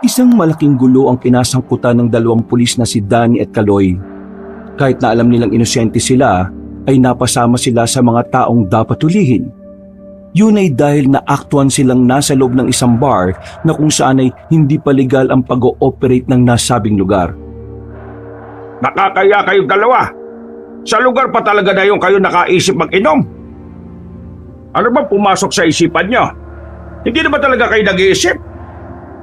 Isang malaking gulo ang kinasangkutan ng dalawang pulis na si Danny at Kaloy. Kahit na alam nilang inosente sila, ay napasama sila sa mga taong dapat hulihin. Yun ay dahil naaktuhan silang nasa loob ng isang bar na kung saan ay hindi pa legal ang pag-ooperate ng nasabing lugar. Nakakaya kayong dalawa. Sa lugar pa talaga na yung kayo nakaisip mag-inom. Ano bang pumasok sa isipan nyo? Hindi na ba talaga kayo nag-iisip?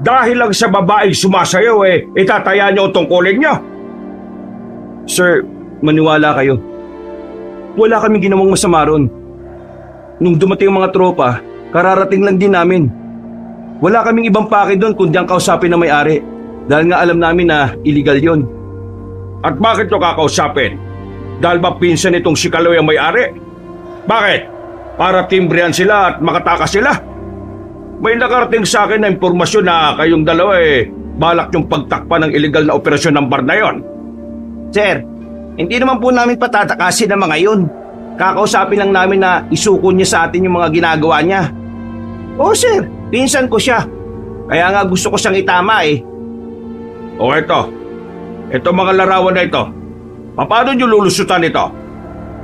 Dahil lang sa babaeng sumasayaw itataya nyo ang tungkulin nyo. Sir, maniwala kayo. Wala kaming ginawang masama ron. Nung dumating ang mga tropa, kararating lang din namin. Wala kaming ibang pake doon kundi ang kausapin na may-ari. Dahil nga alam namin na illegal yon. At bakit nyo kakausapin? Dahil ba pinsan itong si Kaloy ang may-ari? Bakit? Para timbrihan sila at makatakas sila? May nakarating sa akin na impormasyon na kayong dalawa balak yung pagtakpan ng illegal na operasyon ng bar na yon. Sir, hindi naman po namin patatakasin ang mga yun. Kakausapin lang namin na isuko niya sa atin yung mga ginagawa niya. Oo sir, pinsan ko siya. Kaya nga gusto ko siyang itama O ito mga larawan na ito. Paano nyo lulusutan ito?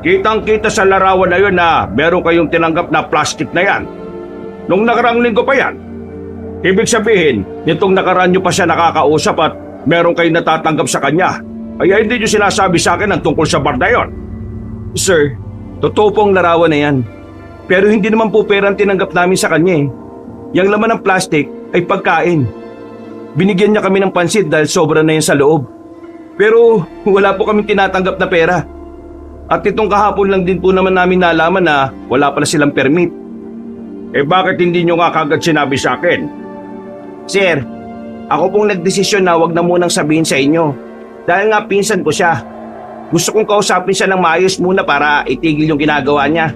Kitang-kita sa larawan na yun na meron kayong tinanggap na plastic na yan. Nung nakaraang linggo pa yan. Ibig sabihin, nitong nakaraan nyo pa siya nakakausap at meron kayong natatanggap sa kanya. Kaya hindi nyo sinasabi sa akin ang tungkol sa bar na yon. Sir, totoo po ang larawan na yan. Pero hindi naman po pera ang tinanggap namin sa kanya Yang laman ng plastic ay pagkain. Binigyan niya kami ng pansit dahil sobra na yan sa loob. Pero wala po kaming tinatanggap na pera. At itong kahapon lang din po naman namin nalaman na wala pala silang permit. Bakit hindi nyo nga kagad sinabi sa akin? Sir, ako pong nagdesisyon na wag na munang sabihin sa inyo. Dahil nga pinsan ko siya. Gusto kong kausapin siya ng maayos muna para itigil yung ginagawa niya.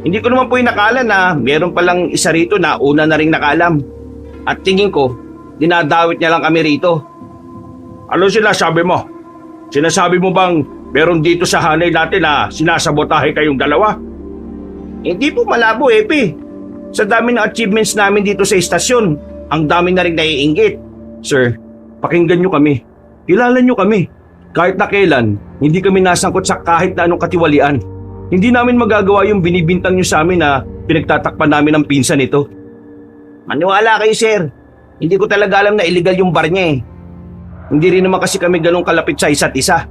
Hindi ko naman po inakala na meron palang isa rito na una na ring nakalam. At tingin ko, dinadawit niya lang kami rito. Ano sinasabi mo? Sinasabi mo bang meron dito sa hanay natin na sinasabotahe kayong dalawa? Hindi po malabo, Epe. Sa dami ng achievements namin dito sa istasyon, ang dami na rin naiinggit. Sir, pakinggan niyo kami. Kilala niyo kami. Kahit na kailan, hindi kami nasangkot sa kahit na anong katiwalian. Hindi namin magagawa yung binibintang niyo sa amin na pinagtatakpan namin ng pinsan ito. Maniwala kayo, sir. Hindi ko talaga alam na illegal yung bar niya Hindi rin naman kasi kami ganun kalapit sa isa't isa.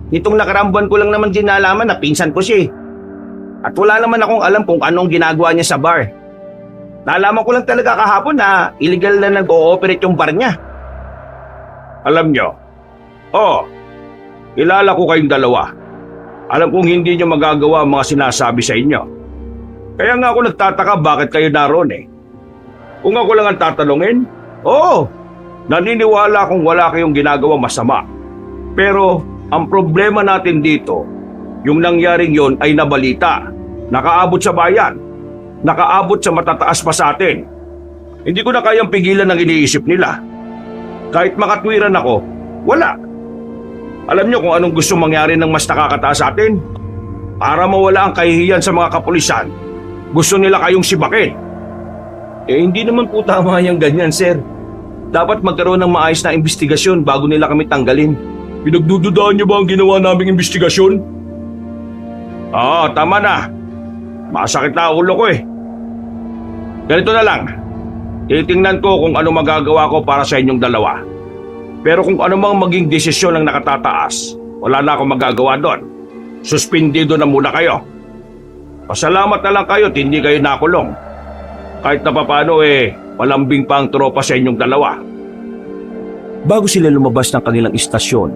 Nitong nakarambuan ko lang naman din nalaman na pinsan ko siya At wala naman akong alam kung anong ginagawa niya sa bar. Nalaman ko lang talaga kahapon na illegal na nag-ooperate yung bar niya. Alam nyo? Kilala ko kayong dalawa. Alam kong hindi nyo magagawa ang mga sinasabi sa inyo. Kaya nga ako nagtataka bakit kayo naroon Kung ako lang ang tatanungin, naniniwala akong wala kayong ginagawa masama. Pero ang problema natin dito, yung nangyaring yon ay nabalita, nakaabot sa bayan, nakaabot sa matataas pa sa atin. Hindi ko na kayang pigilan ang iniisip nila. Kahit makatwiran ako, wala. Alam niyo kung anong gusto mangyari ng mas nakakataas sa atin? Para mawala ang kahihiyan sa mga kapulisan, gusto nila kayong sibakin. Hindi naman po tama yung ganyan, sir. Dapat magkaroon ng maayos na investigasyon bago nila kami tanggalin. Pinagdududaan niyo ba ang ginawa naming investigasyon? Tama na. Masakit na ulo ko Ganito na lang. Titingnan ko kung ano magagawa ko para sa inyong dalawa. Pero kung ano mang maging desisyon ng nakatataas, wala na akong magagawa doon. Suspendido na muna kayo. Pasalamat na lang kayo at hindi kayo nakulong. Kahit na papano malambing pa ang tropa sa inyong dalawa. Bago sila lumabas ng kanilang istasyon,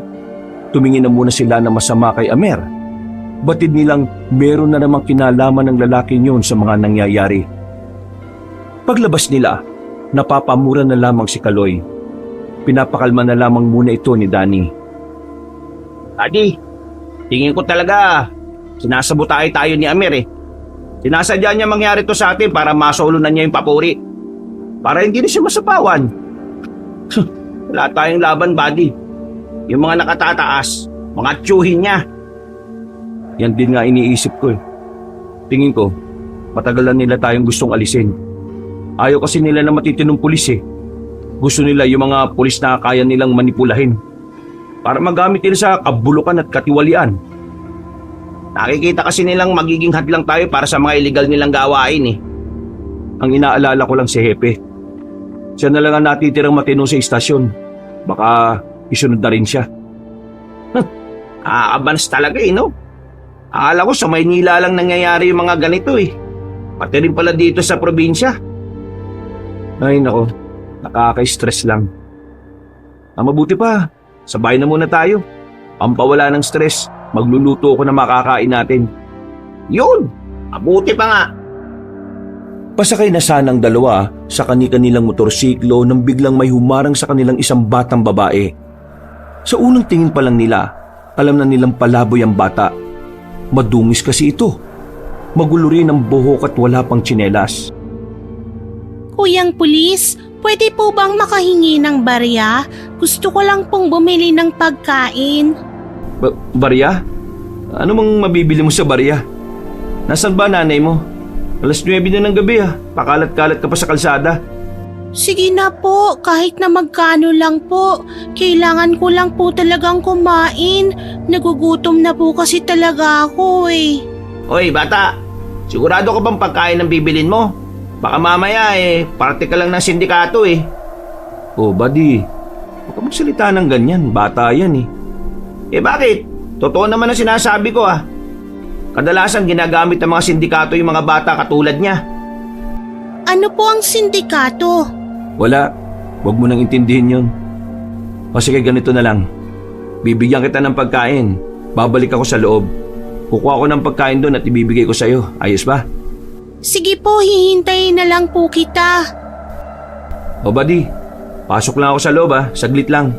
tumingin na muna sila na masama kay Amer. Batid nilang meron na namang kinalaman ng lalaki yun sa mga nangyayari. Paglabas nila, napapamura na lamang si Kaloy. Pinapakalma na lamang muna ito ni Danny. Daddy, tingin ko talaga sinasabotahe tayo ni Amer Sinasadya niya mangyari to sa atin para masolunan niya yung papuri. Para hindi na siya masapawan. Wala tayong laban, buddy. Yung mga nakatataas, mga tiyuhin niya. Yan din nga iniisip ko Tingin ko, matagal na nila tayong gustong alisin. Ayaw kasi nila na matitinong pulis Gusto nila yung mga pulis na kaya nilang manipulahin para magamit nila sa kabulukan at katiwalian. Nakikita kasi nilang magiging hadlang tayo para sa mga illegal nilang gawain eh. Ang inaalala ko lang si Hepe. Siya na lang ang natitirang matino sa istasyon. Baka isunod na rin siya. Advance talaga eh, no? Akala ko sa Maynila lang nangyayari yung mga ganito eh. Pati rin pala dito sa probinsya. Ay nako, nakaka-stress lang. Mabuti pa, sabay na muna tayo. Pampawala ng stress, magluluto ko na makakain natin. Yun! Mabuti pa nga. Pasakay na sana ang dalawa sa kani-kanilang motorsiklo nang biglang may humarang sa kanilang isang batang babae. Sa unang tingin pa lang nila, alam na nilang palaboy ang bata. Madungis kasi ito. Magulo rin ang buhok at wala pang tsinelas. Kuyang pulis, pwede po bang makahingi ng barya? Gusto ko lang pong bumili ng pagkain. Barya? Ano mang mabibili mo sa barya? Nasaan ba nanay mo? Alas 9 na ng gabi pakalat-kalat ka pa sa kalsada. Sige na po, kahit na magkano lang po. Kailangan ko lang po talagang kumain. Nagugutom na po kasi talaga ako eh. Hoy bata, sigurado ka bang pagkain ang bibilin mo? Baka mamaya parte ka lang ng sindikato eh. Oh buddy, huwag ka magsalita ng ganyan, bata yan eh. Bakit? Totoo naman ang sinasabi ko Kadalasan ginagamit ng mga sindikato yung mga bata katulad niya. Ano po ang sindikato? Wala, huwag mo nang intindihin yun. O sige, ganito na lang. Bibigyan kita ng pagkain, babalik ako sa loob. Kukuha ko ng pagkain doon at ibibigay ko sa'yo, ayos ba? Sige po, hihintayin na lang po kita. O buddy, pasok lang ako sa loob saglit lang.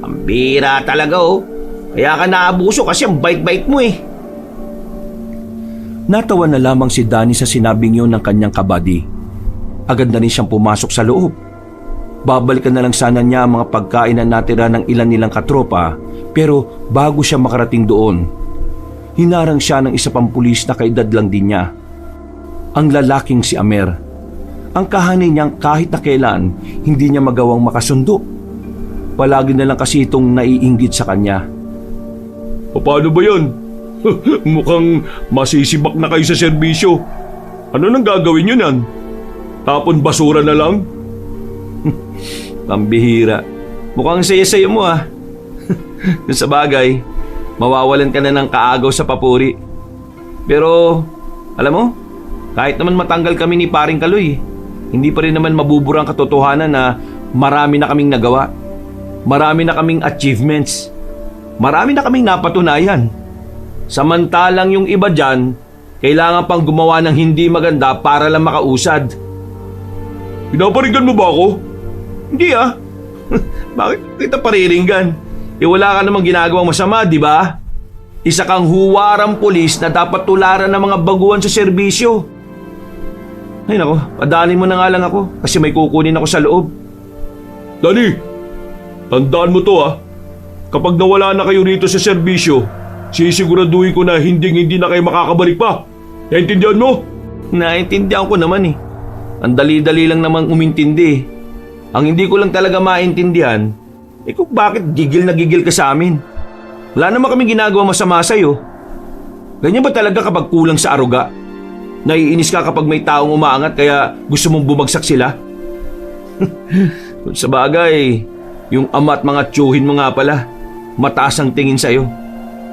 Ang bira talaga Kaya ka naabuso kasi ang bait-bait mo eh. Natawa na lamang si Danny sa sinabing yun ng kanyang kabady. Agad na rin siyang pumasok sa loob. Babalikan na lang sana niya ang mga pagkain na natira ng ilan nilang katropa, pero bago siya makarating doon, hinarang siya ng isa pang pulis na kaedad lang din niya. Ang lalaking si Amer. Ang kahanay niyang kahit na kailan hindi niya magawang makasundo. Palagi na lang kasi itong naiinggit sa kanya. Paano ba yan? Mukhang masisibak na kayo sa serbisyo. Ano nang gagawin nyo nan? Tapon basura na lang? Pambihira. Mukhang saya-saya mo Kung sa bagay, mawawalan ka na ng kaagaw sa papuri. Pero, alam mo, kahit naman matanggal kami ni Paring Kaloy, hindi pa rin naman mabubura ang katotohanan na marami na kaming nagawa. Marami na kaming achievements. Marami na kaming napatunayan. Samantalang yung iba dyan, kailangan pang gumawa ng hindi maganda para lang makausad. Pinaparinggan mo ba ako? Hindi Bakit kita pariringgan? Wala ka namang ginagawang masama, di ba? Isa kang huwarang pulis na dapat tularan ng mga baguhan sa serbisyo. Ay nako, padaanin mo na nga lang ako kasi may kukunin ako sa loob. Danny, tandaan mo to Kapag nawala na kayo rito sa serbisyo, sisiguraduhin ko na hindi na kayo makakabalik pa. Naintindihan mo? Naintindihan ko naman Ang dali-dali lang namang umintindi Ang hindi ko lang talaga maintindihan, kung bakit gigil na gigil ka sa amin. Wala naman kami ginagawa masama sa'yo. Ganyan ba talaga kapag kulang sa aruga? Naiinis ka kapag may taong umaangat kaya gusto mong bumagsak sila? Sa bagay, yung ama at mga tiyuhin mo nga pala, mataas ang tingin sa'yo.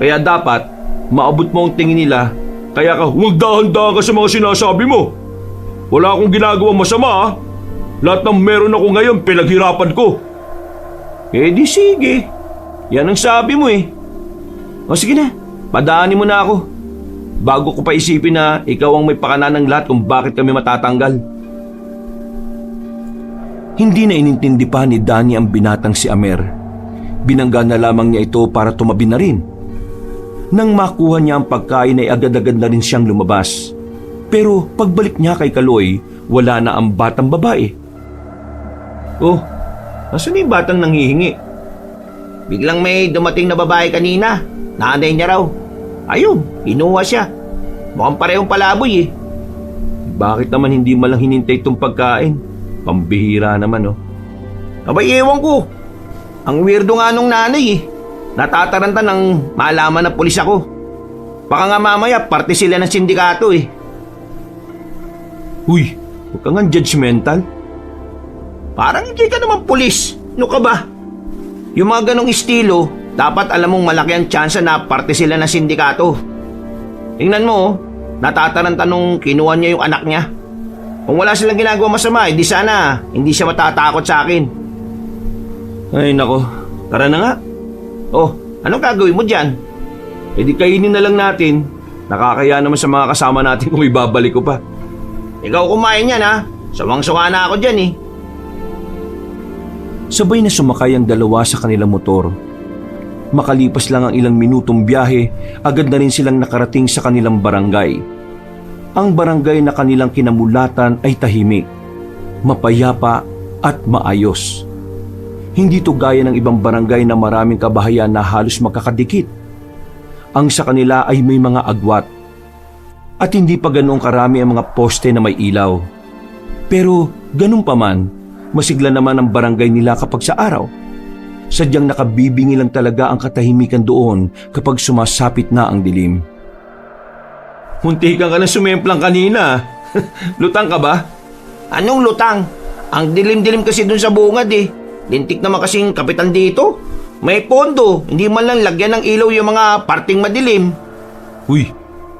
Kaya dapat, maabot mo ang tingin nila, kaya ka huwag dahan-dahan ka sa mga sinasabi mo. Wala akong ginagawang masama Lahat ng meron ako ngayon, pinaghirapan ko. Di sige. Yan ang sabi mo O sige na, padaanin mo na ako. Bago ko pa isipin na ikaw ang may pakana ng lahat kung bakit kami matatanggal. Hindi na inintindi pa ni Danny ang binatang si Amer. Binangga na lamang niya ito para tumabi na rin. Nang makuha niya ang pagkain ay agad-agad na rin siyang lumabas. Pero pagbalik niya kay Kaloy, wala na ang batang babae. Oh, nasan yung batang nanghihingi? Biglang may dumating na babae kanina. Nanay niya raw. Ayun, kinuha siya. Mukhang parehong palaboy Bakit naman hindi malang hinintay itong pagkain? Pambihira naman Abay, ewan ko. Ang weirdo nga nung nanay eh. Natataranta ng malaman na pulis ako. Baka nga mamaya parte sila ng sindikato eh. Uy, huwag ka nga judgmental. Parang hindi ka naman pulis. Ano ka ba? Yung mga ganong estilo, dapat alam mong malaki ang tsansa na parte sila ng sindikato. Tingnan mo, oh, natataranta nung kinuha niya yung anak niya. Kung wala silang ginagawa masama, di sana hindi siya matatakot sa akin. Ay nako, tara na nga. Oh, anong gagawin mo dyan? E di kainin na lang natin. Nakakaya naman sa mga kasama natin kung ibabalik ko pa. Ikaw kumain yan ha. Sawang-sawa na ako dyan eh. Sabay na sumakay ang dalawa sa kanilang motor. Makalipas lang ang ilang minutong biyahe, agad na rin silang nakarating sa kanilang barangay. Ang barangay na kanilang kinamulatan ay tahimik, mapayapa at maayos. Hindi to gaya ng ibang barangay na maraming kabahayan na halos magkakadikit. Ang sa kanila ay may mga agwat. At hindi pa ganoong karami ang mga poste na may ilaw. Pero ganun pa man, masigla naman ang barangay nila kapag sa araw. Sadyang nakabibingi lang talaga ang katahimikan doon kapag sumasapit na ang dilim. Muntikan ka na sumemplang kanina. Lutang ka ba? Anong lutang? Ang dilim-dilim kasi dun sa bungad eh. Lintik naman kasing kapitan dito. May pondo, hindi man lang lagyan ng ilaw yung mga parting madilim. Uy,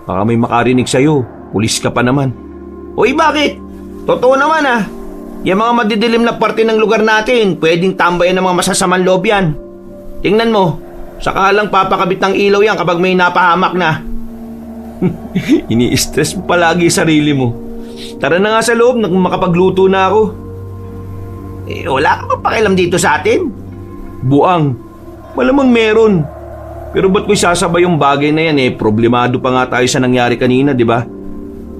baka may makarinig sa'yo. Pulis ka pa naman. Uy, bakit? Totoo naman ah. Yung mga madidilim na parte ng lugar natin, pwedeng tambayan ng mga masasamang loob yan. Tingnan mo, saka lang papakabit ng ilaw yan kapag may napahamak na. Ini-stress mo palagi sarili mo. Tara na nga sa loob, makapagluto na ako. Eh, wala ka pa pakialam dito sa atin? Buang, malamang meron. Pero ba't ko isasabay yung bagay na yan eh? Problemado pa nga tayo sa nangyari kanina, di ba?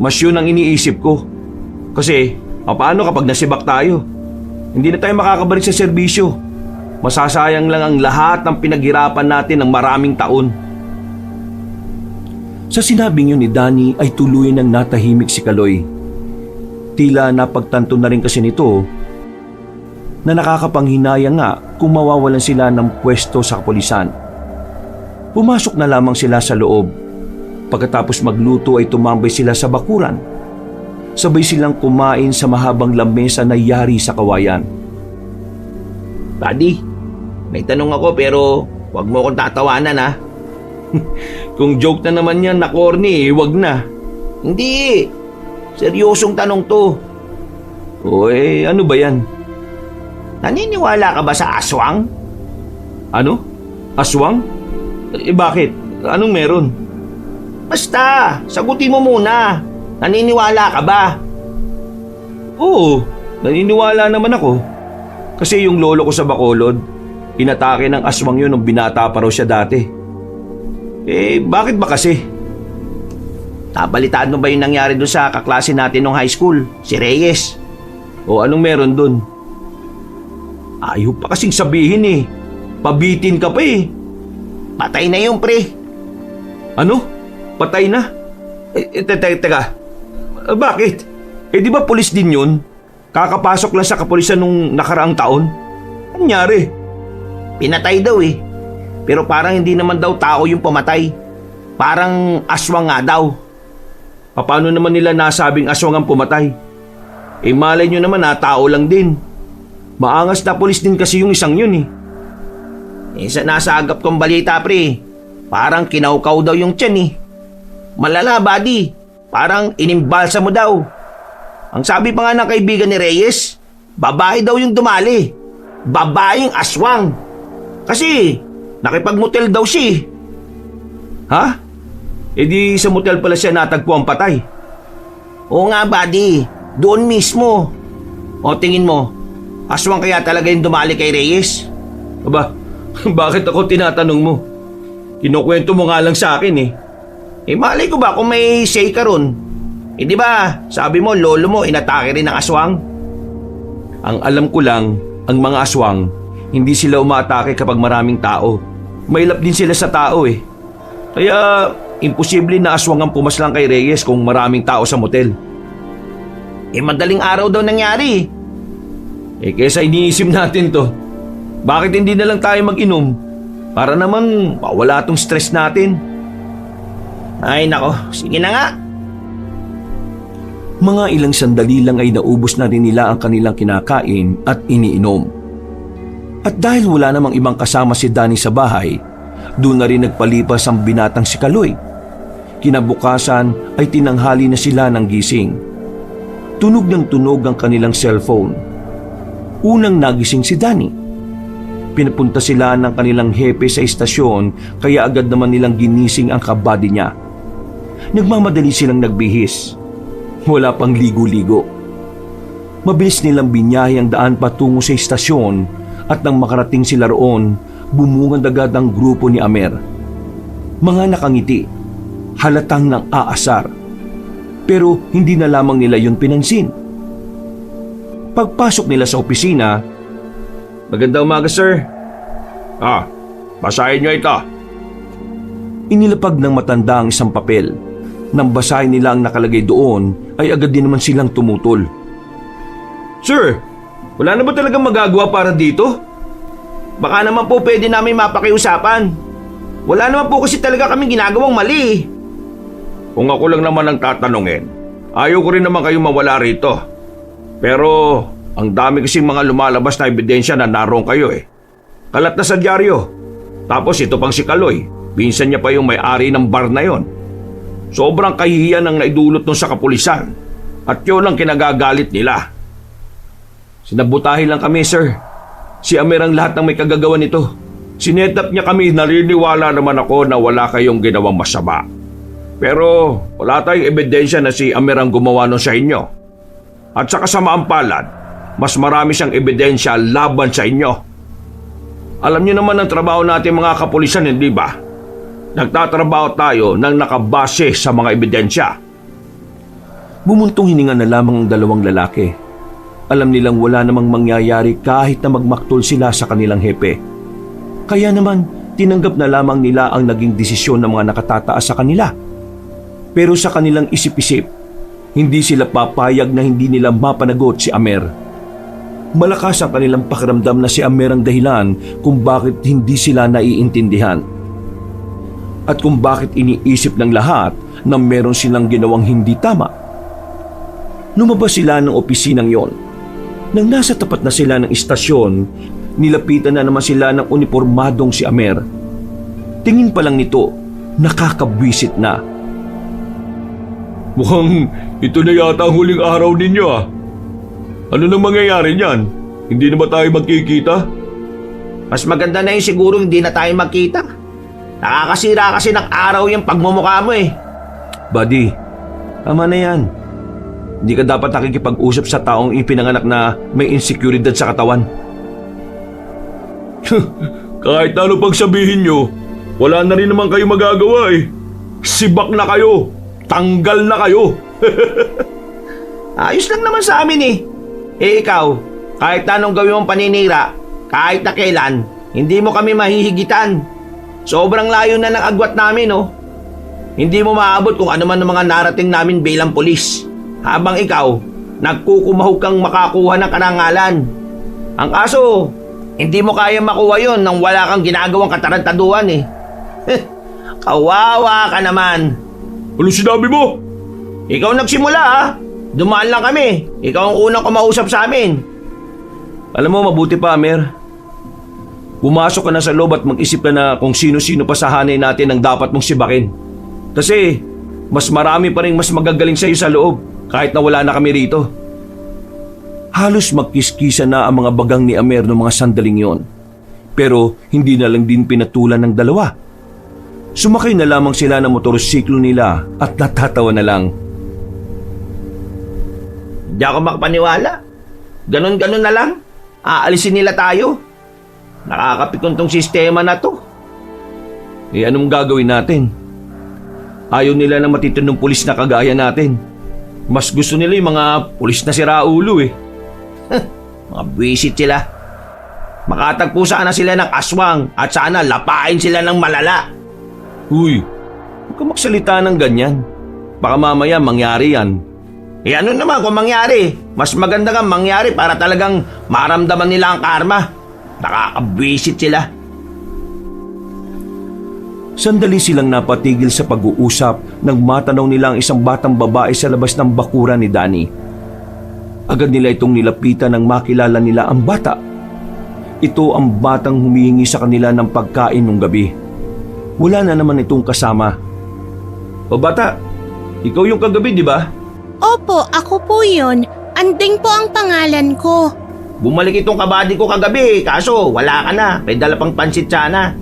Mas yun ang iniisip ko. Kasi, paano kapag nasibak tayo? Hindi na tayo makakabalik sa serbisyo. Masasayang lang ang lahat ng pinaghirapan natin ng maraming taon. Sa sinabing yun ni Danny ay tuluyan ng natahimik si Kaloy. Tila napagtanto na rin kasi nito na nakakapanghinayang nga kung mawawalan sila ng pwesto sa kapulisan. Pumasok na lamang sila sa loob. Pagkatapos magluto ay tumambay sila sa bakuran. Sabay silang kumain sa mahabang lamesa na yari sa kawayan. Buddy, may tanong ako pero wag mo akong tatawanan ha. Kung joke na naman yan na corny, wag na. Hindi, seryosong tanong to. O ano ba yan? Naniniwala ka ba sa aswang? Ano? Aswang? Bakit? Anong meron? Basta, sagutin mo muna. Naniniwala ka ba? Oo, naniniwala naman ako. Kasi yung lolo ko sa Bacolod, inatake ng aswang yun nung binata pa raw siya dati. Bakit ba kasi? Nabalitaan mo ba yung nangyari doon sa kaklase natin nung high school, si Reyes? O anong meron dun? Ayaw pa kasing sabihin eh. Pabitin ka pa eh. Patay na yung pre. Ano? Patay na? Teka. Bakit? Di ba pulis din yun? Kakapasok lang sa kapulisan nung nakaraang taon? Anyari? Pinatay daw eh. Pero parang hindi naman daw tao yung pumatay. Parang aswang nga daw. Paano naman nila nasabing aswang ang pumatay? Malay nyo naman tao lang din. Maangas na pulis din kasi yung isang yun eh. Sa nasagap kong balita pre, parang kinaukaw daw yung tiyan eh. Malala buddy, parang inimbalsa mo daw. Ang sabi pa nga ng kaibigan ni Reyes, babae daw yung dumali. Babaeng aswang. Kasi nakipagmotel daw siya. Ha? Di sa motel pala siya natagpo ang patay. Oo nga buddy, doon mismo. O tingin mo, aswang kaya talaga yung dumali kay Reyes? Aba, bakit ako tinatanong mo? Kinukwento mo nga lang sa akin eh. Malay ko ba kung may say ka ron? Di ba, sabi mo lolo mo inatake rin ng aswang? Ang alam ko lang, ang mga aswang, hindi sila umaatake kapag maraming tao. Mailap din sila sa tao eh. Kaya, imposible na aswang ang pumaslang kay Reyes kung maraming tao sa motel. Madaling araw daw nangyari. Kesa iniisip natin to, bakit hindi na lang tayo mag-inom? Para naman mawala tong stress natin. Ay nako, sige na nga. Mga ilang sandali lang ay naubos na rin nila ang kanilang kinakain at iniinom. At dahil wala namang ibang kasama si Danny sa bahay, doon na rin nagpalipas ang binatang si Kaloy. Kinabukasan ay tinanghali na sila ng gising. Tunog ng tunog ang kanilang cellphone. Unang nagising si Danny. Pinapunta sila ng kanilang hepe sa istasyon kaya agad naman nilang ginising ang kabady niya. Nagmamadali silang nagbihis. Wala pang ligo-ligo. Mabilis nilang binyahe ang daan patungo sa istasyon at nang makarating sila roon, bumungad agad ang grupo ni Amer. Mga nakangiti, halatang nang aasar. Pero hindi na lamang nila yun pinansin. Pagpasok nila sa opisina, "Magandang umaga, sir." Basahin nyo ito. Inilapag ng matanda ang isang papel. Nang basahin nila ang nakalagay doon, ay agad din naman silang tumutol. Sir, wala na ba talagang magagawa para dito? Baka naman po pwede namin mapakiusapan. Wala naman po kasi talaga kami ginagawang mali. Kung ako lang naman ang tatanungin, ayaw ko rin naman kayong mawala rito. Pero ang dami kasing mga lumalabas na ebidensya na naroon kayo eh. Kalat na sa dyaryo. Tapos ito pang si Kaloy, pinsan niya pa yung may-ari ng bar na yon. Sobrang kahihiyan ang naidulot nun sa kapulisan. At yun ang kinagagalit nila. Sinabutahin lang kami, sir. Si Amer ang lahat ng may kagagawa nito. Sinetap niya kami, nariniwala naman ako na wala kayong ginawang masama. Pero wala tayong ebidensya na si Amer ang gumawa nun sa inyo. At sa kasamaang palad, mas marami siyang ebidensya laban sa inyo. Alam niyo naman ang trabaho natin mga kapulisan, hindi ba? Nagtatrabaho tayo nang nakabase sa mga ebidensya. Bumuntong hininga na lamang ang dalawang lalaki. Alam nilang wala namang mangyayari kahit na magmaktol sila sa kanilang hepe. Kaya naman, tinanggap na lamang nila ang naging desisyon ng mga nakatataas sa kanila. Pero sa kanilang isip-isip, hindi sila papayag na hindi nila mapanagot si Amer. Malakas ang kanilang pakiramdam na si Amer ang dahilan kung bakit hindi sila naiintindihan. At kung bakit iniisip ng lahat na meron silang ginawang hindi tama. Lumabas sila ng opisinang yon. Nang nasa tapat na sila ng istasyon, nilapitan na naman sila ng unipormadong si Amer. Tingin pa lang nito, nakakabwisit na. Mukhang ito na yata ang huling araw ninyo ah. Ano nang mangyayari niyan? Hindi na ba tayo magkikita? Mas maganda na yun siguro hindi na tayo magkita. Nakakasira kasi ng araw yung pagmumukha mo eh. Buddy, tama na yan. Hindi ka dapat nakikipag-usap sa taong ipinanganak na may insecurity sa katawan. Kahit ano pang sabihin nyo, wala na rin naman kayo magagawa eh. Sibak na kayo. Tanggal na kayo. Ayos lang naman sa amin eh. Ikaw, kahit anong gawin mong paninira, kahit na kailan, hindi mo kami mahihigitan. Sobrang layo na ng agwat namin oh. Hindi mo maabot kung ano man ang mga narating namin bilang pulis. Habang ikaw, nagkukumahog kang makakuha ng karangalan. Ang kaso, hindi mo kaya makuha yon nang wala kang ginagawang katarantaduhan eh. Kawawa ka naman. Ano sinabi mo? Ikaw nagsimula ha. Dumaan lang kami. Ikaw ang unang kumausap sa amin. Alam mo, mabuti pa, Amer. Pumasok ka na sa loob at mag-isip ka na kung sino-sino pa sa hanay natin ang dapat mong sibakin. Kasi, mas marami pa rin mas magagaling sa iyo sa loob kahit na wala na kami rito. Halos magkiskisa na ang mga bagang ni Amer noong mga sandaling yon. Pero hindi na lang din pinatulan ng dalawa. Sumakay na lamang sila ng motorsiklo nila at natatawa na lang. Hindi ako makapaniwala. Ganon-ganon na lang. Aalisin nila tayo. Nakakapikon tong sistema na to. Anong gagawin natin? Ayaw nila na matitinong pulis na kagaya natin. Mas gusto nila yung mga pulis na siraulo eh. Mga buwisit sila. Makatagpo sana sila ng aswang at sana lapain sila ng malala. Uy, huwag ka magsalita ng ganyan. Baka mamaya mangyari yan. Ano naman kung mangyari? Mas maganda nga mangyari para talagang maramdaman nila ang karma. Nakakabwisit sila. Sandali silang napatigil sa pag-uusap nang matanaw nila ang isang batang babae sa labas ng bakuran ni Danny. Agad nila itong nilapitan nang makilala nila ang bata. Ito ang batang humihingi sa kanila ng pagkain nung gabi. Wala na naman itong kasama. O bata, ikaw yung kagabi, di ba? Opo, ako po yun. Anding po ang pangalan ko. Bumalik itong kabady ko kagabi, kaso wala ka na. May dala pang pansit sana.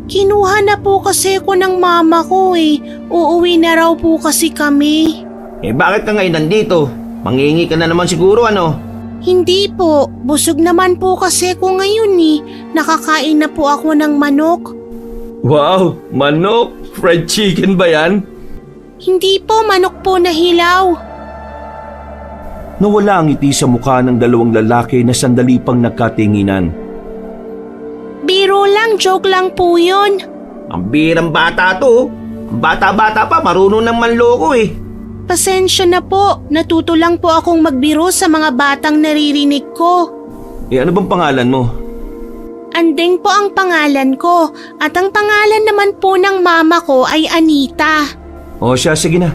Kinuha na po kasi ko ng mama ko eh. Uuwi na raw po kasi kami. Bakit ka ngayon nandito? Mangingi ka na naman siguro, ano? Hindi po, busog naman po kasi ko ngayon eh. Nakakain na po ako ng manok. Wow, manok! Fried chicken ba yan? Hindi po, manok po na hilaw. Nawala ang ngiti sa mukha ng dalawang lalaki na sandali pang nagkatinginan. Biro lang, joke lang po yun. Ang birang bata to. Ang bata-bata pa, marunong ng manloko eh. Pasensya na po, natuto lang po akong magbiro sa mga batang naririnig ko. Ano bang pangalan mo? Andeng po ang pangalan ko at ang pangalan naman po ng mama ko ay Anita. O siya, sige na.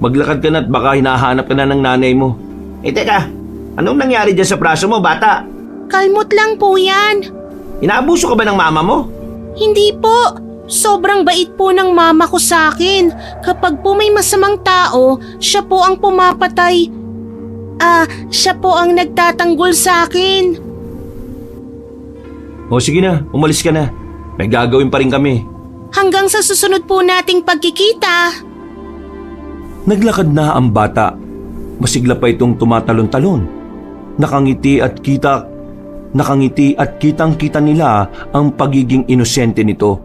Maglakad ka na at baka hinahanap ka na ng nanay mo. Teka, anong nangyari dyan sa braso mo, bata? Kalmot lang po yan. Inaabuso ka ba ng mama mo? Hindi po. Sobrang bait po ng mama ko sa akin. Kapag po may masamang tao, siya po ang pumapatay. Siya po ang nagtatanggol sa akin. O sige na, umalis ka na. May gagawin pa rin kami. Hanggang sa susunod po nating pagkikita. Naglakad na ang bata. Masigla pa itong tumatalon-talon. Nakangiti at kitang-kita nila ang pagiging inosente nito.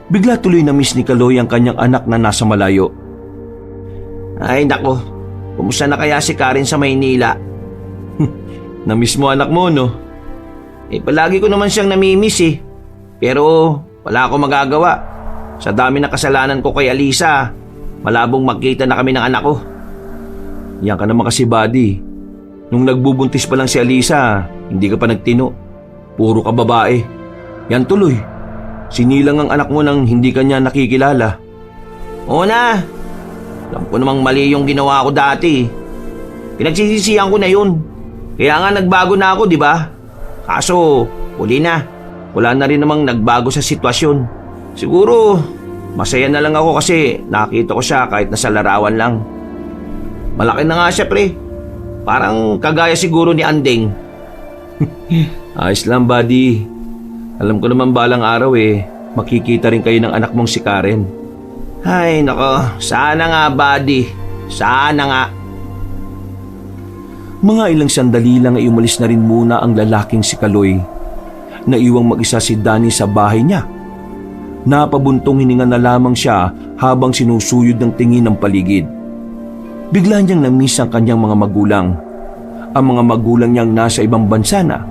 Bigla tuloy na miss ni Kaloy ang kanyang anak na nasa malayo. Ay nako, kumusta na kaya si Karen sa Maynila? Namiss mo anak mo, no? Palagi ko naman siyang namimiss eh. Pero wala akong magagawa. Sa dami na kasalanan ko kay Alisa, malabong magkita na kami ng anak ko. Yan ka naman kasi, buddy. Nung nagbubuntis pa lang si Alisa, hindi ka pa nagtino. Puro ka babae. Yan tuloy. Sinilang ang anak mo nang hindi ka niya nakikilala. Oo na. Alam ko namang mali yung ginawa ko dati. Pinagsisisihan ko na yun. Kaya nga nagbago na ako, di ba? Kaso, huli na. Wala na rin namang nagbago sa sitwasyon. Siguro, masaya na lang ako kasi nakita ko siya kahit nasa larawan lang. Malaki na nga siya, pre. Parang kagaya siguro ni Andeng. Ayos lang, buddy. Alam ko naman balang araw makikita rin kayo ng anak mong si Karen. Ay, nako. Sana nga, buddy. Sana nga. Mga ilang sandali lang ay umalis na rin muna ang lalaking si Kaloy. Naiwang mag-isa si Danny sa bahay niya. Napabuntong hininga na lamang siya habang sinusuyod ng tingin ng paligid. Bigla niyang na-miss ang kanyang mga magulang. Ang mga magulang niyang nasa ibang bansa na.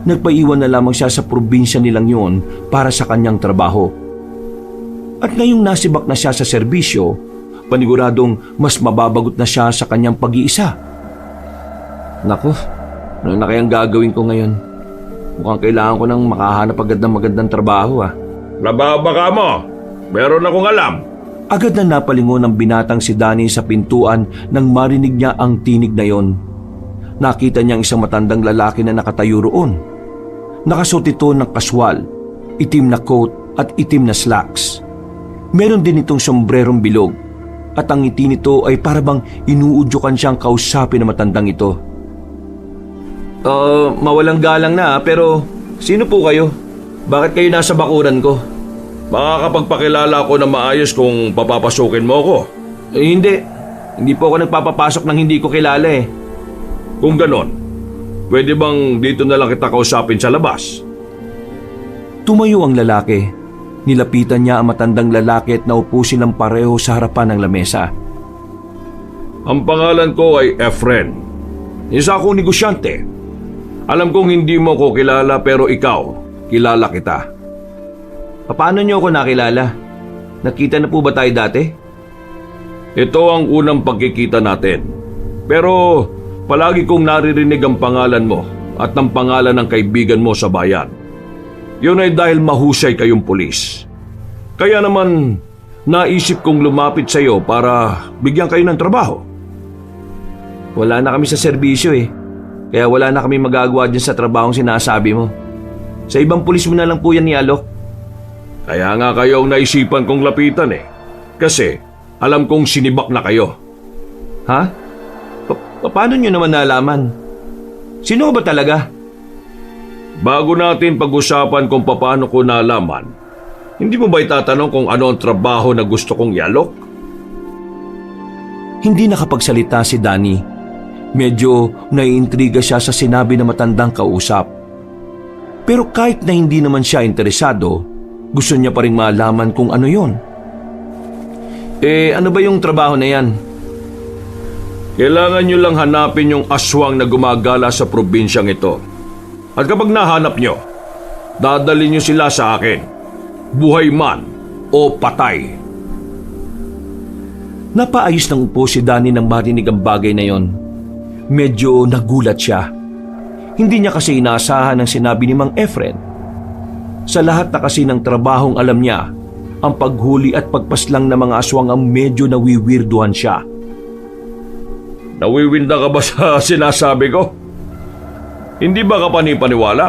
Nagpaiwan na lamang siya sa probinsya nilang yon para sa kanyang trabaho. At ngayong nasibak na siya sa serbisyo, paniguradong mas mababagot na siya sa kanyang pag-iisa. Naku, ano na kayang gagawin ko ngayon? Mukhang kailangan ko nang makahanap agad ng magandang trabaho. Nababaka mo. Meron akong alam. Agad na napalingon ang binatang si Danny sa pintuan nang marinig niya ang tinig na yon. Nakita niya ang isang matandang lalaki na nakatayo roon. Nakasuot ito ng kaswal, itim na coat at itim na slacks. Meron din itong sombrerong bilog at ang ngiti nito ay parabang inuudyokan siyang kausapin na matandang ito. Mawalang galang na pero sino po kayo? Bakit kayo nasa bakuran ko? Makakapagpakilala ako na maayos kung papapasukin mo ako. Hindi. Hindi po ako nagpapapasok ng hindi ko kilala Kung ganon, pwede bang dito na lang kita kausapin sa labas? Tumayo ang lalaki. Nilapitan niya ang matandang lalaki at naupo silang pareho sa harapan ng lamesa. Ang pangalan ko ay Efren. Isa akong negosyante. Alam kong hindi mo ko kilala pero ikaw, kilala kita. Paano niyo ako nakilala? Nakita na po ba tayo dati? Ito ang unang pagkikita natin. Pero palagi kong naririnig ang pangalan mo at ng pangalan ng kaibigan mo sa bayan. Yun ay dahil mahusay kayong pulis. Kaya naman, naisip kong lumapit sa iyo para bigyan kayo ng trabaho. Wala na kami sa serbisyo eh. Kaya wala na kami magagawa dyan sa trabahong sinasabi mo. Sa ibang pulis mo na lang po yan ialok. Kaya nga kayo ang naisipan kong lapitan eh. Kasi alam kong sinibak na kayo. Ha? Paano nyo naman nalaman? Sino ba talaga? Bago natin pag-usapan kung paano ko nalaman, hindi mo ba itatanong kung ano ang trabaho na gusto kong ialok? Hindi nakapagsalita si Danny. Medyo naiintriga siya sa sinabi na matandang kausap. Pero kahit na hindi naman siya interesado, gusto niya pa rin malaman kung ano yon. Ano ba yung trabaho na yan? Kailangan nyo lang hanapin yung aswang na gumagala sa probinsyang ito. At kapag nahanap nyo, dadali nyo sila sa akin. Buhay man o patay. Napaayos ng upo si Danny nang marinig ang bagay na yon. Medyo nagulat siya. Hindi niya kasi inaasahan ang sinabi ni Mang Efren. Sa lahat na kasi ng trabahong alam niya, ang paghuli at pagpaslang ng mga aswang ang medyo nawiwirduhan siya. Nawiwinda ka ba sa sinasabi ko? Hindi ba ka panipaniwala?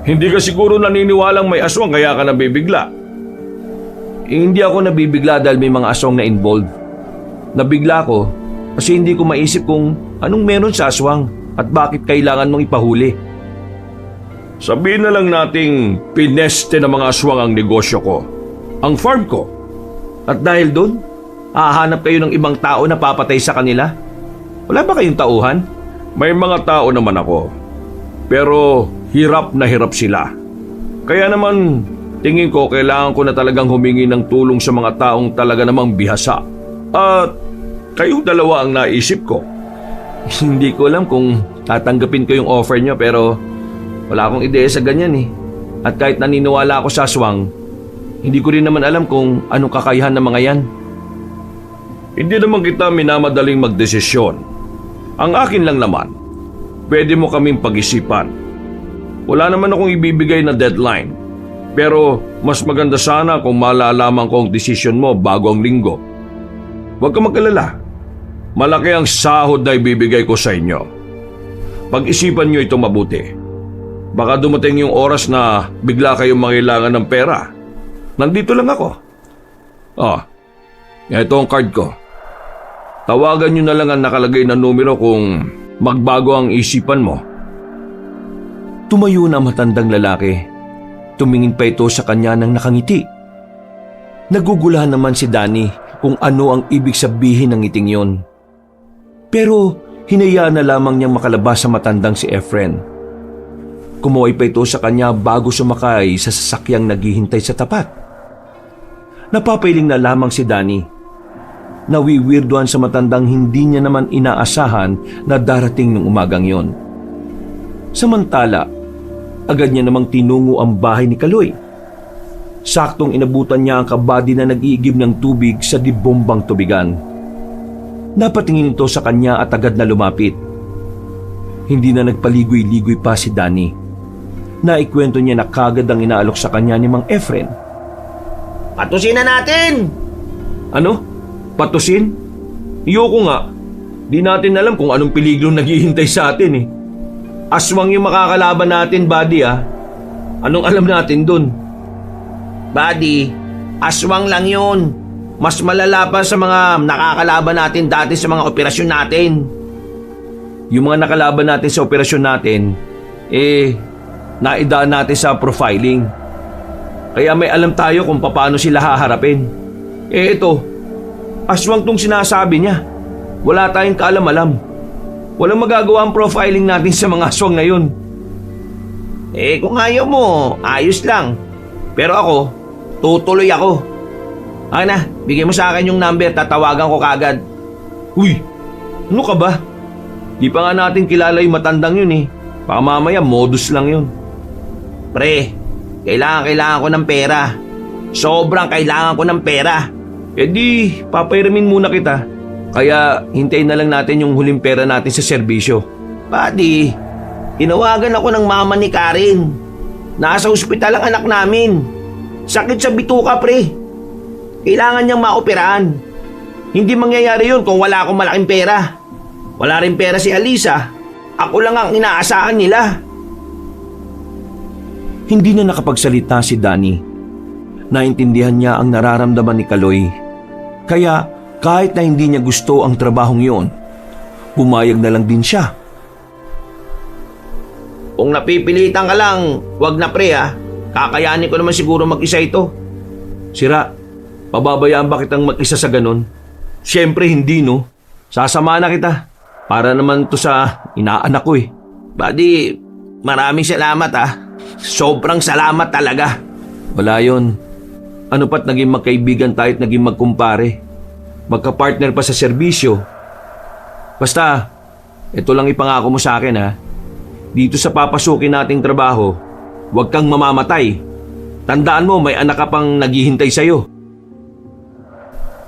Hindi ka siguro naniniwalang may aswang kaya ka nabibigla. Hindi ako nabibigla dahil may mga aswang na involved. Nabigla ko kasi hindi ko maisip kung anong meron sa aswang at bakit kailangan mong ipahuli. Sabihin na lang nating pineste ng mga aswang ang negosyo ko, ang farm ko. At dahil doon, hahanap kayo ng ibang tao na papatay sa kanila? Wala ba kayong tauhan? May mga tao naman ako, pero hirap na hirap sila. Kaya naman, tingin ko kailangan ko na talagang humingi ng tulong sa mga taong talaga namang bihasa. At kayong dalawa ang naisip ko. Hindi ko alam kung tatanggapin ko yung offer nyo pero wala akong ideya sa ganyan eh. At kahit naniniwala ako sa aswang, hindi ko rin naman alam kung anong kakayahan ng mga yan. Hindi naman kita minamadaling magdesisyon. Ang akin lang naman, pwede mo kaming pag-isipan. Wala naman akong ibibigay na deadline. Pero mas maganda sana kung malalaman ko ang desisyon mo bago ang linggo. Huwag ka mag-alala. Malaki ang sahod na ibibigay ko sa inyo. Pag-isipan nyo ito mabuti. Baka dumating yung oras na bigla kayong mangailangan ng pera. Nandito lang ako. Ito ang card ko. Tawagan nyo na lang ang nakalagay na numero kung magbago ang isipan mo. Tumayo na matandang lalaki. Tumingin pa ito sa kanya ng nakangiti. Nagugulahan naman si Danny kung ano ang ibig sabihin ng ngiting yon. Pero hinayaan na lamang niyang makalabas sa matandang si Efren. Kumuhay pa ito sa kanya bago sumakay sa sasakyang naghihintay sa tapat. Napapailing na lamang si Danny. Nawiwirduhan sa matandang hindi niya naman inaasahan na darating ng umagang yon. Samantala, agad niya namang tinungo ang bahay ni Kaloy. Saktong inabutan niya ang kabady na nag-iigib ng tubig sa dibombang tubigan. Napatingin ito sa kanya at agad na lumapit. Hindi na nagpaligoy-ligoy pa si Danny. Naikwento niya na kagad ang inaalok sa kanya ni Mang Efren. Patusin na natin! Ano? Patusin? Iyoko nga. Di natin alam kung anong peligrong naghihintay sa atin eh. Aswang yung makakalaban natin, buddy ah. Anong alam natin dun? Buddy, aswang lang yun. Mas malala pa sa mga nakakalaban natin dati sa mga operasyon natin. Yung mga nakalaban natin sa operasyon natin, naidaan natin sa profiling. Kaya may alam tayo kung paano sila haharapin. Ito, aswang tong sinasabi niya. Wala tayong kaalam-alam. Walang magagawa ang profiling natin sa mga aswang na yun. Kung ayaw mo, ayos lang. Pero ako, tutuloy ako. Na, bigyan mo sa akin yung number, tatawagan ko kagad. Uy, ano ka ba? Di pa nga natin kilala yung matandang yun eh. Baka mamaya modus lang yun. Pre, kailangan ko ng pera. Sobrang kailangan ko ng pera. Di, papairamin muna kita. Kaya hintayin na lang natin yung huling pera natin sa serbisyo. Buddy, tinawagan ako ng mama ni Karen. Nasa ospital ang anak namin. Sakit sa bituka, pre. Kailangan niyang maoperahan. Hindi mangyayari yun kung wala akong malaking pera. Wala rin pera si Alisa. Ako lang ang inaasahan nila. Hindi na nakapagsalita si Danny. Naintindihan niya ang nararamdaman ni Kaloy. Kaya kahit na hindi niya gusto ang trabahong yon, pumayag na lang din siya. Kung napipilitan ka lang, wag na pre ha. Kakayanin ko naman siguro mag-isa ito. Sira, pababayaan ba kitang mag-isa sa ganon? Siyempre hindi, no? Sasama na kita. Para naman to sa inaanak ko eh. Buddy, maraming salamat ha. Sobrang salamat talaga. Wala yon. Ano pat naging magkaibigan tayo at naging magkumpare. Magka-partner pa sa serbisyo. Basta, ito lang ipangako mo sa akin ha. Dito sa papasukin nating trabaho, huwag kang mamamatay. Tandaan mo, may anak ka pang naghihintay sa'yo.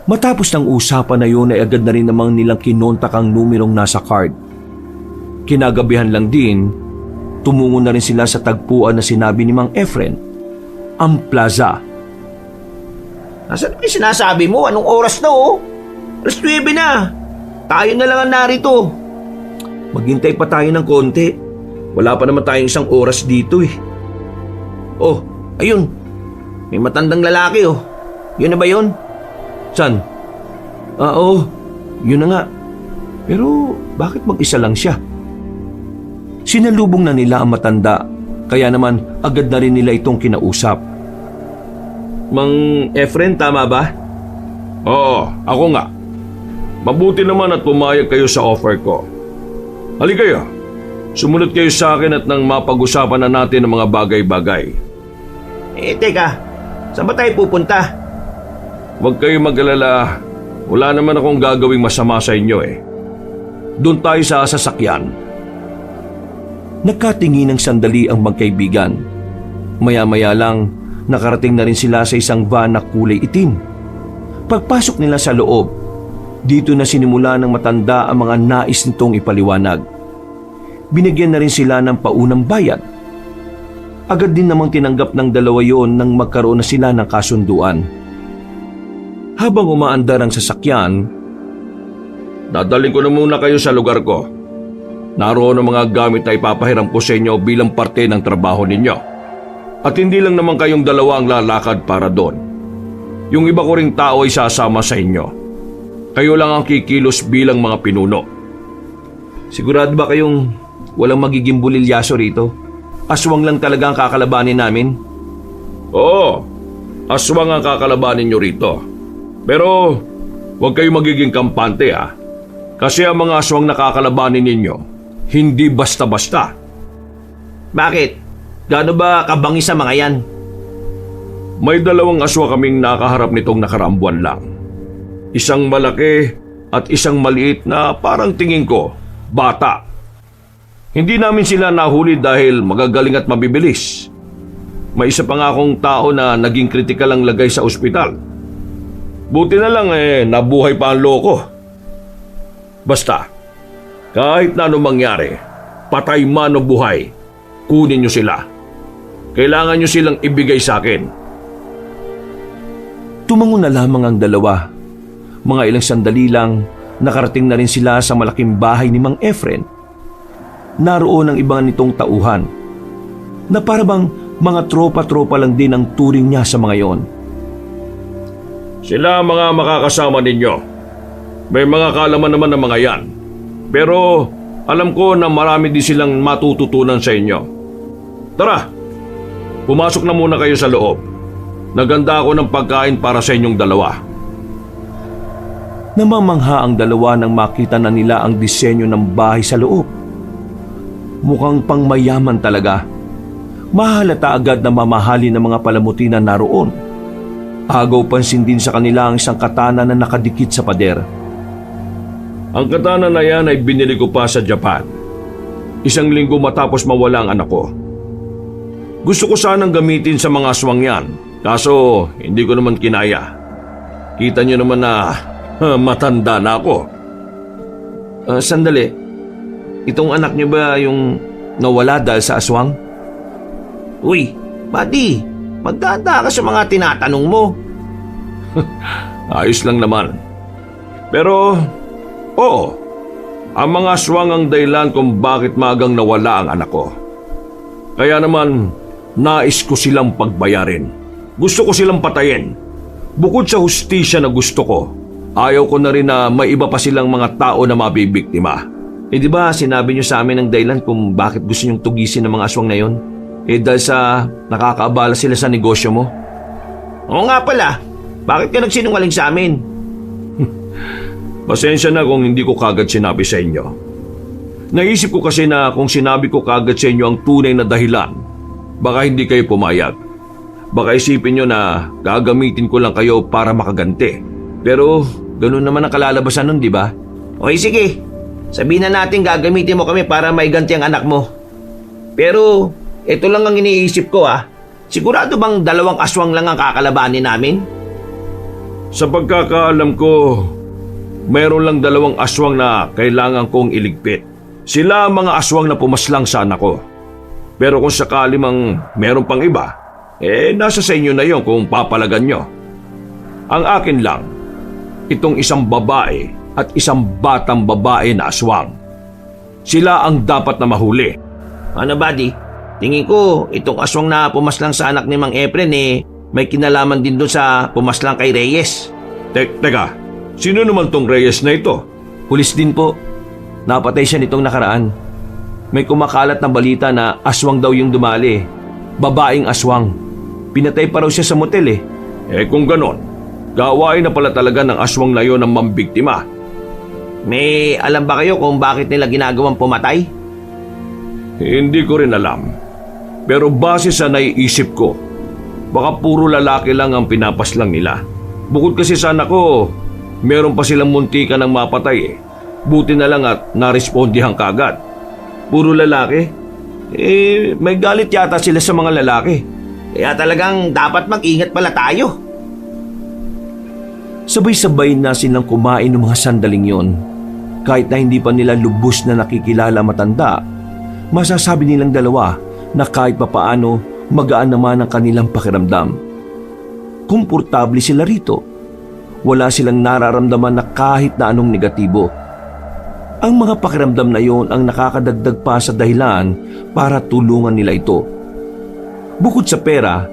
Matapos ng usapan na yun ay agad na rin namang nilang kinontak ang numerong nasa card. Kinagabihan lang din, tumungo na rin sila sa tagpuan na sinabi ni Mang Efren, ang plaza. Nasaan ba yung sinasabi mo? Anong oras na oh? Alas 9 na. Tayo na lang ang narito. Maghintay pa tayo ng konti. Wala pa naman tayong 1 oras dito eh. Oh, ayun. May matandang lalaki oh. Yun na ba yun? San? Oo, yun na nga. Pero bakit mag-isa lang siya? Sinalubong na nila ang matanda, kaya naman agad na rin nila itong kinausap. Mang Efren, tama ba? Oo, ako nga. Mabuti naman at pumayag kayo sa offer ko. Halika kayo. Sumunod kayo sa akin at nang mapag-usapan na natin ang mga bagay-bagay. Teka. Saan ba tayo pupunta? Huwag kayo mag-alala. Wala naman akong gagawing masama sa inyo eh. Doon tayo sa sasakyan. Nagkatingin ng sandali ang magkaibigan. Maya-maya lang, nakarating na rin sila sa isang van na kulay itim. Pagpasok nila sa loob, dito na sinimula ng matanda ang mga nais nitong ipaliwanag. Binigyan na rin sila ng paunang bayad. Agad din namang tinanggap ng dalawa yon nang magkaroon na sila ng kasunduan. Habang umaandar ang sasakyan, Dadalhin ko na muna kayo sa lugar ko. Naroon ang mga gamit na ipapahiram ko sa inyo bilang parte ng trabaho ninyo. At hindi lang naman kayong dalawa ang lalakad para doon. Yung iba ko ring tao ay sasama sa inyo. Kayo lang ang kikilos bilang mga pinuno. sigurado ba kayong walang magiging bulilyaso rito? Aswang lang talaga ang kakalabanin namin? Oo, aswang ang kakalabanin nyo rito. Pero huwag kayong magiging kampante ha. Kasi ang mga aswang na kakalabanin ninyo, hindi basta-basta. Bakit? Gaano ba kabangis sa mga yan? May 2 aswa kaming nakaharap nitong nakaraang buwan lang. Isang malaki at isang maliit na parang tingin ko, bata. Hindi namin sila nahuli dahil magagaling at mabibilis. May isa pa nga akong tao na naging kritikal ang lagay sa ospital. Buti na lang nabuhay pa ang loko. Basta, kahit na anong mangyari, patay man o buhay, kunin nyo sila. Kailangan nyo silang ibigay sa akin. Tumango na lamang ang dalawa. Mga ilang sandali lang, nakarating na rin sila sa malaking bahay ni Mang Efren. Naroon ang ibang nitong tauhan, na parabang mga tropa-tropa lang din ang turing niya sa mga yon. Sila ang mga makakasama ninyo. May mga kaalaman naman ng mga yan. Pero alam ko na marami din silang matututunan sa inyo. Tara, pumasok na muna kayo sa loob. Naganda ako ng pagkain para sa inyong dalawa. Namamangha ang dalawa nang makita na nila ang disenyo ng bahay sa loob. Mukhang pangmayaman talaga. Mahalata agad na mamahalin ng mga palamuti na naroon. Agaw pansin din sa kanila ang isang katana na nakadikit sa pader. Ang katana na yan ay binili ko pa sa Japan. 1 linggo matapos mawala ang anak ko. Gusto ko sanang gamitin sa mga aswang yan, kaso hindi ko naman kinaya. Kita niyo naman na Matanda na ako. Sandali. Itong anak niyo ba yung nawala dahil sa aswang? Uy, buddy, magdanda ka sa mga tinatanong mo. Ayos lang naman. Pero, oo, ang mga aswang ang dahilan kung bakit magang nawala ang anak ko. Kaya naman, nais ko silang pagbayarin. Gusto ko silang patayin. Bukod sa hustisya na gusto ko, ayaw ko na rin na may iba pa silang mga tao na mabibiktima. Di ba sinabi niyo sa amin ang dahilan kung bakit gusto niyong tugisin ng mga aswang na yon? Dahil sa nakakaabala sila sa negosyo mo? Oo nga pala. Bakit ka nagsinungaling sa amin? Pasensya na kung hindi ko kagad sinabi sa inyo. Naisip ko kasi na kung sinabi ko kagad sa inyo ang tunay na dahilan, baka hindi kayo pumayag. Baka isipin nyo na gagamitin ko lang kayo para makaganti. Pero ganun naman ang kalalabasan nun, di ba? Okay, sige. Sabihin na natin gagamitin mo kami para maiganti ang anak mo. Pero ito lang ang iniisip ko Sigurado bang 2 aswang lang ang kakalabanin namin? Sa pagkakaalam ko, mayroon lang 2 aswang na kailangan kong iligpit. Sila ang mga aswang na pumaslang sa anak ko. Pero kung sakali mang meron pang iba, nasa sa inyo na yon kung papalagan nyo. Ang akin lang, itong isang babae at isang batang babae na aswang. Sila ang dapat na mahuli. Ano, buddy? Tingin ko, itong aswang na pumaslang sa anak ni Mang Efren may kinalaman din doon sa pumaslang kay Reyes. Teka, sino naman tong Reyes na ito? Pulis din po. Napatay siya nitong nakaraan. May kumakalat na balita na aswang daw yung dumali. Babaeng aswang. Pinatay pa raw siya sa motel Kung ganon, gawain na pala talaga ng aswang na yon ang mambiktima. May alam ba kayo kung bakit nila ginagawang pumatay? Hindi ko rin alam. Pero base sa naiisip ko, baka puro lalaki lang ang pinapaslang nila. Bukod kasi sa anak ko, meron pa silang muntikan ng mapatay Buti na lang at narespondihan kagad. Puro lalaki? May galit yata sila sa mga lalaki. Kaya talagang dapat mag-ingat pala tayo. Sabay-sabay na silang kumain ng mga sandaling yon. Kahit na hindi pa nila lubos na nakikilala matanda, masasabi nilang dalawa na kahit papaano magaan naman ang kanilang pakiramdam. Komportable sila rito. Wala silang nararamdaman na kahit na anong negatibo. Ang mga pakiramdam na yon ang nakakadagdag pa sa dahilan para tulungan nila ito. Bukod sa pera,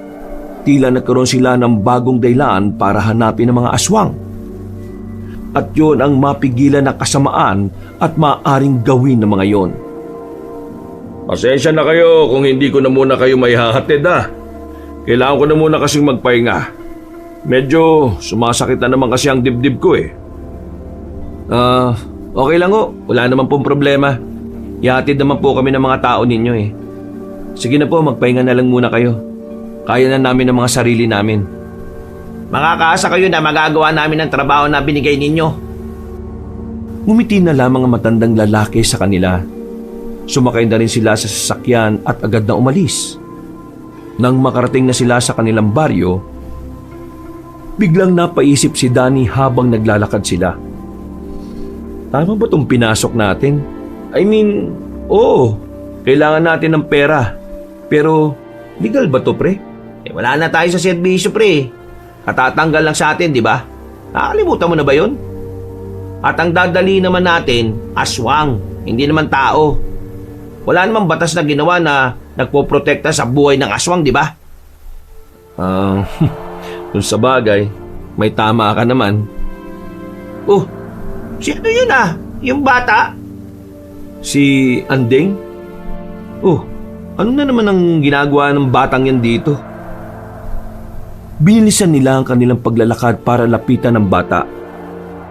tila nagkaroon sila ng bagong dahilan para hanapin ang mga aswang. At yon ang mapigilan na kasamaan at maaaring gawin ng mga yon. Pasensya na kayo kung hindi ko na muna kayo may hahatid Kailangan ko na muna kasing magpahinga. Medyo sumasakit na naman kasi ang dibdib ko Okay lang ho. Wala naman pong problema. Ihatid naman po kami ng mga tao ninyo Sige na po, magpahinga na lang muna kayo. Kaya na namin ang mga sarili namin. Makakaasa kayo na magagawa namin ang trabaho na binigay ninyo. Ngumiti na lamang ang matandang lalaki sa kanila. Sumakay na rin sila sa sasakyan at agad na umalis. Nang makarating na sila sa kanilang baryo, biglang napaisip si Danny habang naglalakad sila. Tama ba itong pinasok natin? Oo, kailangan natin ng pera. Pero, legal ba to, pre? Wala na tayo sa serbisyo, pre. Katatanggal lang sa atin, di ba? Nakalimutan mo na ba yun? At ang dadali naman natin, aswang, hindi naman tao. Wala namang batas na ginawa na nagpoprotekta sa buhay ng aswang, di ba? Kung sa bagay, may tama ka naman. Sino yun Yung bata? Si Anding? Ano na naman ang ginagawa ng batang yan dito? Binilisan nila ang kanilang paglalakad para lapitan ng bata.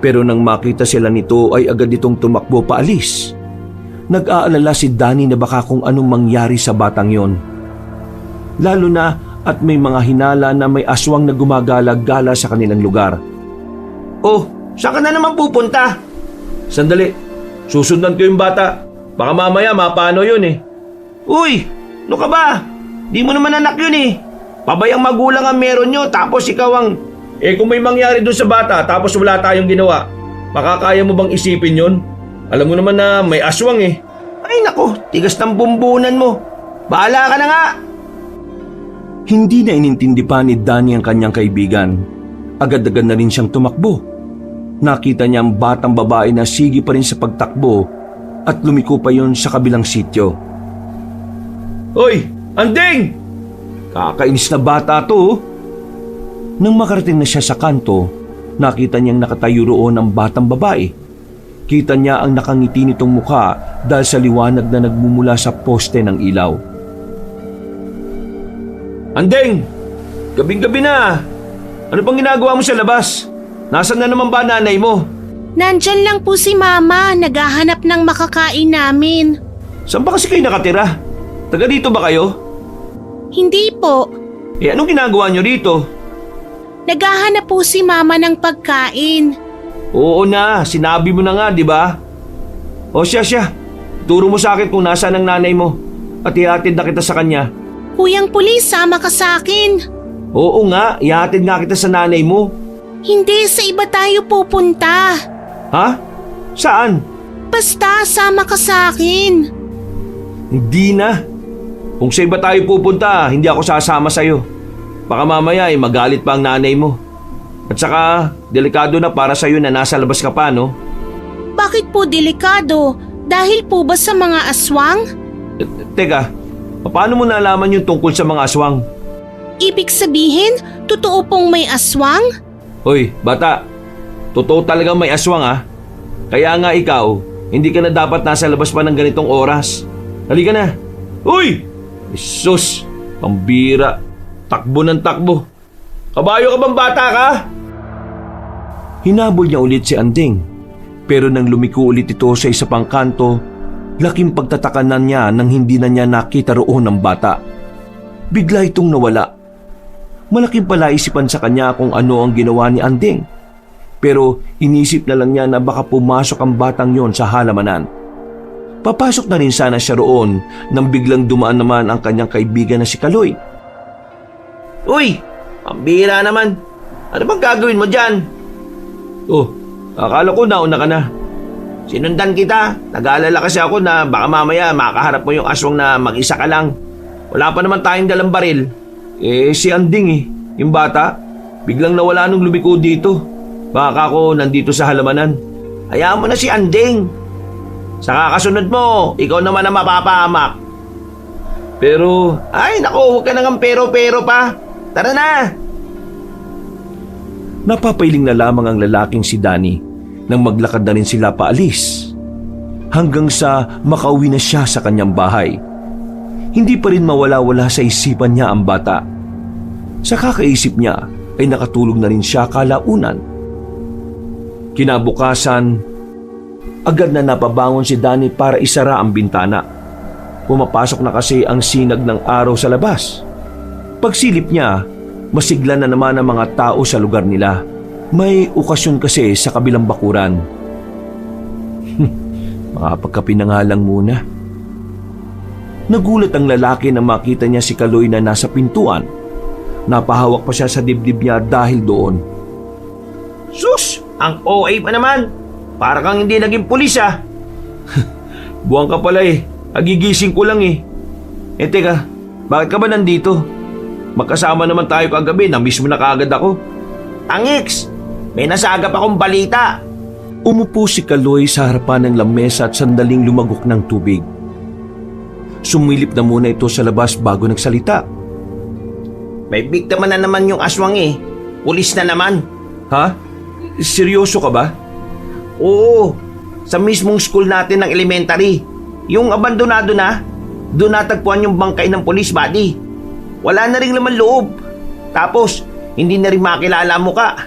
Pero nang makita sila nito ay agad itong tumakbo paalis. Nag-aalala si Danny na baka kung anong mangyari sa batang yon. Lalo na at may mga hinala na may aswang na gumagala-gala sa kanilang lugar. Saan ka na naman pupunta? Sandali, susundan ko yung bata. Baka mamaya mapano yun Uy, ano ka ba? Di mo naman anak yun Pabayang magulang ang meron nyo tapos ikaw ang Kung may mangyari doon sa bata tapos wala tayong ginawa, makakaya mo bang isipin yon? Alam mo naman na may aswang eh. Ay nako, tigas ng bumbunan mo. Bahala ka na nga. Hindi na inintindi pa ni Danny ang kanyang kaibigan. Agad-agad na rin siyang tumakbo. Nakita niya ang batang babae na sige pa rin sa pagtakbo at lumiko pa yon sa kabilang sityo. Hoy, Anding! Kakainis na bata to. Oh. Nang makarating na siya sa kanto, nakita niyang nakatayo roon ang batang babae. Kita niya ang nakangiti nitong mukha dahil sa liwanag na nagmumula sa poste ng ilaw. Anding! Gabing-gabi na. Ano pang ginagawa mo sa labas? Nasaan na naman ba nanay mo? Nandyan lang po si Mama, naghahanap ng makakain namin. Saan ba kasi kayo nakatira? Taga dito ba kayo? Hindi po. Anong ginagawa nyo rito? Naghahanap po si Mama ng pagkain. Oo na, sinabi mo na nga, di ba? O siya. Turo mo sa akin kung nasaan ang nanay mo at ihatid na kita sa kanya. Kuyang Pulis, sama ka sa akin. Oo nga, ihatid nga kita sa nanay mo. Hindi, sa iba tayo pupunta. Ha? Saan? Basta, sama ka sa akin. Hindi na. Kung sa iba tayo pupunta, hindi ako sasama sa'yo. Baka mamaya magalit pa ang nanay mo. At saka, delikado na para sa'yo na nasa labas ka pa, no? Bakit po delikado? Dahil po ba sa mga aswang? Teka, paano mo nalaman yung tungkol sa mga aswang? Ibig sabihin, totoo pong may aswang? Hoy, bata, totoo talagang may aswang ha. Kaya nga ikaw, hindi ka na dapat nasa labas pa ng ganitong oras. Halika na. Uy! Jesus, pambira. Takbo ng takbo. Kabayo ka bang bata ka? Hinabol niya ulit si Anding. Pero nang lumiko ulit ito sa isa pang kanto, laking pagtatakanan niya nang hindi na niya nakita roon ang bata. Bigla itong nawala. Malaking palaisipan sa kanya kung ano ang ginawa ni Anding. Pero inisip na lang niya na baka pumasok ang batang yon sa halamanan. Papasok na rin sana siya roon nang biglang dumaan naman ang kanyang kaibigan na si Kaloy. Uy, pambira naman. Ano bang gagawin mo dyan? Oh, akala ko nauna ka na. Sinundan kita. Nag-aalala kasi ako na baka mamaya makaharap mo yung aswang na mag-isa ka lang. Wala pa naman tayong dalang baril. Si Anding yung bata. Biglang nawala nung lumiko dito. Baka ako nandito sa halamanan. Hayaan mo na si Anding. Sa kakasunod mo, ikaw naman ang mapapahamak. Pero, Ay, naku, huwag ka nang pero-pero pa. Tara na! Napapailing na lamang ang lalaking si Danny nang maglakad na rin sila paalis. Hanggang sa makauwi na siya sa kanyang bahay. Hindi pa rin mawala-wala sa isipan niya ang bata. Sa kakaisip niya ay nakatulog na rin siya kalaunan. Kinabukasan, agad na napabangon si Danny para isara ang bintana. Pumapasok na kasi ang sinag ng araw sa labas. Pagsilip niya, masigla na naman ang mga tao sa lugar nila. May okasyon kasi sa kabilang bakuran. Makapagkapinangalang muna. Nagulat ang lalaki na makita niya si Kaloy na nasa pintuan. Napahawak pa siya sa dibdib niya dahil doon. Sus! Ang OA pa naman! Para kang hindi naging pulis ah! buwang ka pala Agigising ko lang Teka, bakit ka ba nandito? Magkasama naman tayo kagabi, na-miss mo na kaagad ako. Angix! May nasagap akong balita! Umupo si Kaloy sa harapan ng lamesa at sandaling lumagok ng tubig. Sumilip na muna ito sa labas bago nagsalita. May biktima na naman yung aswang Pulis na naman. Ha? Seryoso ka ba? Oo, sa mismong school natin ng elementary. Yung abandonado na, doon natagpuan yung bangkay ng police body. Wala na ring laman loob. Tapos, hindi na rin makilala mo ka.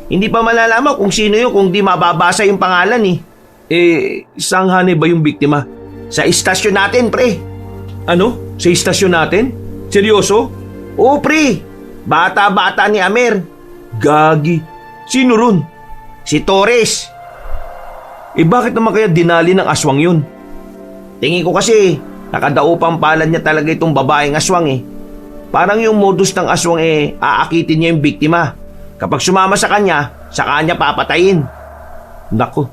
Hindi pa malalaman kung sino yun kung di mababasa yung pangalan Saan hanay ba yung biktima? Sa istasyon natin, pre. Ano? Sa istasyon natin? Seryoso? Oo, pre. Bata-bata ni Amer. Gagi. Sino ron? Si Torres. Bakit naman kaya dinali ng aswang yun? Tingin ko kasi, nakadaupang palad niya talaga itong babaeng aswang Parang yung modus ng aswang aakitin niya yung biktima. Kapag sumama sa kanya papatayin. Nako,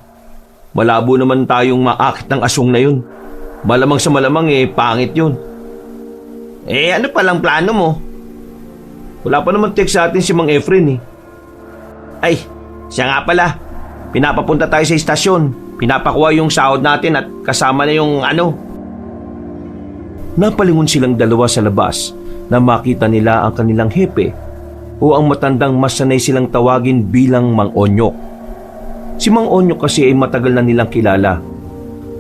malabo naman tayong maakit ng aswang na yun. Malamang sa malamang pangit yun. Ano palang plano mo? Wala pa naman text sa atin si Mang Efren Ay, siya nga pala. Pinapapunta tayo sa istasyon. Pinapakuha yung sahod natin at kasama na yung Napalingon silang dalawa sa labas na makita nila ang kanilang hepe o ang matandang mas sanay silang tawagin bilang Mang Onyok. Si Mang Onyok kasi ay matagal na nilang kilala.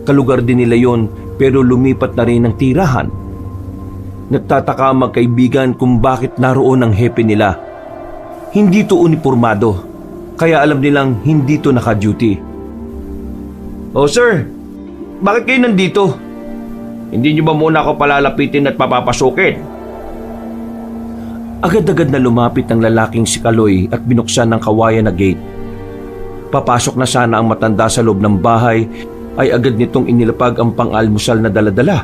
Kalugar din nila yon pero lumipat na rin ng tirahan. Nagtataka ang magkaibigan kung bakit naroon ang hepe nila. Hindi to uniformado, kaya alam nilang hindi to naka-duty. Oh sir, bakit kayo nandito? Hindi niyo ba muna ako palalapitin at papapasukin? Agad-agad na lumapit ang lalaking si Kaloy at binuksan ng kawayan na gate. Papasok na sana ang matanda sa loob ng bahay ay agad nitong inilapag ang pang-almusal na daladala.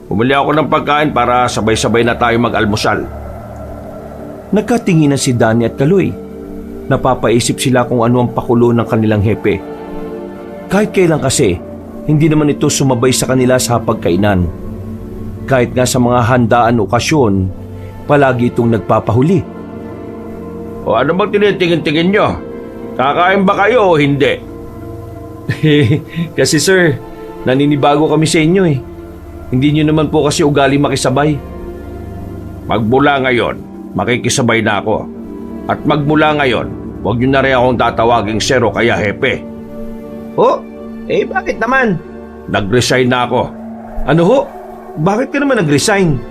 Bumili ako ng pagkain para sabay-sabay na tayo mag-almusal. Nagkatinginan si Danny at Kaloy. Napapaisip sila kung ano ang pakulo ng kanilang hepe. Kahit kailan kasi, hindi naman ito sumabay sa kanila sa hapagkainan. Kahit nga sa mga handaan o okasyon, palagi itong nagpapahuli. O ano bang tinitingin-tingin nyo? Kakain ba kayo o hindi? Kasi sir, naninibago kami sa inyo Hindi nyo naman po kasi ugali makisabay. Magmula ngayon, makikisabay na ako. At magmula ngayon, huwag nyo na rin akong tatawaging sir o kaya hepe. Bakit naman? Nag-resign na ako. Ano ho? Bakit ka naman nag-resign?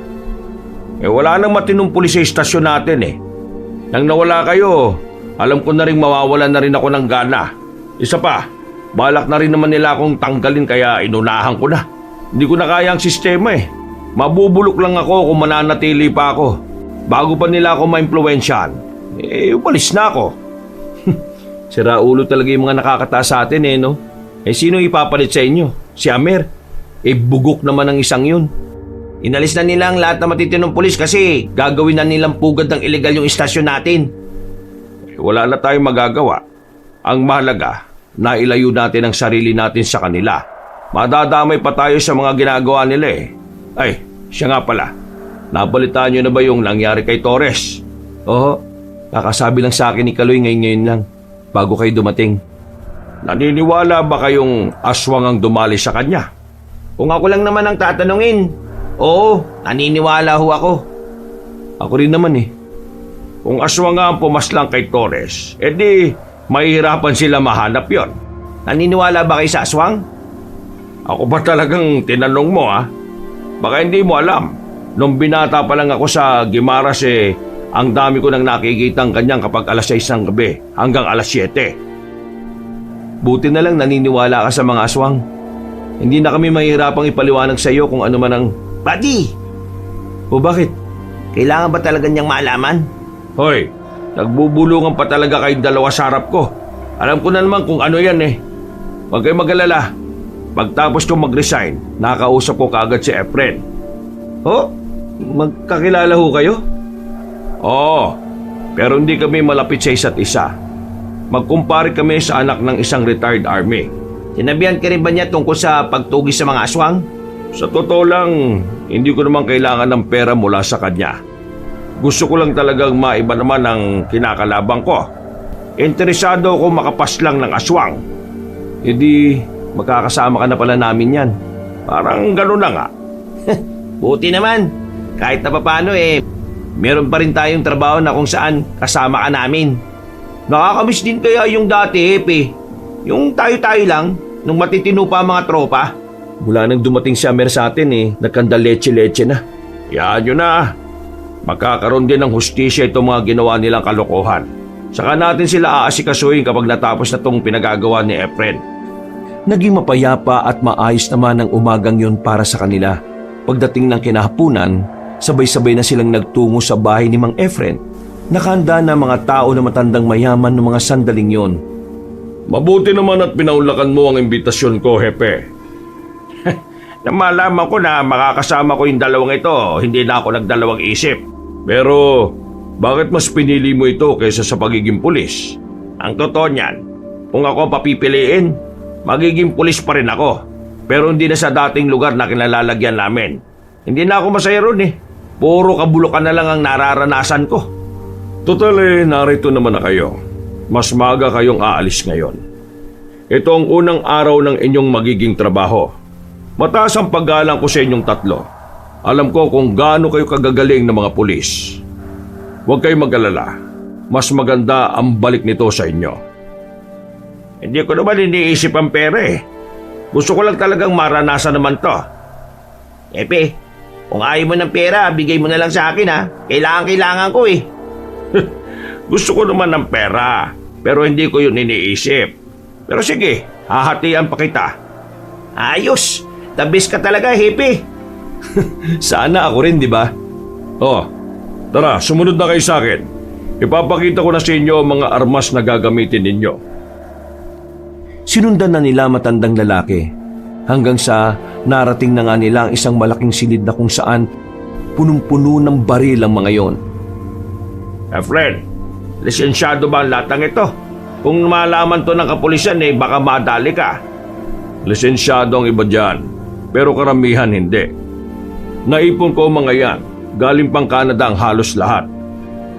Wala nang matinong pulis sa istasyon natin Nang nawala kayo, alam ko na rin mawawalan na rin ako ng gana. Isa pa, balak na rin naman nila akong tanggalin kaya inunahan ko na. Hindi ko na kaya ang sistema Mabubulok lang ako kung mananatili pa ako. Bago pa nila ako ma-impluwensyahan, umalis na ako. Sira ulo talaga yung mga nakakataas sa atin no? Sino ipapalit sa inyo? Si Amer? Bugok naman ang isang yun. Inalis na nila ang lahat na matitinong pulis kasi gagawin na nilang pugad ng ilegal yung istasyon natin. Wala na tayong magagawa. Ang mahalaga, nailayo natin ang sarili natin sa kanila. Madadamay pa tayo sa mga ginagawa nila Ay, siya nga pala. Nabalitaan niyo na ba yung nangyari kay Torres? Oo, kakasabi lang sa akin ni Kaloy ngayon lang, bago kayo dumating. Naniniwala ba kayong aswang ang dumali sa kanya? Kung ako lang naman ang tatanungin, oo, naniniwala ho ako. Ako rin naman Kung aswang nga ang pumaslang kay Torres, edi mahihirapan sila mahanap yon. Naniniwala ba kayo sa aswang? Ako ba talagang tinanong mo Baka hindi mo alam. Nung binata pa lang ako sa Guimaras ang dami ko nang nakikitang kanyang kapag alas 6 ng gabi hanggang alas 7. Buti na lang naniniwala ka sa mga aswang. Hindi na kami mahihirapang ipaliwanag sa iyo kung ano man ang... Buddy! O bakit? Kailangan ba talaga niyang malaman? Hoy, nagbubulungan pa talaga kayong dalawa sa harap ko. Alam ko na naman kung ano yan Huwag kayong mag-alala. Pagtapos kong mag-resign, nakausap ko kaagad si Efren. Magkakilala ho kayo? Oo, pero hindi kami malapit sa isa't isa. Magkumpare kami sa anak ng isang retired army. Sinabihan ka rin ba niya tungkol sa pagtugis sa mga aswang? Sa totoo lang, hindi ko naman kailangan ng pera mula sa kanya. Gusto ko lang talagang maiba naman ang kinakalabang ko. Interesado ako makapaslang ng aswang. Magkakasama ka na pala namin yan. Parang gano'n na nga. Buti naman. Kahit na papaano meron pa rin tayong trabaho na kung saan kasama ka namin. Nakakamiss din kaya yung dati, Hepe. Yung tayo-tayo lang, nung matitino pa ang mga tropa. Mula nang dumating si Amer sa atin nagkanda leche-leche na. Yan yun na. Magkakaroon din ng hustisya itong mga ginawa nilang kalokohan. Saka natin sila aasikasuhin kapag natapos na itong pinagagawa ni Efren. Naging mapayapa at maayos naman ang umagang yun para sa kanila. Pagdating ng kinahapunan, sabay-sabay na silang nagtungo sa bahay ni Mang Efren. Nakahanda na mga tao na matandang mayaman ng mga sandaling yon. Mabuti naman at pinaunlakan mo ang imbitasyon ko, Hepe. Na malaman ko na makakasama ko yung dalawang ito, hindi na ako nagdalawang isip. Pero Bakit mas pinili mo ito kaysa sa pagiging pulis? Ang totoo niyan, kung ako ang papipiliin, magiging pulis pa rin ako. Pero hindi na sa dating lugar na kinalalagyan namin. Hindi na ako masaya ron eh. Puro kabulukan na lang ang nararanasan ko. Total narito naman na kayo. Mas maga kayong aalis ngayon. Ito ang unang araw ng inyong magiging trabaho. Mataas ang paggalang ko sa inyong tatlo. Alam ko kung gaano kayo kagagaling ng mga pulis. Huwag kayong mag-alala. Mas maganda ang balik nito sa inyo. Hindi ko naman iniisip ang pera eh. Gusto ko lang talagang maranasan naman to. Epe, kung ayaw mo ng pera, bigay mo na lang sa akin ha. Kailangan ko eh. Gusto ko naman ng pera, pero hindi ko yun iniisip. Pero sige, hahatian pa kita. Ayos, the best ka talaga, Hepe. Sana ako rin, di ba? Oh, tara, sumunod na kayo sa akin. Ipapakita ko na sa inyo ang mga armas na gagamitin ninyo. Sinundan na nila matandang lalaki hanggang sa narating na nga nila ang isang malaking silid na kung saan punong-puno ng baril ang mga yon. Friend, lisensyado ba ang latang ito? Kung malaman to ng kapulisan baka madali ka. Lisensyado ang iba dyan, pero karamihan hindi. Naipon ko ang mga yan, galing pang Canada ang halos lahat.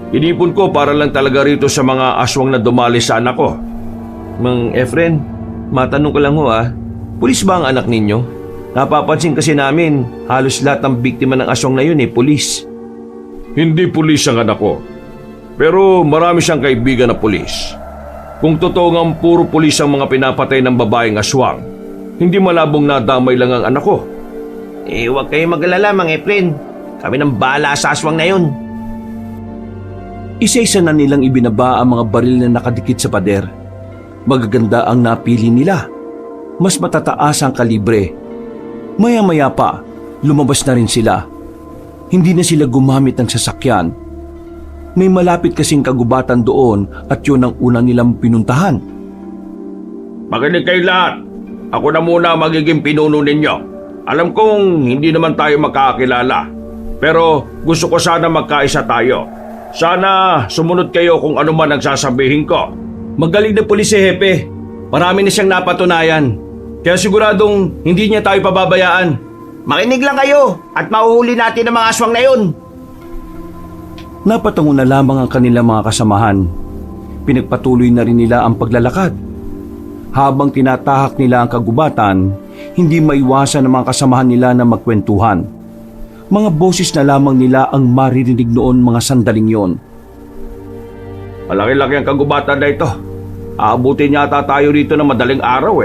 Inipon ko para lang talaga rito sa mga aswang na dumali sa anak ko. Mang Efren, matanong ko lang ho pulis ba ang anak ninyo? Napapansin kasi namin, halos lahat ng biktima ng aswang na yun pulis. Hindi pulis ang anak ko, pero marami siyang kaibigan na pulis. Kung totoo nga puro pulis ang mga pinapatay ng babaeng aswang, hindi malabong nadamay lang ang anak ko. Huwag kayong mag-alala, Mang Efren. Kami nang bahala sa aswang na yun. Isa-isa na nilang ibinaba ang mga baril na nakadikit sa pader. Magaganda ang napili nila. Mas matataas ang kalibre. Maya-maya pa, lumabas na rin sila. Hindi na sila gumamit ng sasakyan. May malapit kasing kagubatan doon at yun ang una nilang pinuntahan. Makinig kayo lahat. Ako na muna magiging pinuno ninyo. Alam kong hindi naman tayo magkakilala, pero gusto ko sana magkaisa tayo. Sana sumunod kayo kung ano man ang sasabihin ko. Magaling na pulis si Hepe. Marami na siyang napatunayan. Kaya siguradong hindi niya tayo pababayaan. Makinig lang kayo at mahuhuli natin ang mga aswang na yun. Napatango na lamang ang kanilang mga kasamahan. Pinagpatuloy na rin nila ang paglalakad. Habang tinatahak nila ang kagubatan, hindi maiwasan ng mga kasamahan nila na magkwentuhan. Mga boses na lamang nila ang maririnig noon mga sandaling yon. Malaki-laki ang kagubatan na ito. Aabutin yata tayo rito ng madaling araw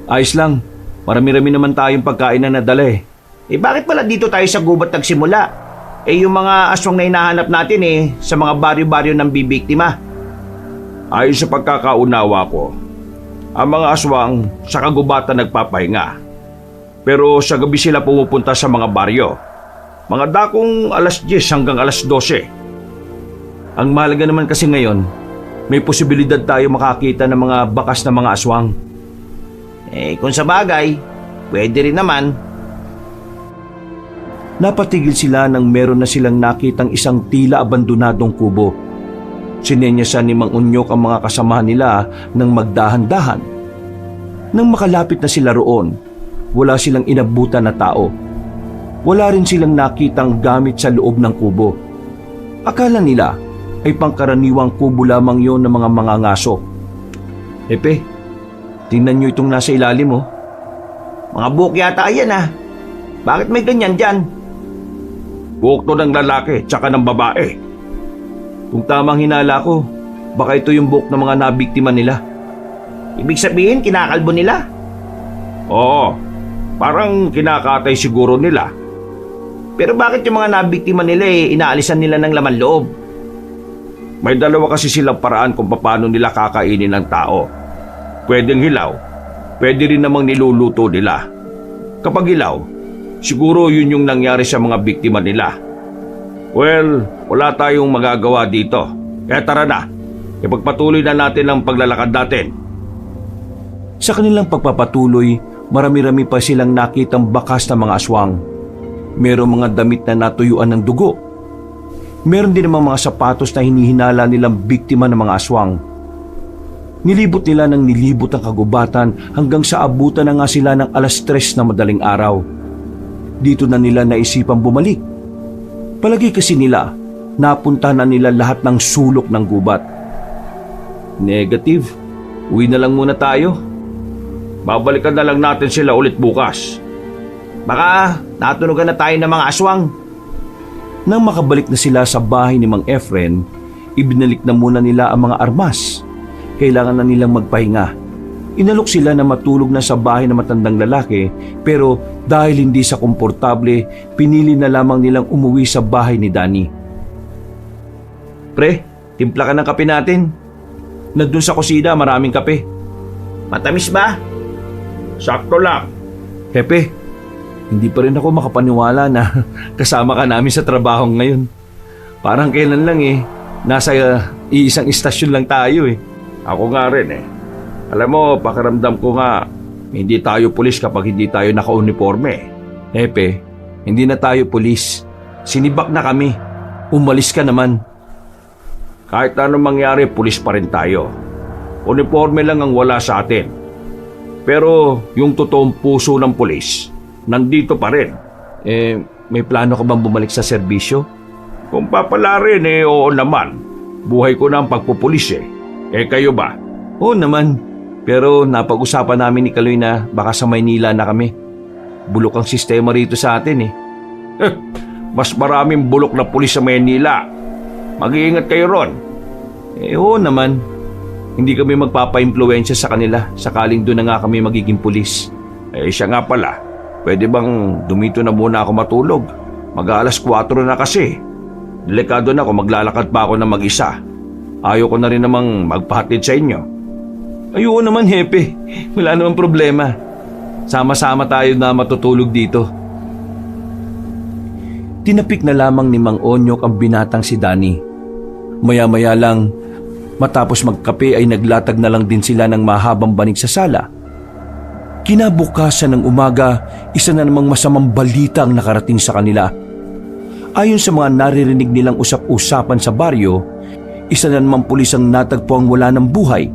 Ayos lang, marami-rami naman tayong pagkain na nadala Bakit pala dito tayo sa gubat nagsimula? Yung mga aswang na hinahanap natin sa mga baryo-baryo ng bibiktima. Ayon sa pagkakaunawa ko, ang mga aswang sa kagubatan nagpapahinga. Pero sa gabi sila pumupunta sa mga baryo. Mga dakong alas 10 hanggang alas 12. Ang mahalaga naman kasi ngayon, may posibilidad tayo makakita ng mga bakas na mga aswang. Kung sa bagay, pwede rin naman. Napatigil sila nang meron na silang nakitang isang tila abandonadong kubo. Sinenyasan ni Mang Unyok ang mga kasamahan nila ng magdahan-dahan. Nang makalapit na sila roon, wala silang inabutan na tao. Wala rin silang nakitang gamit sa loob ng kubo. Akala nila ay pangkaraniwang kubo lamang yon ng mga mangangaso. Epe, tingnan nyo itong nasa ilalim Mga buhok yata yan Bakit may ganyan dyan? Buhok to ng lalaki tsaka ng babae. Kung tamang hinala ko, baka ito yung buhok ng mga nabiktima nila. Ibig sabihin, kinakalbo nila? Oo, parang kinakatay siguro nila. Pero bakit yung mga nabiktima nila inaalisan nila ng laman loob? May dalawa kasi silang paraan kung paano nila kakainin ng tao. Pwedeng hilaw, pwede rin namang niluluto nila. Kapag hilaw, siguro yun yung nangyari sa mga biktima nila. Well, wala tayong magagawa dito. Kaya tara na, ipagpatuloy na natin ang paglalakad natin. Sa kanilang pagpapatuloy, marami-rami pa silang nakitang bakas na mga aswang. Merong mga damit na natuyuan ng dugo. Meron din namang mga sapatos na hinihinala nilang biktima ng mga aswang. Nilibot nila ng nilibot ang kagubatan hanggang sa abutan na nga sila ng 3:00 na madaling araw. Dito na nila naisipang bumalik. Palagi kasi nila, napunta na nila lahat ng sulok ng gubat. Negative. Uwi na lang muna tayo. Babalikan na lang natin sila ulit bukas. Baka natunugan na tayo ng mga aswang. Nang makabalik na sila sa bahay ni Mang Efren, ibinalik na muna nila ang mga armas. Kailangan na nilang magpahinga. Inalok sila na matulog na sa bahay ng matandang lalaki, pero dahil hindi sa komportable, pinili na lamang nilang umuwi sa bahay ni Danny. Pre, timpla ka ng kape natin. Nandun sa kusina, maraming kape. Matamis ba? Sakto lang. Hepe, hindi pa rin ako makapaniwala na kasama ka namin sa trabaho ngayon. Parang kailan lang nasa iisang istasyon lang tayo eh. Ako nga rin eh. Alam mo, pakiramdam ko nga, hindi tayo pulis kapag hindi tayo naka-uniforme. Hepe, hindi na tayo pulis. Sinibak na kami. Umalis ka naman. Kahit anong mangyari, pulis pa rin tayo. Uniforme lang ang wala sa atin. Pero yung totoong puso ng pulis, nandito pa rin. May plano ka bang bumalik sa serbisyo? Kung papala rin oo naman. Buhay ko na ang pagpupulis eh. Kayo ba? Oo naman. Pero napag-usapan namin ni Kaloy na baka sa Maynila na kami. Bulok ang sistema rito sa atin eh. Mas maraming bulok na pulis sa Manila. Mag-iingat kayo ron. Oo naman. Hindi kami magpapa-impluwensya sa kanila sakaling doon na nga kami magiging pulis. Siya nga pala. Pwede bang dumito na muna ako matulog? Mag-aalas 4 na kasi. Delikado na kung maglalakad pa ako na mag-isa. Ayaw ko na rin namang magpahatid sa inyo. Ayun naman, Hepe. Wala namang problema. Sama-sama tayo na matutulog dito. Tinapik na lamang ni Mang Onyok ang binatang si Danny. Maya-maya lang, matapos magkape ay naglatag na lang din sila ng mahabang banig sa sala. Kinabukasan ng umaga, isa na namang masamang balita ang nakarating sa kanila. Ayon sa mga naririnig nilang usap-usapan sa baryo, isa na namang pulis ang natagpo ang wala ng buhay.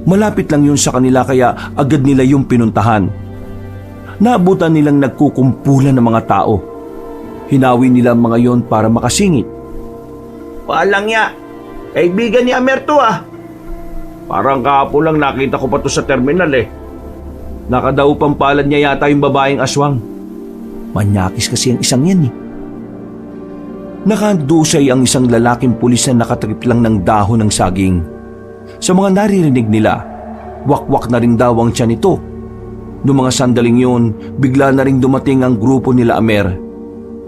Malapit lang yun sa kanila kaya agad nila yung pinuntahan. Naabutan nilang nagkukumpulan ng mga tao. Hinawi nila ang mga yon para makasingit. Paalang ya. Kaibigan ni Amer to ah. Parang kahapon lang nakita ko pa to sa terminal eh. Nakadaupang palad niya yata yung babaeng aswang. Manyakis kasi ang isang yan eh. Nakandusay ang isang lalaking pulis na nakatrip lang ng dahon ng saging. Sa mga naririnig nila, wakwak na rin daw ang tiyan nito. Noong mga sandaling yun, bigla na rin dumating ang grupo nila Amer.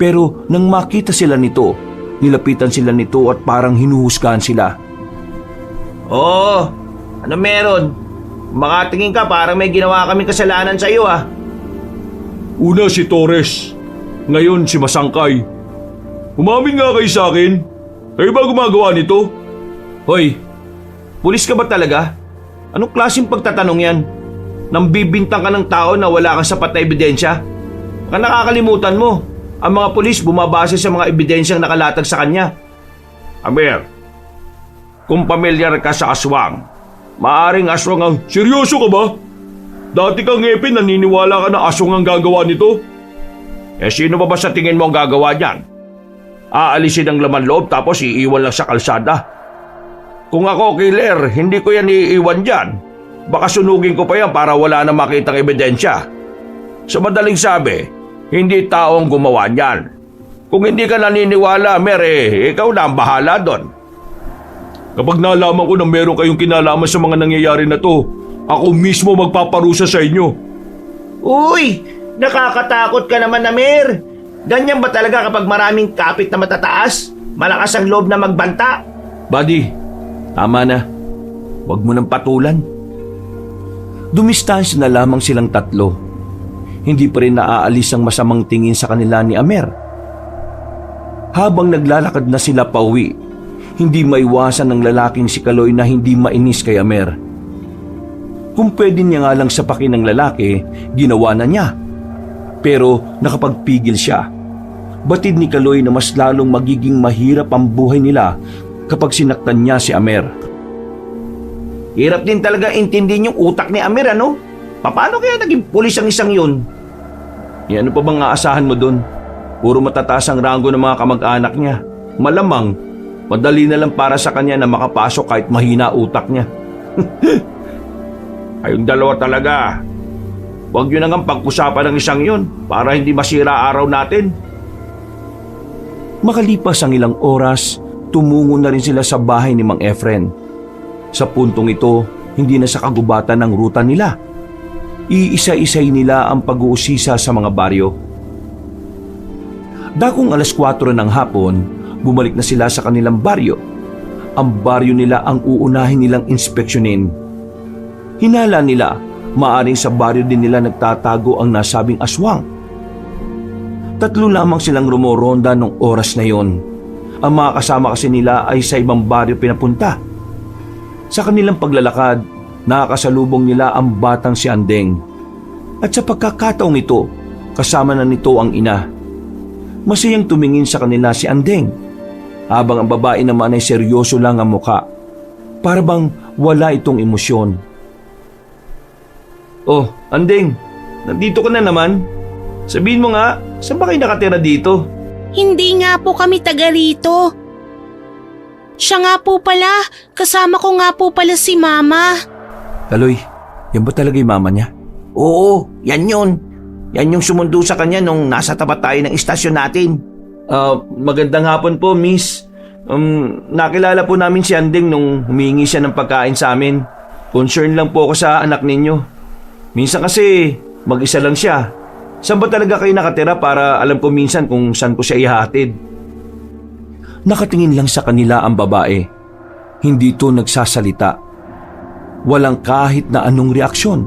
Pero nang makita sila nito, nilapitan sila nito at parang hinuhusgahan sila. Oo, ano meron? Makatingin ka parang may ginawa kami kasalanan sa iyo ah. Una si Torres. Ngayon si Masangkay. Umamin nga kayo sa akin. Kayo ba gumagawa nito? Hoy, pulis ka ba talaga? Anong klaseng pagtatanong yan? Nang bibintang ka ng tao na wala kang sapat na ebidensya? Baka nakakalimutan mo, ang mga pulis bumabase sa mga ebidensyang nakalatag sa kanya. Amer, kung pamilyar ka sa aswang, maaring aswang ang... Seryoso ka ba? Dati kang ngepin, naniniwala ka na aswang ang gagawa nito? Sino ba sa tingin mo ang gagawa niyan? Aalisin ang laman loob tapos iiwan lang sa kalsada. Kung ako killer, hindi ko yan iiwan dyan. Baka sunugin ko pa yan para wala na makitang ebidensya. Sa madaling sabi, hindi tao ang gumawa niyan. Kung hindi ka naniniwala, ikaw na ang bahala doon. Kapag nalaman ko na meron kayong kinalaman sa mga nangyayari na to, ako mismo magpaparusa sa inyo. Uy, nakakatakot ka naman Amer. Ganyan ba talaga kapag maraming kapit na matataas? Malakas ang loob na magbanta? Buddy, tama na. Huwag mo nang patulan. Dumistansya na lamang silang tatlo. Hindi pa rin naaalis ang masamang tingin sa kanila ni Amer. Habang naglalakad na sila pauwi, hindi maiwasan ng lalaking si Kaloy na hindi mainis kay Amer. Kung pwede niya nga lang sapakin ng lalaki, ginawa na niya. Pero nakapagpigil siya. Batid ni Kaloy na mas lalong magiging mahirap ang buhay nila kapag sinaktan niya si Amer. Hirap din talaga intindihin yung utak ni Amer, ano? Paano kaya naging pulis ang isang yun? Ano pa bang aasahan mo dun? Puro matataas ang ranggo ng mga kamag-anak niya. Malamang, madali na lang para sa kanya na makapasok kahit mahina utak niya. Kayong dalawa talaga. Huwag nyo nang pag-usapan ng isang yun para hindi masira araw natin. Makalipas ang ilang oras, tumungo na rin sila sa bahay ni Mang Efren. Sa puntong ito, hindi na sa kagubatan ng ruta nila. Iisa-isay nila ang pag-uusisa sa mga baryo. Dakong 4:00 ng hapon, bumalik na sila sa kanilang baryo. Ang baryo nila ang uunahin nilang inspeksyonin. Hinala nila, maaring sa baryo din nila nagtatago ang nasabing aswang. 3 lamang silang rumoronda nung oras na yon. Ang mga kasama kasi nila ay sa ibang baryo pinapunta. Sa kanilang paglalakad, nakakasalubong nila ang batang si Andeng. At sa pagkakataong ito, kasama na nito ang ina. Masayang tumingin sa kanila si Andeng, habang ang babae naman ay seryoso lang ang muka. Para bang wala itong emosyon. "Oh, Andeng, nandito ka na naman. Sabihin mo nga, saan ba kayo nakatira dito?" Hindi nga po kami taga rito. Siya nga po pala, kasama ko nga po pala si Mama. Kaloy, yan ba talaga yung mama niya? Oo, yan yun. Yan yung sumundo sa kanya nung nasa tapat tayo ng istasyon natin. Magandang hapon po, miss. Nakilala po namin si Andeng nung humingi siya ng pagkain sa amin. Concern lang po ako sa anak ninyo. Minsan kasi, mag-isa lang siya. Saan ba talaga kayo nakatira para alam ko minsan kung saan ko siya ihahatid? Nakatingin lang sa kanila ang babae. Hindi ito nagsasalita. Walang kahit na anong reaksyon.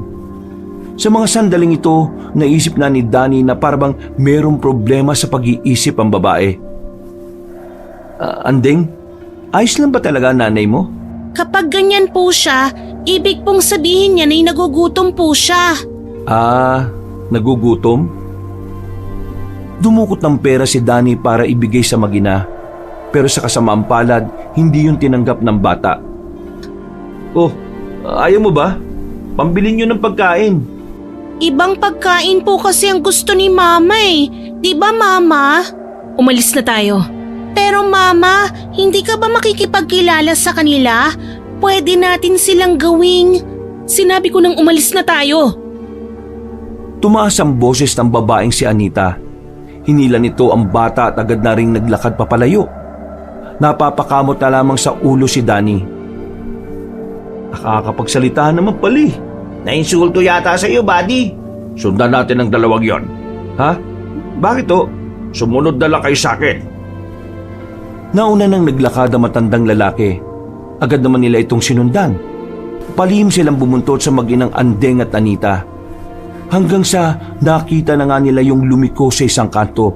Sa mga sandaling ito, naisip na ni Danny na parang merong problema sa pag-iisip ang babae. Andeng, ayos lang ba talaga nanay mo? Kapag ganyan po siya, ibig pong sabihin niya na nagugutom po siya. Nagugutom? Dumukot ng pera si Danny para ibigay sa magina. Pero sa kasamaang palad, hindi yun tinanggap ng bata. "Oh, ayaw mo ba? Pambilin nyo ng pagkain." Ibang pagkain po kasi ang gusto ni Mama eh. Di ba Mama? Umalis na tayo. Pero Mama, hindi ka ba makikipagkilala sa kanila? Pwede natin silang gawing... Sinabi ko nang umalis na tayo. Tumaas ang boses ng babaeng si Anita. Hinila nito ang bata at agad na ring naglakad papalayo. Napapakamot na lamang sa ulo si Danny. Nakakapagsalita naman pali. Nainsulto yata sa iyo, buddy. Sundan natin ang dalawang yon. Ha? Bakit to? Sumunod na lang kayo sa akin. Nauna nang naglakad ang matandang lalaki. Agad naman nila itong sinundan. Palihim silang bumuntot sa mag-inang Andeng at Anita. Hanggang sa nakita na nga nila yung lumiko sa isang kanto.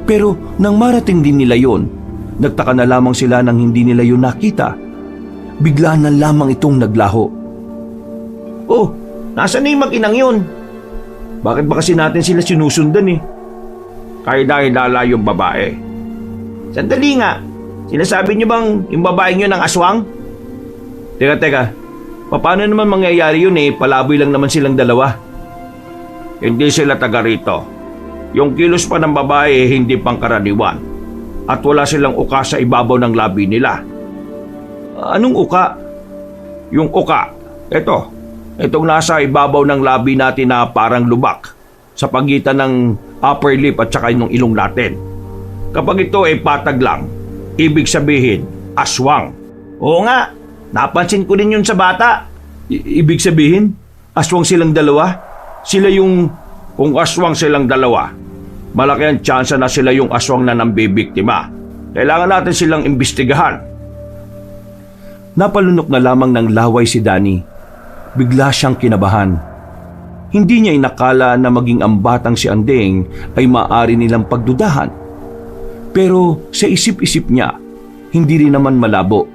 Pero nang marating din nila yon, nagtaka na lamang sila nang hindi nila yun nakita. Bigla na lamang itong naglaho. Oh, nasaan na yung mag-inang yun? Bakit ba kasi natin sila sinusundan eh? Kaya dahil lala yung babae. Sandali nga. Sinasabi niyo bang yung babaeng yun ang aswang? Teka. Paano naman mangyayari yun eh? Palaboy lang naman silang dalawa. Hindi sila taga rito. Yung kilos pa ng babae hindi pangkaraniwan. At wala silang uka sa ibabaw ng labi nila. Anong uka? Yung uka, itong nasa ibabaw ng labi natin na parang lubak sa pagitan ng upper lip at saka yung ilong natin. Kapag ito ay patag lang, ibig sabihin, aswang. Oo nga, napansin ko din yun sa bata. Ibig sabihin, aswang silang dalawa? Sila yung... Kung aswang silang dalawa, malaki ang tsansa na sila yung aswang na nambibiktima. Kailangan natin silang imbestigahan. Napalunok na lamang ng laway si Danny. Bigla siyang kinabahan. Hindi niya inakala na maging ang batang si Andeng ay maaari nilang pagdudahan. Pero sa isip-isip niya, hindi rin naman malabo.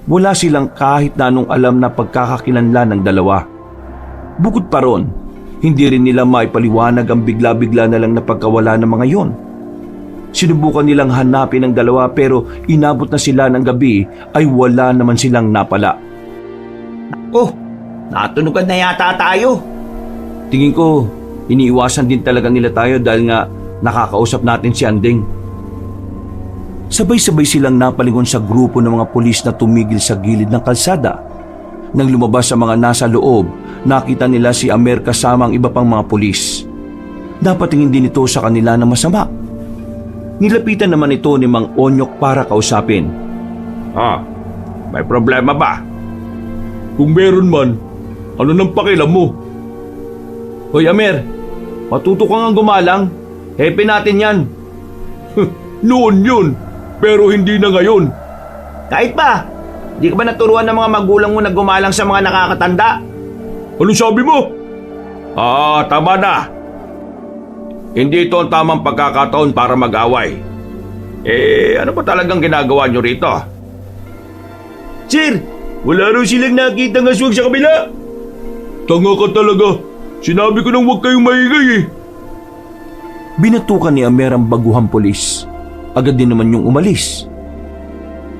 Wala silang kahit na anong alam na pagkakakilanlan ng dalawa. Bukod pa ron, hindi rin nila maipaliwanag ang bigla-bigla na lang na pagkawala ng mga yon. Sinubukan nilang hanapin ang dalawa pero inabot na sila ng gabi ay wala naman silang napala. Oh, natunugan na yata tayo. Tingin ko, iniiwasan din talaga nila tayo dahil nga nakakausap natin si Anding. Sabay-sabay silang napalingon sa grupo ng mga pulis na tumigil sa gilid ng kalsada. Nang lumabas sa mga nasa loob, nakita nila si Amer kasama ang iba pang mga pulis. Napatingin din ito sa kanila na masama. Nilapitan naman ito ni Mang Onyok para kausapin. May problema ba? Kung meron man, ano nang pakialam mo? Hoy Amer, matuto ka nga gumalang. Happy natin yan. Noon yun, pero hindi na ngayon. Kahit ba, di ka ba naturuan ng mga magulang mo na gumalang sa mga nakakatanda? Ano sabi mo? Tama na. Hindi ito ang tamang pagkakataon para mag-away. Ano ba talagang ginagawa nyo rito? Sir, wala raw silang nakita ng aswang sa kabila. Tanga ka talaga. Sinabi ko nang huwag kayong maingay eh. Binatukan ni Amer ang baguhang pulis. Agad din naman yung umalis.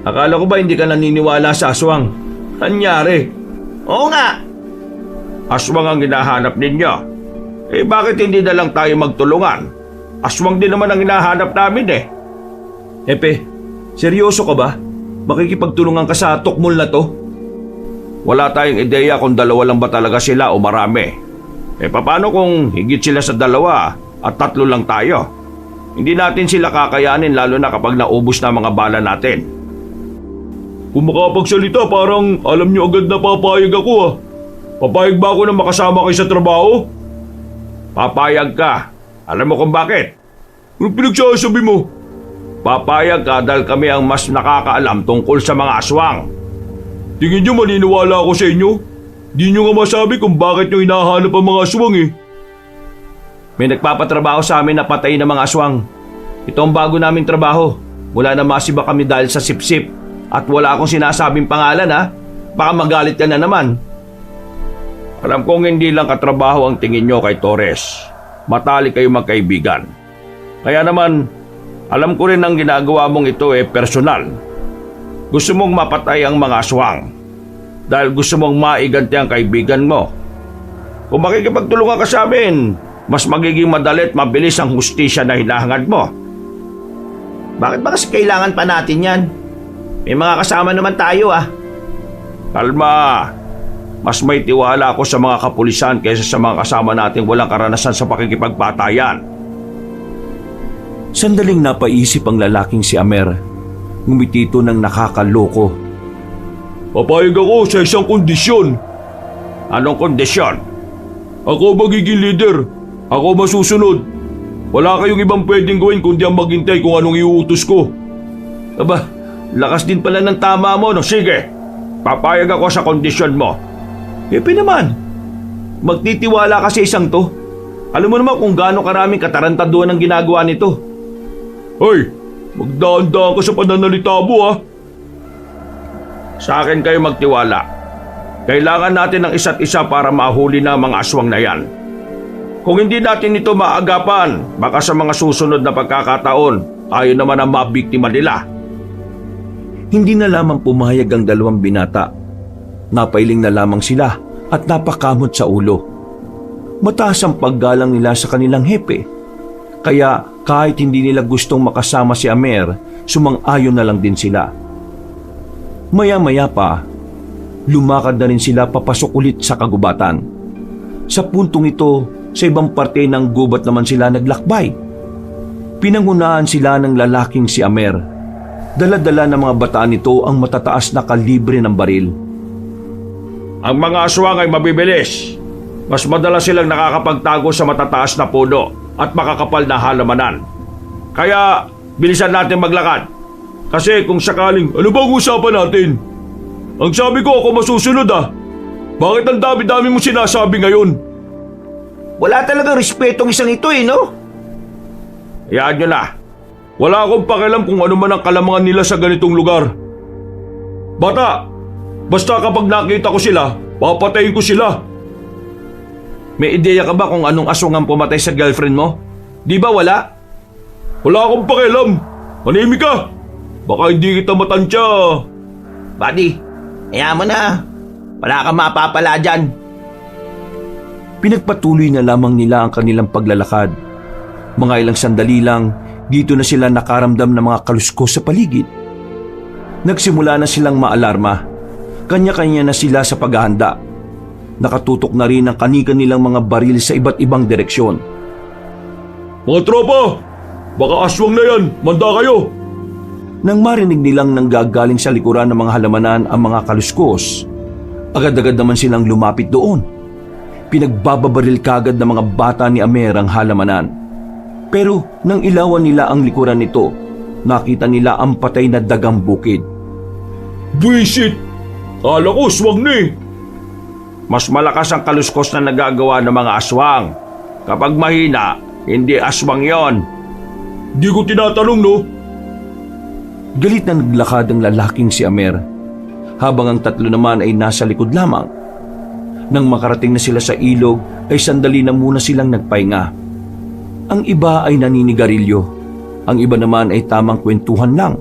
Akala ko ba hindi ka naniniwala sa aswang? Anyari? Oo nga. Aswang ang hinahanap ninyo. Bakit hindi na lang tayo magtulungan? Aswang din naman ang hinahanap namin eh. Epe, seryoso ka ba? Makikipagtulungan ka sa tukmol na to? Wala tayong ideya kung dalawa lang ba talaga sila o marami. Paano kung higit sila sa dalawa at 3 lang tayo? Hindi natin sila kakayanin lalo na kapag naubos na mga bala natin. Kung makapagsalita parang alam nyo agad na papayag ako ah. Papayag ba ako na makasama kayo sa trabaho? Papayag ka. Alam mo kung bakit? Ano pinagsasabi mo? Papayag ka dahil kami ang mas nakakaalam tungkol sa mga aswang. Tingin nyo maniniwala ako sa inyo? Di nyo nga masabi kung bakit nyo hinahanap ang mga aswang eh. May nagpapatrabaho sa amin na patay na mga aswang. Ito ang bago naming trabaho. Wala na masiba kami dahil sa sipsip. At wala akong sinasabing pangalan ha. Baka magalit ka na naman. Alam kong hindi lang katrabaho ang tingin nyo kay Torres. Matalik kayo magkaibigan. Kaya naman, alam ko rin ang ginagawa mong ito personal. Gusto mong mapatay ang mga aswang. Dahil gusto mong maiganti ang kaibigan mo. Kung makikipagtulungan ka sa amin, mas magiging madali at mabilis ang hustisya na hinahangad mo. Bakit ba kasi kailangan pa natin yan? May mga kasama naman tayo ah. Kalma. Mas may tiwala ako sa mga kapulisan kaysa sa mga kasama nating walang karanasan sa pakikipagpatayan. Sandaling napaisip ang lalaking si Amer. Ngumiti ito ng nakakaloko. Papayag ako sa isang kondisyon. Anong kondisyon? Ako magiging leader. Ako masusunod. Wala kayong ibang pwedeng gawin kundi ang maghintay kung anong iuutos ko. Aba, lakas din pala ng tama mo no. Sige, papayag ako sa kondisyon mo. Epe naman, magtitiwala ka sa isang to. Alam mo naman kung gaano karaming katarantaduhan ang ginagawa nito. Hoy, magdaan-daan ka sa pananalita mo ha. Sa akin kayo magtiwala. Kailangan natin ng isa't isa para mahuli na ang mga aswang na yan. Kung hindi natin ito maagapan, baka sa mga susunod na pagkakataon, tayo naman ang mabiktima nila. Hindi na lamang pumayag ang dalawang binata. Napailing na lamang sila at napakamot sa ulo. Mataas ang paggalang nila sa kanilang hepe. Kaya kahit hindi nila gustong makasama si Amer, sumang-ayon na lang din sila. Maya-maya pa, lumakad na rin sila papasok ulit sa kagubatan. Sa puntong ito, sa ibang parte ng gubat naman sila naglakbay. Pinangunahan sila ng lalaking si Amer. Dala-dala ng mga bataan nito ang matataas na kalibre ng baril. Ang mga aswang ay mabibilis. Mas madalas silang nakakapagtago sa matataas na puno at makakapal na halamanan. Kaya, bilisan natin maglakad. Kasi kung sakaling, ano bang usapan natin? Ang sabi ko ako masusunod ah. Bakit ang dami-dami mo sinasabi ngayon? Wala talagang respetong isang ito no? Hayaan nyo na. Wala akong pakialam kung ano man ang kalamangan nila sa ganitong lugar. Bata, basta kapag nakita ko sila, papatayin ko sila. May ideya ka ba kung anong aswang ang pumatay sa girlfriend mo? Di ba wala? Wala akong pakialam. Manimik ka. Baka hindi kita matansya. Buddy, hayaan mo na. Wala kang mapapala dyan. Pinagpatuloy na lamang nila ang kanilang paglalakad. Mga ilang sandali lang, dito na sila nakaramdam ng mga kaluskos sa paligid. Nagsimula na silang maalarma. Kanya-kanya na sila sa paghahanda. Nakatutok na rin ang kani-kanilang mga baril sa iba't ibang direksyon. Mga tropa, baka aswang na yan. Manda kayo. Nang marinig nilang nanggagaling sa likuran ng mga halamanan ang mga kaluskos, agad-agad naman silang lumapit doon. Pinagbababaril kagad ng mga bata ni Amer ang halamanan. Pero nang ilawan nila ang likuran nito, nakita nila ang patay na dagang bukid. Buisit! Kala ko aswang na eh. Mas malakas ang kaluskos na nagagawa ng mga aswang. Kapag mahina, hindi aswang yon. Di ko tinatanong no. Galit na naglakad ang lalaking si Amer, habang ang tatlo naman ay nasa likod lamang. Nang makarating na sila sa ilog, ay sandali na muna silang nagpahinga. Ang iba ay naninigarilyo, ang iba naman ay tamang kwentuhan lang.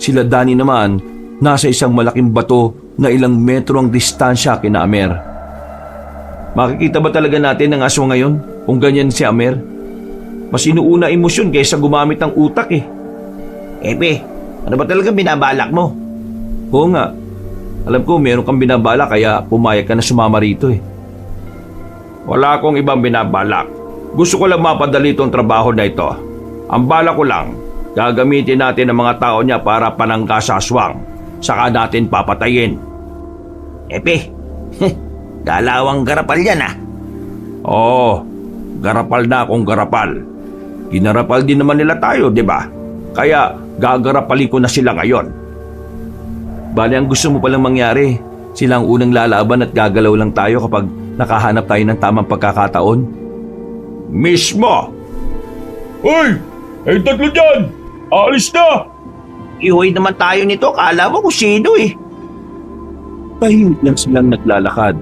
Sila Danny naman, nasa isang malaking bato na ilang metro ang distansya kina Amer. Makikita ba talaga natin ang aswang ngayon kung ganyan si Amer? Mas inuuna emosyon kaysa gumamit ng utak eh. Epe, ano ba talaga binabalak mo? Oo nga, alam ko meron kang binabala kaya pumayag ka na sumama rito eh. Wala akong ibang binabalak. Gusto ko lang mapadali itong trabaho na ito. Ang bala ko lang, gagamitin natin ang mga tao niya para panangga sa aswang. Saka natin papatayin. Epe, dalawang garapal yan ah. Oo, garapal na akong garapal. Ginarapal din naman nila tayo, di ba? Kaya gagarapalin ko na sila ngayon. Bali ang gusto mo palang mangyari, sila ang unang lalaban at gagalaw lang tayo kapag nakahanap tayo ng tamang pagkakataon. Mismo! Hoy! Ay tatlo dyan! Aalis na! Ihoy naman tayo nito, kala mo kung sino eh. Tahimik lang silang naglalakad.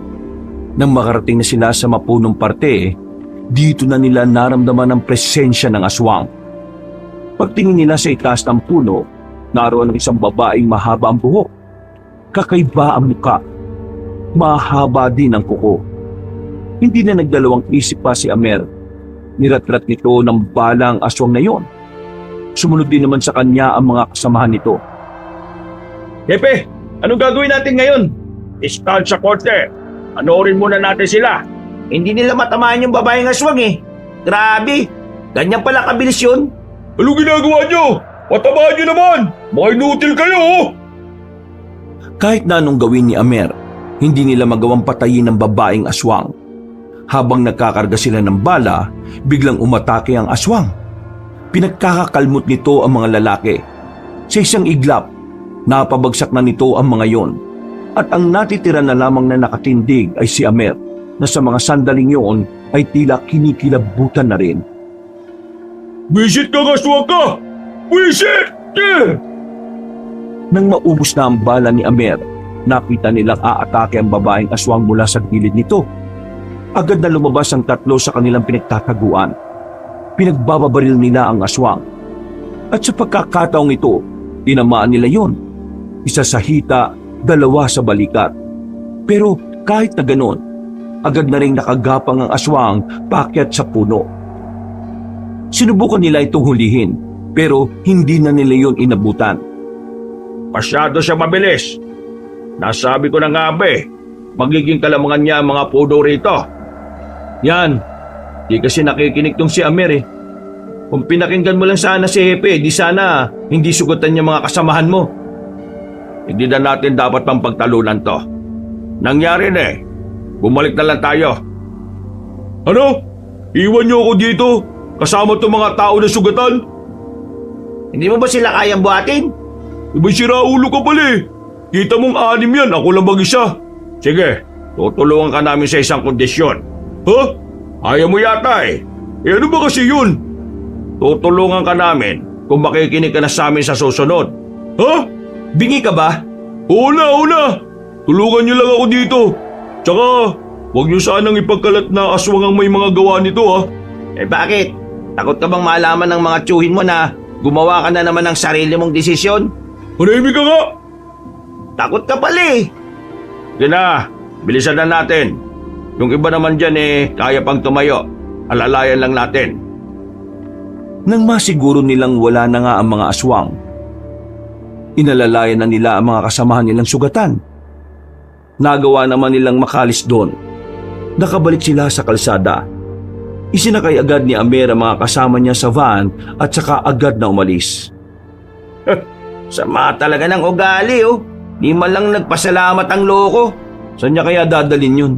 Nang makarating na sila sa mapunong parte, dito na nila naramdaman ang presensya ng aswang. Pagtingin nila sa itaas ng puno, naroon ang isang babaeng mahaba ang buhok. Kakaiba ang muka. Mahaba din ang kuko. Hindi na nagdalawang isip pa si Amer. Niratrat nito ng bala ang aswang na yon. Sumunod din naman sa kanya ang mga kasamahan nito. Jepe, anong gagawin natin ngayon? Stand sa korte. Panoorin muna natin sila. Hindi nila matamaan yung babaeng aswang eh. Grabe, ganyan pala kabilis yun. Anong ginagawa nyo? Patamaan nyo naman! Mga inutil kayo oh! Kahit na anong gawin ni Amer, hindi nila magawang patayin ng babaeng aswang. Habang nagkakarga sila ng bala, biglang umatake ang aswang. Pinagkakakalmot nito ang mga lalaki. Sa isang iglap, napabagsak na nito ang mga yon. At ang natitira na lamang na nakatindig ay si Amer, na sa mga sandaling yon ay tila kinikilabutan na rin. Visit ka aswang ka! Visit! Nang maubos na ang bala ni Amer, nakita nilang aatake ang babaeng aswang mula sa gilid nito. Agad na lumabas ang tatlo sa kanilang pinagtataguan. Pinagbababaril nila ang aswang. At sa pagkakataong ito, tinamaan nila yon. Isa sa hita, dalawa sa balikat. Pero kahit na ganon, agad na rin nakagapang ang aswang paakyat sa puno. Sinubukan nila itong hulihin, pero hindi na nila yon inabutan. Masyado siya mabilis. Nasabi ko na nga ba eh, magiging kalamangan niya ang mga puno rito. Yan, di kasi nakikinig tong si Amer eh. Kung pinakinggan mo lang sana si Hepe, di sana hindi sugatan niya mga kasamahan mo. Hindi na natin dapat pang pagtalunan to. Nangyari na eh. Bumalik na lang tayo. Ano? Iwan niyo ako dito? Kasama itong mga tao na sugatan? Hindi mo ba sila kayang buhatin? Iba'y siraulo ka pala eh. Kita mong anim yan, ako lang mag-isa. Sige, tutulungan ka namin sa isang kondisyon. Ha? Ayaw mo yata eh. Eh ano ba kasi yun? Tutulungan ka namin kung makikinig ka na sa amin sa susunod. Ha? Bingi ka ba? Oo na. Tulungan niyo lang ako dito. Tsaka, huwag niyo sanang ipagkalat na aswang ang may mga gawa nito ha. Eh bakit? Takot ka bang malaman ng mga tiyuhin mo na gumawa ka na naman ng sarili mong desisyon? Manahimik ka nga! Takot ka pala eh. Sige na, bilisan na natin. Yung iba naman dyan kaya pang tumayo. Alalayan lang natin. Nang masiguro nilang wala na nga ang mga aswang, inalalayan na nila ang mga kasamahan nilang sugatan. Nagawa naman nilang makalis doon. Nakabalik sila sa kalsada. Isinakay agad ni Amer ang mga kasama niya sa van at saka agad na umalis. Sama talaga ng ugali oh. Di man lang nagpasalamat ang loko. Saan niya kaya dadalhin yun?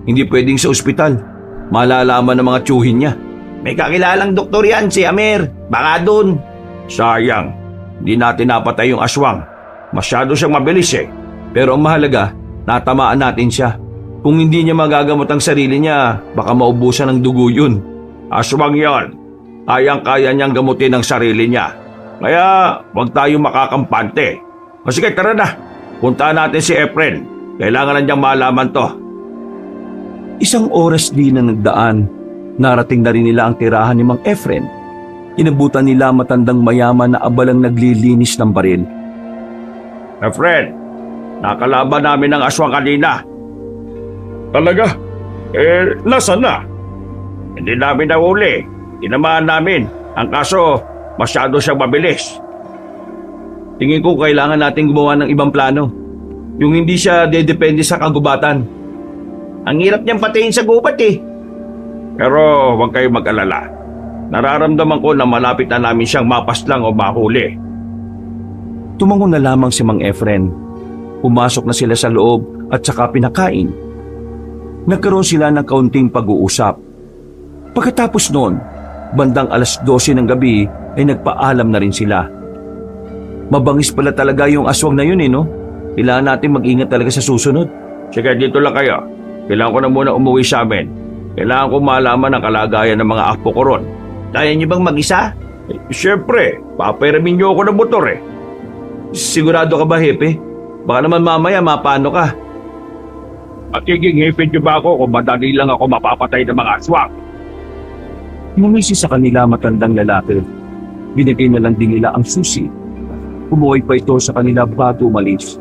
Hindi pwedeng sa ospital. Malalaman ng mga tiyuhin niya. May kakilalang doktor yan si Amer. Baka dun. Sayang, hindi natin napatay yung aswang. Masyado siyang mabilis Pero ang mahalaga, natamaan natin siya. Kung hindi niya magagamot ang sarili niya, baka maubusan ng dugo yun. Aswang yon. Kayang-kaya niyang gamutin ang sarili niya. Kaya huwag tayo makakampante. O sige, tara na. Puntahan natin si Efren. Kailangan na niyang malaman to. Isang oras din na nagdaan, narating na rin nila ang tirahan ni Mang Efren. Inabutan nila matandang mayaman na abalang naglilinis ng baril. Efren, nakalaban namin ng aswang kanina. Talaga? Nasaan na? Hindi namin nahuli. Tinamaan namin. Ang kaso, masyado siyang mabilis. Tingin ko kailangan natin gumawa ng ibang plano. Yung hindi siya dedepende sa kagubatan. Ang hirap niyang patayin sa gubat eh. Pero huwag kayong mag-alala. Nararamdaman ko na malapit na namin siyang mapaslang o mahuli. Tumango na lamang si Mang Efren. Pumasok na sila sa loob at saka pinakain. Nagkaroon sila ng kaunting pag-uusap. Pagkatapos noon, bandang 12:00 ng gabi ay nagpaalam na rin sila. Mabangis pala talaga yung aswang na yun no? Kailangan natin mag-ingat talaga sa susunod. Sige, dito lang kayo. Kailangan ko na muna umuwi sa amin. Kailangan ko malaman ang kalagayan ng mga apo ko ron. Kaya niyo bang mag-isa? Siyempre, papayramin niyo ako ng motor Sigurado ka ba, Hepe? Baka naman mamaya mapano ka. Magiging hipid niyo ba ako kung madali lang ako mapapatay ng mga aswang? Numisi sa kanila matandang lalaki. Binigay na lang din nila ang susi. Umuwi pa ito sa kanila bago umalis.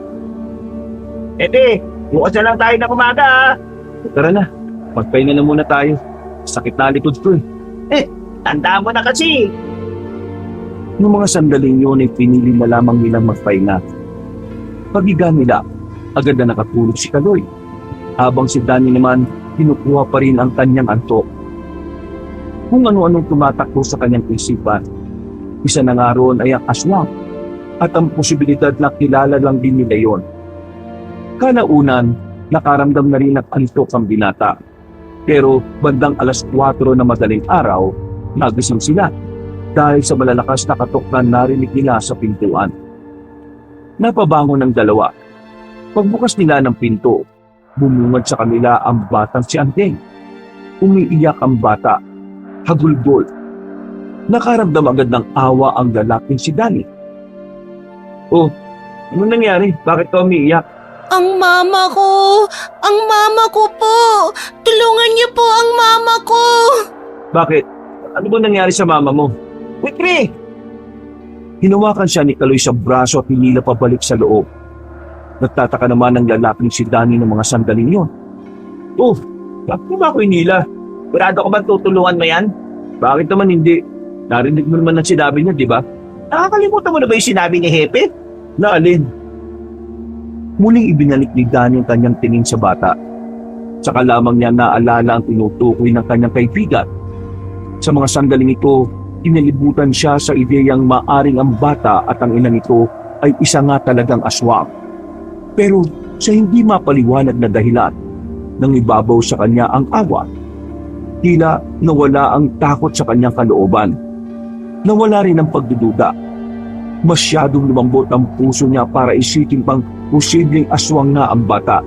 Ete, bukas na lang tayo na umaga ah. Tara na, magpahinga na muna tayo. Sakit na likod ko Tandaan mo na kasi. Noong mga sandaling yun ay pinili na lamang nilang magpahinga. Pagiga nila, agad na nakatulog si Kaloy. Habang si Danny naman, kinukuha pa rin ang kanyang antok. Kung ano-anong tumatakbo sa kanyang isipan, isa na nga roon ay ang aswang at ang posibilidad na kilala lang din nila yon. Kalaunan, nakaramdam na rin ng antok ang binata. Pero bandang 4:00 na madaling araw, nagising sila dahil sa malalakas na katok na narinig nila sa pintuan. Napabangon ng dalawa. Pagbukas nila ng pinto, bumungad sa kanila ang batang si Anteng. Umiiyak ang bata, hagulgol. Nakaramdam agad ng awa ang lalaking si Danny. Oh, ano nangyari? Bakit ka umiiyak? Ang mama ko! Ang mama ko po! Tulungan niyo po ang mama ko! Bakit? Ano ba nangyari sa mama mo? Wikri! Hinawakan siya ni Kaloy sa braso at hinila pabalik sa loob. Nagtataka naman ang lalaking si Danny ng mga sandaling yun. Oh, bakit mo ba ako hinila? Burado ko bang tutulungan mo yan? Bakit naman hindi? Narinig mo naman ang sinabi niya, di ba? Nakakalimutan mo na ba yung sinabi ni Hepe? Na alin? Muling ibinalik ni Danny ang kanyang tingin sa bata. Saka lamang niya naalala ang tinutukoy ng kanyang kaibigan. Sa mga sandaling ito, inalibutan siya sa ideyang maaring ang bata at ang ina nito ay isa nga talagang aswang. Pero sa hindi mapaliwanag na dahilan, nang ibabaw sa kanya ang awa. Tila nawala ang takot sa kanyang kalooban. Nawala rin ang pagdududa. Masyadong lumambot ang puso niya para isipin pang posibleng aswang na ang bata.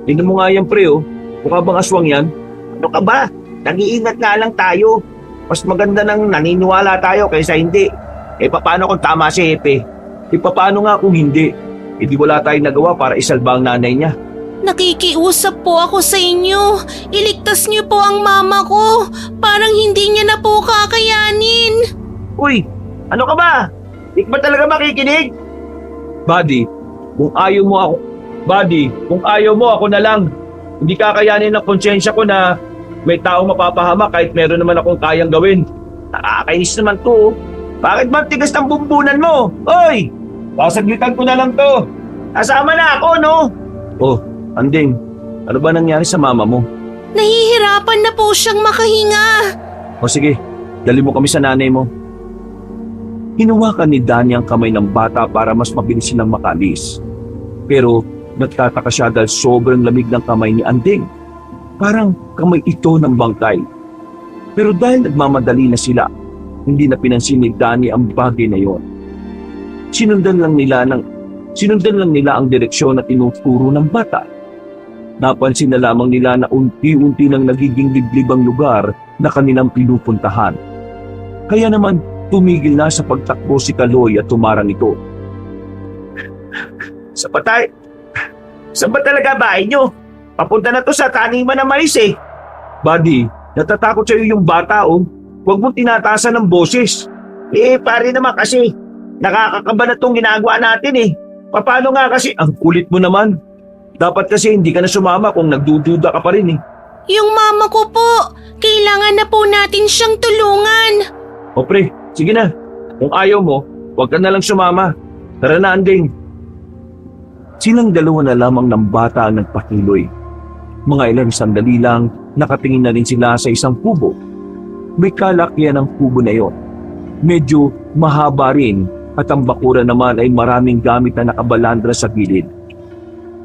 Tingnan mo nga yan, pre, oh. Mukha bang aswang yan? Ano ka ba? Nag-iingat nga lang tayo. Mas maganda nang naniniwala tayo kaysa hindi. Paano kung tama si Hepe? Paano nga kung hindi? Hindi wala tayong nagawa para isalba ang nanay niya. Nakikiusap po ako sa inyo. Iligtas niyo po ang mama ko. Parang hindi niya na po kakayanin. Uy, ano ka ba? Di ka ba talaga makikinig? Buddy, kung ayaw mo ako na lang. Hindi kakayanin ng konsensya ko na may tao mapapahama kahit meron naman akong kayang gawin. Nakakainis naman to. Bakit ba ang tigas ng bumbunan mo? Hoy! Sasaglitan ko na lang to. Kasama na ako, no? Oh, Anding, ano ba nangyari sa mama mo? Nahihirapan na po siyang makahinga. O sige, dali mo kami sa nanay mo. Hinawakan ni Danny ang kamay ng bata para mas mabilis silang makalis. Pero nagtataka siya dahil sobrang lamig ng kamay ni Anding. Parang kamay ito ng bangkay. Pero dahil nagmamadali na sila, hindi na pinansin ni Danny ang bagay na yon. Sinundan lang nila ang direksyon na tinuturo ng bata. Napansin na lamang nila na unti-unti nang nagiging liblib ang lugar na kanilang pinupuntahan. Kaya naman tumigil na sa pagtakbo si Kaloy at tumarang ito. Saan ba talaga bahay nyo? Papunta na to sa taniman ng mais eh. Buddy, natatakot sa'yo yung bata oh. Huwag mong tinatasan ng boses. Pare naman kasi, nakakakaba na tong ginagawa natin eh. Paano nga kasi? Ang kulit mo naman. Dapat kasi hindi ka na sumama kung nagdududa ka pa rin eh. Yung mama ko po, kailangan na po natin siyang tulungan. O pre, sige na. Kung ayaw mo, huwag ka na lang sumama. Tara na, Anding. Silang dalawa na lamang ng bata ang nagpakiloy. Mga ilang sandali lang, nakatingin na rin sila sa isang kubo. May kalakyan ang kubo na yon. Medyo mahaba rin at ang bakuran naman ay maraming gamit na nakabalandra sa gilid.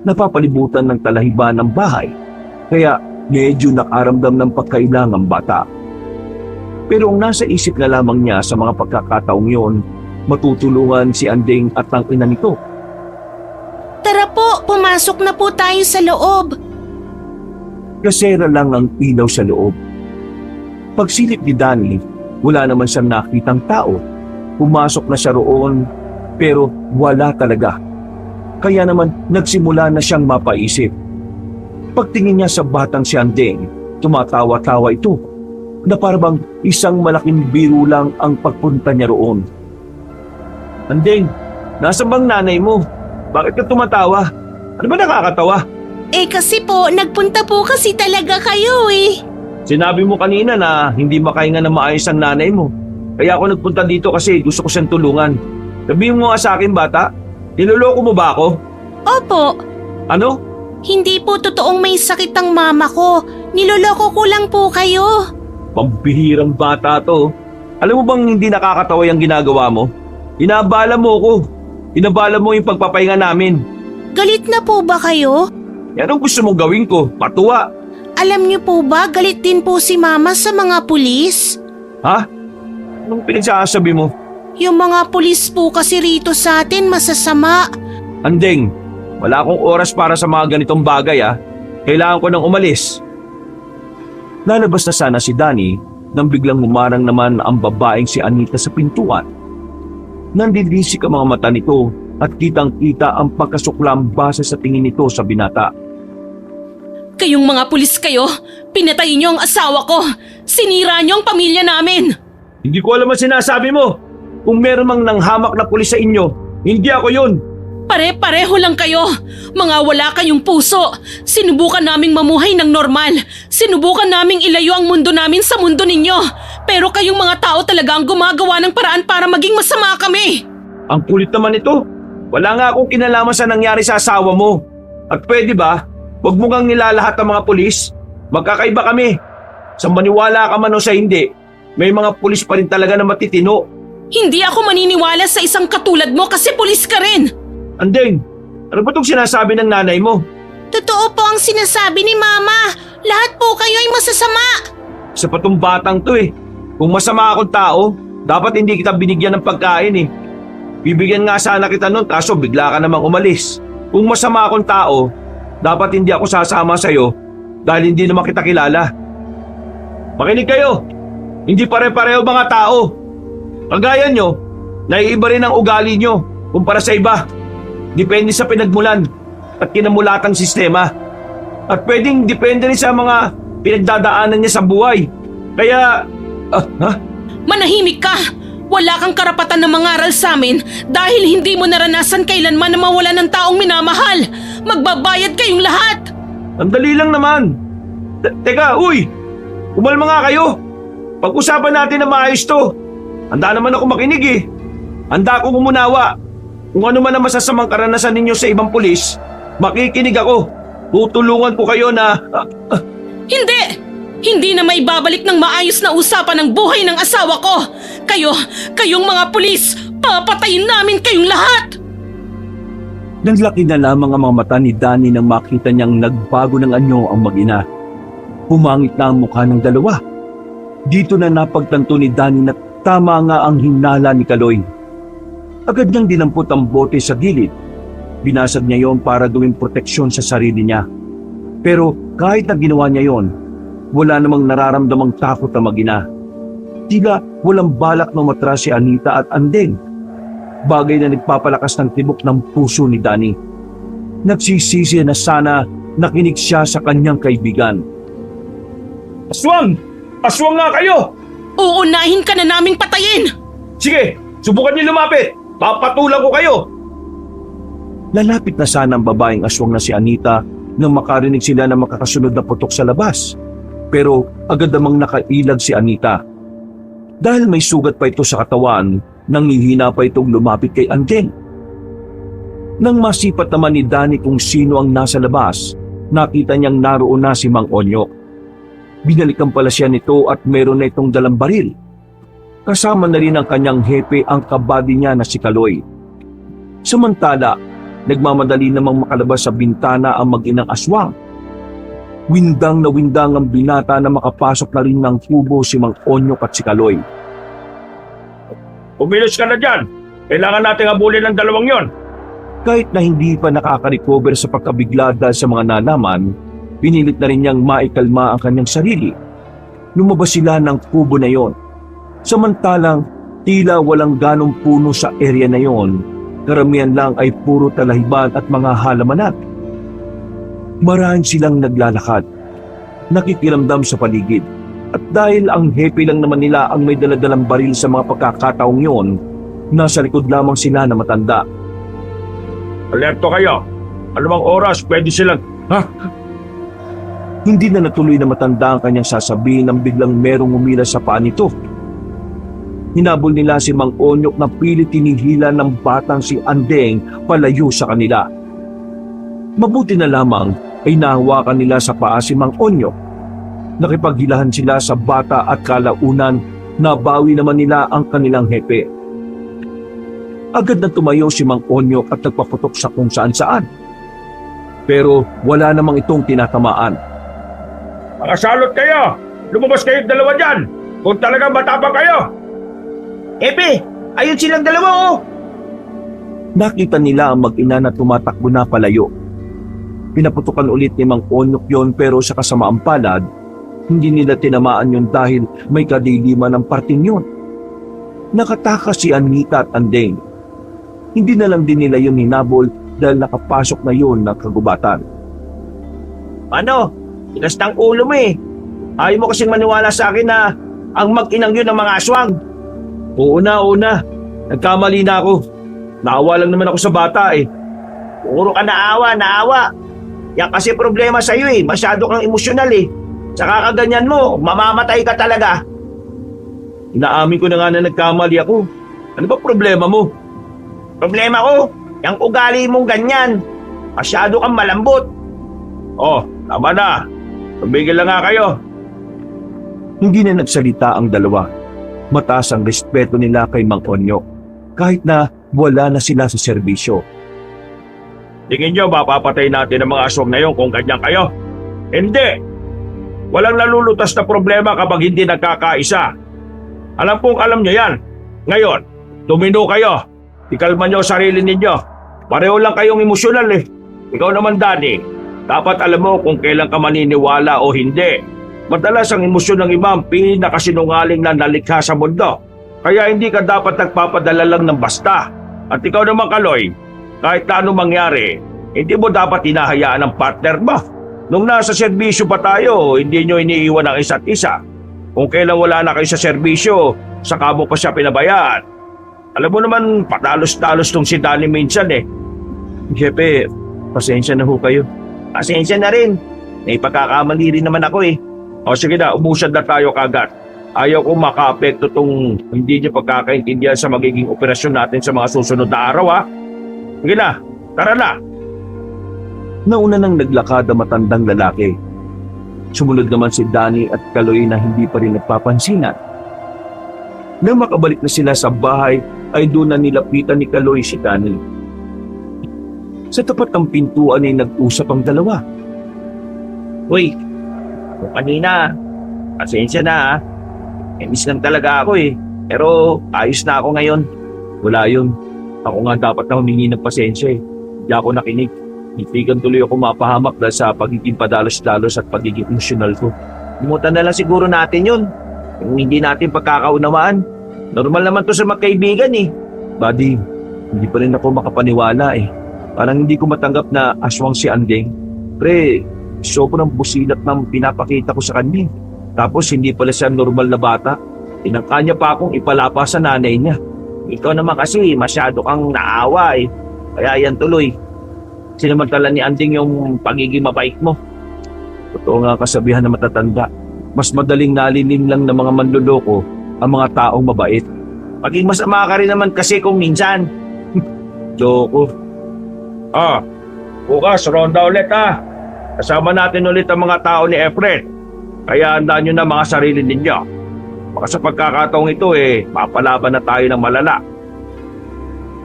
Napapalibutan ng talahiban ng bahay, kaya medyo nakaramdam ng pagkailang ang bata. Pero ang nasa isip na lamang niya sa mga pagkakataong yon, matutulungan si Anding at ang ina nito. Tara po, pumasok na po tayo sa loob. Kasera lang ang ilaw sa loob. Pagsilip ni Danny, wala naman siyang nakitang tao. Pumasok na siya roon, pero wala talaga. Kaya naman nagsimula na siyang mapaisip. Pagtingin niya sa batang si Anding, tumatawa-tawa ito, na parang isang malaking biro lang ang pagpunta niya roon. Anding, nasa bang nanay mo? Bakit ka tumatawa? Ano ba nakakatawa? Kasi po, nagpunta po kasi talaga kayo eh. Sinabi mo kanina na hindi makahinga na maayos ang nanay mo. Kaya ako nagpunta dito kasi gusto ko siyang tulungan. Sabihin mo nga sa akin, bata, niloloko mo ba ako? Opo, Ano? hindi po totoong may sakit ang mama ko. Niloloko ko lang po kayo. Pambihirang bata to. Alam mo bang hindi nakakatawa yung ginagawa mo? Inabala mo ko. Inabala mo yung pagpapahinga namin. Galit na po ba kayo? Yan ang gusto mong gawin ko, patuwa. Alam niyo po ba, galit din po si mama sa mga pulis? Ha? Anong pinagsasabi mo? Yung mga pulis po kasi rito sa atin masasama. Andeng, wala akong oras para sa mga ganitong bagay ah. Kailangan ko nang umalis. Lalabas na sana si Danny nang biglang humarang naman ang babaeng si Anita sa pintuan. Nandilisik ang mga mata nito at kitang-kita ang pagkasuklam base sa tingin nito sa binata. Kayong mga pulis kayo, pinatay niyo ang asawa ko. Sinira niyo ang pamilya namin. Hindi ko alam ang sinasabi mo. Kung meron mang nanghamak na pulis sa inyo, hindi ako yun. Pare-pareho lang kayo. Mga wala kayong puso. Sinubukan naming mamuhay ng normal. Sinubukan naming ilayo ang mundo namin sa mundo ninyo. Pero kayong mga tao talaga ang gumagawa ng paraan para maging masama kami. Ang kulit naman ito. Wala nga akong kinalaman sa nangyari sa asawa mo. At pwede ba, huwag mo kang nilalahat ng mga pulis? Magkakaiba kami. Sa maniwala ka man o sa hindi, may mga pulis pa rin talaga na matitino. Hindi ako maniniwala sa isang katulad mo kasi pulis ka rin. Andeng, ano ba itong sinasabi ng nanay mo? Totoo po ang sinasabi ni mama. Lahat po kayo ay masasama. Sa patong batang to eh. Kung masama akong tao, dapat hindi kita binigyan ng pagkain eh. Bibigyan nga sana kita nun kaso bigla ka namang umalis. Kung masama akong tao, dapat hindi ako sasama sa'yo dahil hindi naman kita kilala. Makinig kayo, hindi pare-pareho mga tao. Kagaya nyo, naiiba rin ang ugali nyo kumpara sa iba. Depende sa pinagmulan at kinamulatang sistema. At pwedeng depende rin sa mga pinagdadaanan niya sa buhay. Kaya, Manahimik ka! Wala kang karapatan na mangaral sa amin dahil hindi mo naranasan kailanman na mawala ng taong minamahal. Magbabayad kayong lahat! Ang dali lang naman. Teka, uy! Kumalma nga kayo. Pag-usapan natin na maayos to. Handa naman ako makinig eh. Handa akong umunawa. Kung ano man ang masasamang karanasan ninyo sa ibang pulis, makikinig ako. Tutulungan ko kayo na... Hindi! Hindi na maibabalik ng maayos na usapan ang buhay ng asawa ko! Kayong mga pulis, papatayin namin kayong lahat! Nanlaki na lamang ang mga mata ni Danny nang makita niyang nagbago ng anyo ang mag-ina. Humangit na ang mukha ng dalawa. Dito na napagtanto ni Danny na tama nga ang hinala ni Kaloy. Agad niyang dinampot ang bote sa gilid. Binasag niya yon para gawing proteksyon sa sarili niya. Pero kahit na ginawa niya yon, wala namang nararamdamang takot ang mag-ina. Tila walang balak na umatras si Anita at Andeng. Bagay na nagpapalakas ng tibok ng puso ni Danny. Nagsisisi na sana nakinig siya sa kanyang kaibigan. Aswang! Aswang nga kayo! Uunahin ka na naming patayin! Sige, subukan niyo lumapit. Papatulan ko kayo. Lalapit na sana ang babaeng aswang na si Anita nang makarinig sila ng makakasunod na putok sa labas. Pero agad namang nakailag si Anita. Dahil may sugat pa ito sa katawan, nanghihina pa itong lumapit kay Andeng. Nang masipat naman ni Danny kung sino ang nasa labas, nakita niyang naroon na si Mang Onyok. Binalikan pala siya nito at meron na itong dalang baril. Kasama na rin ang kanyang hepe ang kabady niya na si Kaloy. Samantala, nagmamadali namang makalabas sa bintana ang mag-inang aswang. Windang na windang ang binata na makapasok na rin ng kubo si Mang Onyok at si Kaloy. Kumilos ka na dyan. Kailangan nating habulin ang dalawang yon. Kahit na hindi pa nakaka-recover sa pagkabigla dahil sa mga nalaman, pinilit na rin niyang maikalma ang kanyang sarili. Lumabas sila ng kubo na yon. Samantalang tila walang ganong puno sa area na yon, karamihan lang ay puro talahiban at mga halamanat. Marahil silang naglalakad, nakikiramdam sa paligid. At dahil ang hepe lang naman nila ang may daladalang baril sa mga pagkakataong yon, nasa likod lamang sila na matanda. Alerto kayo. Anumang oras pwede silang... Hindi na natuloy na matanda ang kanyang sasabihin nang biglang merong umila sa paa nito. Hinabol nila si Mang Onyok na pilit tinihila ng batang si Andeng palayo sa kanila. Mabuti na lamang ay nahawakan nila sa paa si Mang Onyok. Nakipaghilahan sila sa bata at kalaunan nabawi naman nila ang kanilang hepe. Agad na tumayo si Mang Onyok at nagpaputok sa kung saan-saan. Pero wala namang itong tinatamaan. Makasalot kayo! Lumabas kayong dalawa dyan! Kung talagang matapang kayo! Epe, ayun silang dalawa oh! Nakita nila ang mag-ina na tumatakbo na palayo. Pinaputukan ulit ni Mang Onyok yon pero sa kasamaang palad, hindi nila tinamaan yun dahil may kadiliman ng parting yun. Nakatakas si Anita at Andeng. Hindi na lang din nila yun hinabol dahil nakapasok na yun ng kagubatan. Ano? Tigas ng ulo mo eh. Ayaw mo kasing maniwala sa akin na ang mag-inang yun ng mga aswang. Oo na. Nagkamali na ako. Naawa lang naman ako sa bata eh. Puro ka naawa. Yan kasi problema sa'yo eh. Masyado kang emosyonal eh. Saka kaganyan mo, mamamatay ka talaga. Inaamin ko na nga na nagkamali ako. Ano ba problema mo? Problema ko, yung ugali mong ganyan. Masyado kang malambot. Oh, tama na. Tumigil lang nga kayo. Hindi na nagsalita ang dalawa. Mataas ang respeto nila kay Mang Onyok, kahit na wala na sila sa serbisyo. Tingin nyo, mapapatay natin ang mga aswang na yun kung ganyan kayo? Hindi! Walang nalulutas na problema kapag hindi nagkakaisa. Alam nyo yan. Ngayon, tumino kayo. Ikalma nyo sarili ninyo. Pareho lang kayong emosyonal eh. Ikaw naman, Danny, dapat alam mo kung kailan ka maniniwala o hindi. Madalas ang emosyon ng iba ang pinakasinungaling na nalikha sa mundo. Kaya hindi ka dapat nagpapadala lang ng basta. At ikaw naman, Kaloy, kahit na anong mangyari, hindi mo dapat hinahayaan ang partner mo Nung nasa serbisyo pa tayo, hindi nyo iniiwan ang isa't isa. Kung kailan wala na kayo sa serbisyo, saka mo pa siya pinabayaan. Alam mo naman, patalos-talos tong si Danny minsan eh. Jepe, pasensya na ho kayo. Pasensya na rin. May pagkakamali rin naman ako eh. O sige na, umusad na tayo kagad. Ayaw kong maka-apekto tong hindi niyo pagkakaintindihan sa magiging operasyon natin sa mga susunod na araw ha. Sige na, tara na. Nauna nang naglakad ang matandang lalaki. Sumunod naman si Danny at Kaloy na hindi pa rin nagpapansinan. Nang makabalik na sila sa bahay, ay doon na nilapitan ni Kaloy si Danny. Sa tapat ng pintuan ay nag-usap ang dalawa. Uy, kung kanina, pasensya na ha. Miss lang talaga ako eh. Pero ayos na ako ngayon. Wala yun. Ako nga dapat na humingi ng pasensya eh. Hindi ako nakinig. Itigan tuloy ako mapahamak dahil sa pagiging padalos-dalos at pagiging emosyonal ko. Limutan na lang siguro natin yun. Kung hindi natin pagkakaunawaan. Normal naman to sa magkaibigan eh. Buddy, hindi pa rin ako makapaniwala eh. Parang hindi ko matanggap na aswang si Andeng. Pre, sobrang busilat ng pinapakita ko sa kanya. Tapos hindi pala siya normal na bata. Tinangka niya pa akong ipalapa sa nanay niya. Ikaw naman kasi masyado kang naawa eh. Kaya yan tuloy. Sinamantala ni Anding yung pagiging mabait mo. Totoo nga kasabihan na matatanda. Mas madaling nalilim lang ng mga manloloko ang mga taong mabait. Paging masama ka rin naman kasi kung minsan. Joko. Bukas, ronda ulit ha. Kasama natin ulit ang mga tao ni Efren. Kaya handaan nyo na mga sarili ninyo. Baka sa pagkakataong ito mapalaban na tayo ng malala.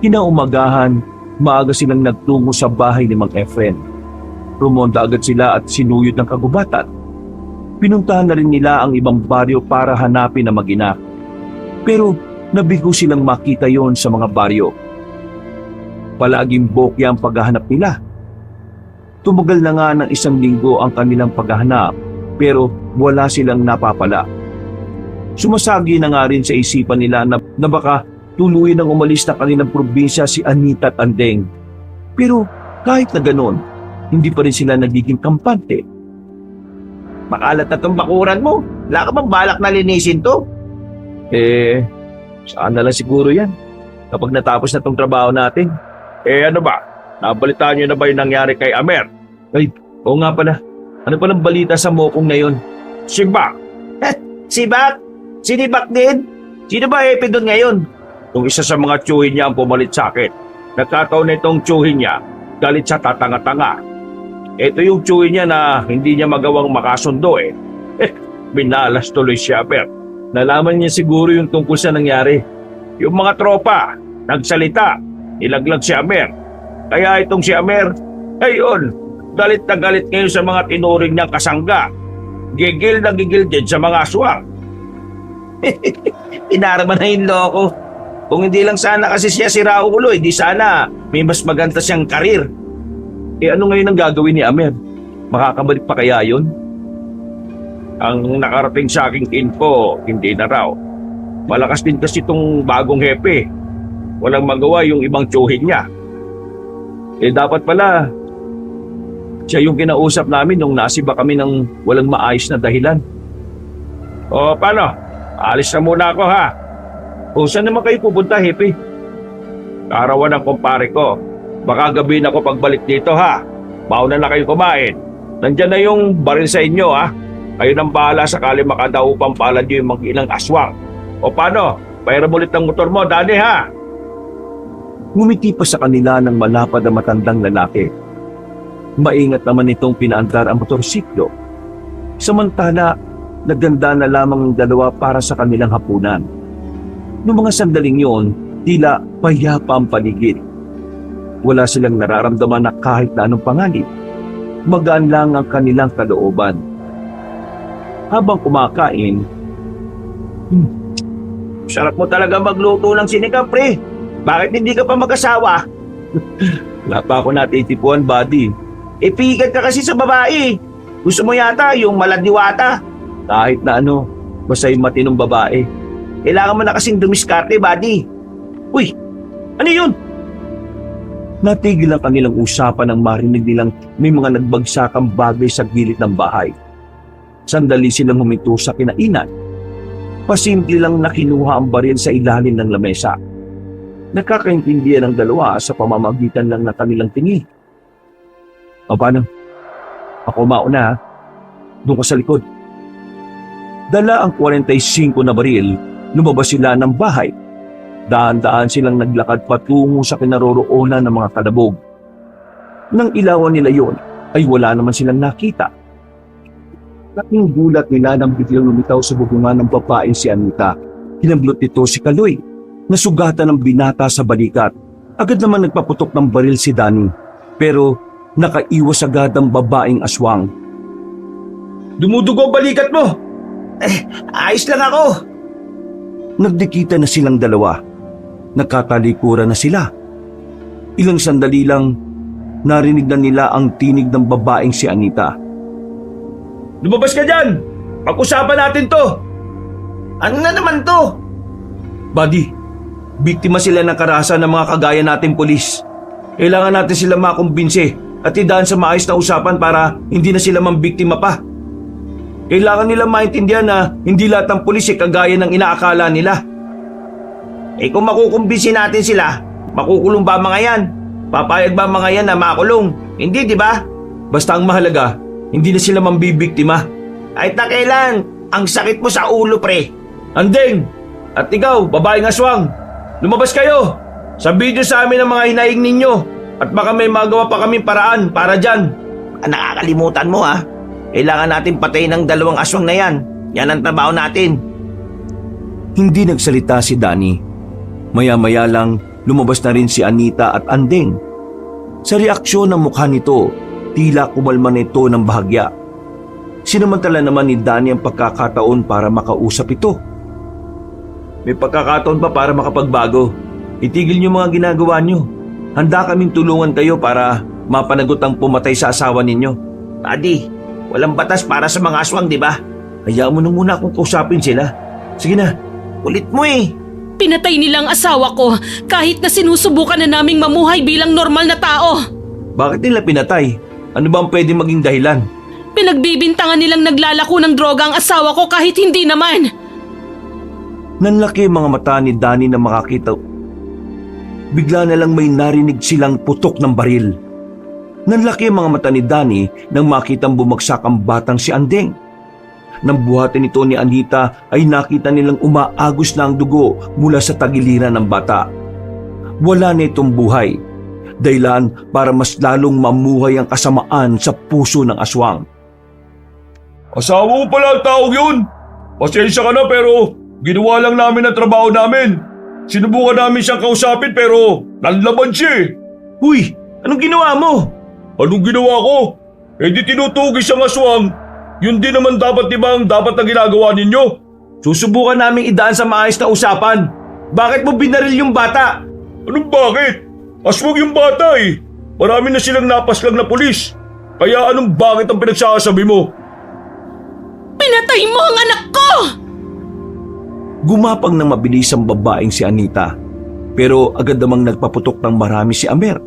Kinaumagahan, maaga silang nagtungo sa bahay ni Mang Efren. Rumonda agad sila at sinuyod ng kagubatan. Pinuntahan na rin nila ang ibang baryo para hanapin ang mag-ina. Pero nabigo silang makita yon sa mga baryo. Palaging bokya ang paghahanap nila. Tumagal na nga ng 1 linggo ang kanilang paghahanap pero wala silang napapala. Sumasagi na nga rin sa isipan nila na baka tuluyan ng umalis na kanilang probinsya si Anita at Andeng. Pero kahit na ganon, hindi pa rin sila nagiging kampante. Makalat na tong bakuran mo. Wala ka bang balak na linisin to? Saan na lang siguro yan kapag natapos na tong trabaho natin. Ano ba? Nabalitaan nyo na ba yung nangyari kay Amer? Oo nga pala. Ano palang balita sa mokong na yon? Si Bak. Si Bak? Sinibak din? Sino ba hepe doon ngayon? Yung isa sa mga tsuhin niya ang pumalit sa akin. Nagkataon na itong tsuhin niya, galit sa tatanga-tanga. Ito yung tsuhin niya na hindi niya magawang makasundo Binalas tuloy si Amer. Nalaman niya siguro yung tungkol sa nangyari. Yung mga tropa, nagsalita, ilaglag si Amer. Kaya itong si Amer, ayun, galit na galit ngayon sa mga tinuring niyang kasangga. Gigil na gigil din sa mga aswang. Pinarama na yung loko. Kung hindi lang sana kasi siya si Raulo, di sana may mas maganda siyang karir. Ano ngayon ang gagawin ni Amer? Makakabalik pa kaya yun? Ang nakarating sa aking info, hindi na raw. Malakas din kasi itong bagong hepe. Walang magawa yung ibang tsuhin niya. Dapat pala, siya yung kinausap namin nung nasiba kami ng walang maayos na dahilan. O paano? Alis na muna ako ha. O saan naman kayo pupunta, Hepe? Karawan ng kumpare ko. Baka gabi na ako pagbalik dito ha. Mauna na kayo kumain. Nandyan na yung baril sa inyo ha. Kayo nang bahala sakali makadaupang palad nyo yung mag-ilang aswang. O paano? Bayaran ulit ng motor mo, Danny ha. Ngumiti pa sa kanila ng malapad na matandang lalaki. Maingat naman itong pinaandar ang motorsiklo. Samantala, naganda na lamang ang dalawa para sa kanilang hapunan. Noong mga sandaling yon, tila payapa ang paligid. Wala silang nararamdaman na kahit na anong panganib. Magaan lang ang kanilang kalooban. Habang kumakain, Sarap mo talaga magluto ng sinigang, pre. Bakit hindi ka pa mag-asawa? wala pa ako natitipuan, buddy. Pigat ka kasi sa babae. Gusto mo yata yung maladiwata. Kahit na ano, basta yung matinong babae. Kailangan mo na kasing dumiskarte, buddy. Uy, ano yun? Natigil ang kanilang usapan nang marinig nilang may mga nagbagsakang bagay sa gilid ng bahay. Sandali silang huminto sa kinainan. Pasimple lang na kinuha ang baril sa ilalim ng lamesa. Nakakaintindihan ang dalawa sa pamamagitan lang ng kanilang tingin. O paano? Ako mauna ha. Doon ka sa likod. Dala ang 45 na baril, lumabas sila ng bahay. Daan-daan silang naglakad patungo sa kinaroroonan ng mga kalabog. Nang ilawan nila yon, ay wala naman silang nakita. Laking gulat nila nang biglang lumitaw sa bubungan ng babae si Anita. Hinamlot nito si Kaloy, nasugatan ng binata sa balikat. Agad naman nagpaputok ng baril si Danny, pero nakaiwas agad ang babaeng aswang. Dumudugo ang balikat mo! Ayos lang ako. Nagdikita na silang dalawa. Nagkatalikuran na sila. Ilang sandali lang, narinig na nila ang tinig ng babaeng si Anita. Lumabas ka dyan! Pag-usapan natin to! Ano na naman to? Buddy, biktima sila ng karahasan ng mga kagaya nating pulis. Kailangan natin sila makumbinse at idaan sa maayos na usapan para hindi na sila mambiktima pa. Kailangan nila maintindihan na hindi lahat ng pulis ay kagaya ng inaakala nila. Kung makukumbinsi natin sila, makukulong ba mga yan? Papayag ba mga yan na makulong? Hindi, di ba? Basta ang mahalaga, hindi na sila mambibiktima. Kahit na kailan, ang sakit mo sa ulo, pre. Andeng! At ikaw, babaeng aswang! Lumabas kayo! Sabihin nyo sa amin ang mga hinaing ninyo at baka may magawa pa kaming paraan para dyan. Nakakalimutan mo ha. Kailangan natin patayin ng dalawang aswang na yan. Yan ang trabaho natin. Hindi nagsalita si Danny. Maya-maya lang, lumabas na rin si Anita at Andeng. Sa reaksyon ng mukha nito, tila kumalma na ito ng bahagya. Sinamantala naman ni Danny ang pagkakataon para makausap ito. May pagkakataon pa para makapagbago. Itigil niyo mga ginagawa niyo. Handa kaming tulungan kayo para mapanagot ang pumatay sa asawa ninyo. Buddy, walang batas para sa mga aswang, di ba? Hayaan mo na muna akong kausapin sila. Sige na. Kulit mo eh. Pinatay nilang asawa ko kahit na sinusubukan na naming mamuhay bilang normal na tao. Bakit nila pinatay? Ano ba ang pwede maging dahilan? Pinagbibintangan nilang naglalako ng droga ang asawa ko kahit hindi naman. Nanlaki ang mga mata ni Danny na makakita. Bigla na lang may narinig silang putok ng baril. Nanlaki ang mga mata ni Danny nang makitang bumagsak ang batang si Andeng. Nang buhatin ito ni Anita ay nakita nilang umaagos na ang dugo mula sa tagiliran ng bata. Wala na itong buhay, dahilan para mas lalong mamuhay ang kasamaan sa puso ng aswang. Asawa mo pala ang taong yun. Pasensya ka na pero ginawa lang namin ang trabaho namin. Sinubukan namin siyang kausapin pero nanlaban siya eh. Uy, anong ginawa mo? Anong ginawa ko? Di tinutugis ang aswang. Yun din naman dapat ang dapat na ginagawa ninyo. Susubukan namin idaan sa maayos na usapan. Bakit mo binaril yung bata? Anong bakit? Aswang yung bata eh. Marami na silang napaslang na pulis. Kaya anong bakit ang pinagsasabi mo? Pinatay mo ang anak ko! Gumapang ng mabilis ang babaeng si Anita. Pero agad namang nagpaputok ng marami si Amer.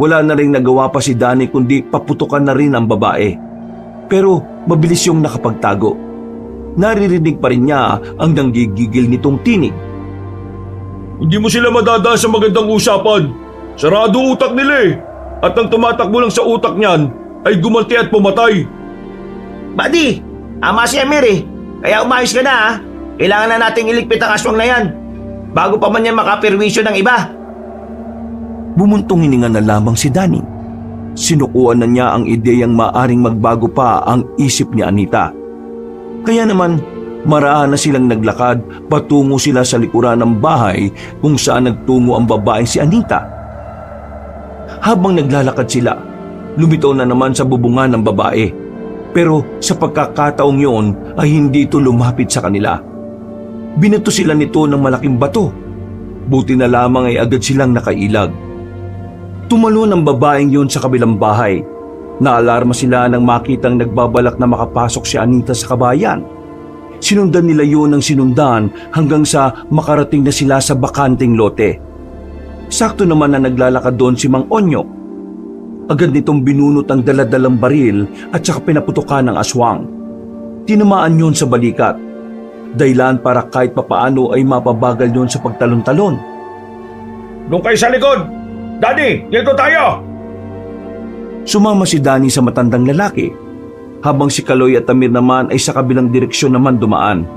Wala na rin nagawa pa si Danny kundi paputukan na rin ang babae. Pero mabilis yung nakapagtago. Naririnig pa rin niya ang nanggigigil nitong tinig. Hindi mo sila madadaan sa magandang usapan. Sarado utak nila eh. At ang tumatakbo lang sa utak niyan ay gumanti at pumatay. Buddy, ama si Amir eh. Kaya umayos ka na ha. Kailangan na nating iligpit ang aswang na yan. Bago pa man yan makapirwisyo ng iba. Bumuntong hininga na lamang si Danny. Sinukuan na niya ang ideyang maaring magbago pa ang isip ni Anita. Kaya naman, maraan na silang naglakad patungo sila sa likuran ng bahay kung saan nagtungo ang babaeng si Anita. Habang naglalakad sila, lumitaw na naman sa bubungan ng babae. Pero sa pagkakataong yon ay hindi ito lumapit sa kanila. Binato sila nito ng malaking bato. Buti na lamang ay agad silang nakailag. Tumalon ang babaeng yun sa kabilang bahay. Naalarma sila nang makitang nagbabalak na makapasok si Anita sa kabayan. Sinundan nila yun ng sinundan hanggang sa makarating na sila sa bakanting lote. sakto naman na naglalakad doon si Mang Onyok. Agad nitong binunot ang daladalang baril at saka pinaputukan ng aswang. Tinamaan yon sa balikat. Dahilan para kahit papaano ay mapabagal yon sa pagtalon-talon. Doon kayo sa likod! Danny, dito tayo! Sumama si Danny sa matandang lalaki, habang si Kaloy at Amir naman ay sa kabilang direksyon naman dumaan.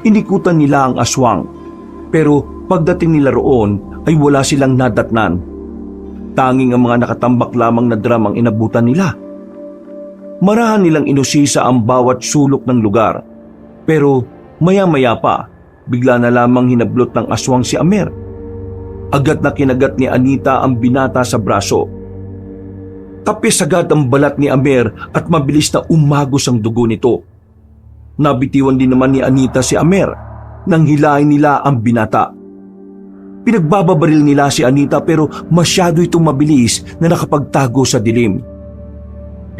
Inikutan nila ang aswang, pero pagdating nila roon ay wala silang nadatnan. Tanging ang mga nakatambak lamang na drum ang inabutan nila. Marahan nilang inusisa ang bawat sulok ng lugar, pero maya-maya pa, bigla na lamang hinablot ng aswang si Amir. Agad na kinagat ni Anita ang binata sa braso. Kapis agad ang balat ni Amir at mabilis na umagos ang dugo nito. Nabitiwan din naman ni Anita si Amir nang hilahin nila ang binata. Pinagbababaril nila si Anita pero masyado itong mabilis na nakapagtago sa dilim.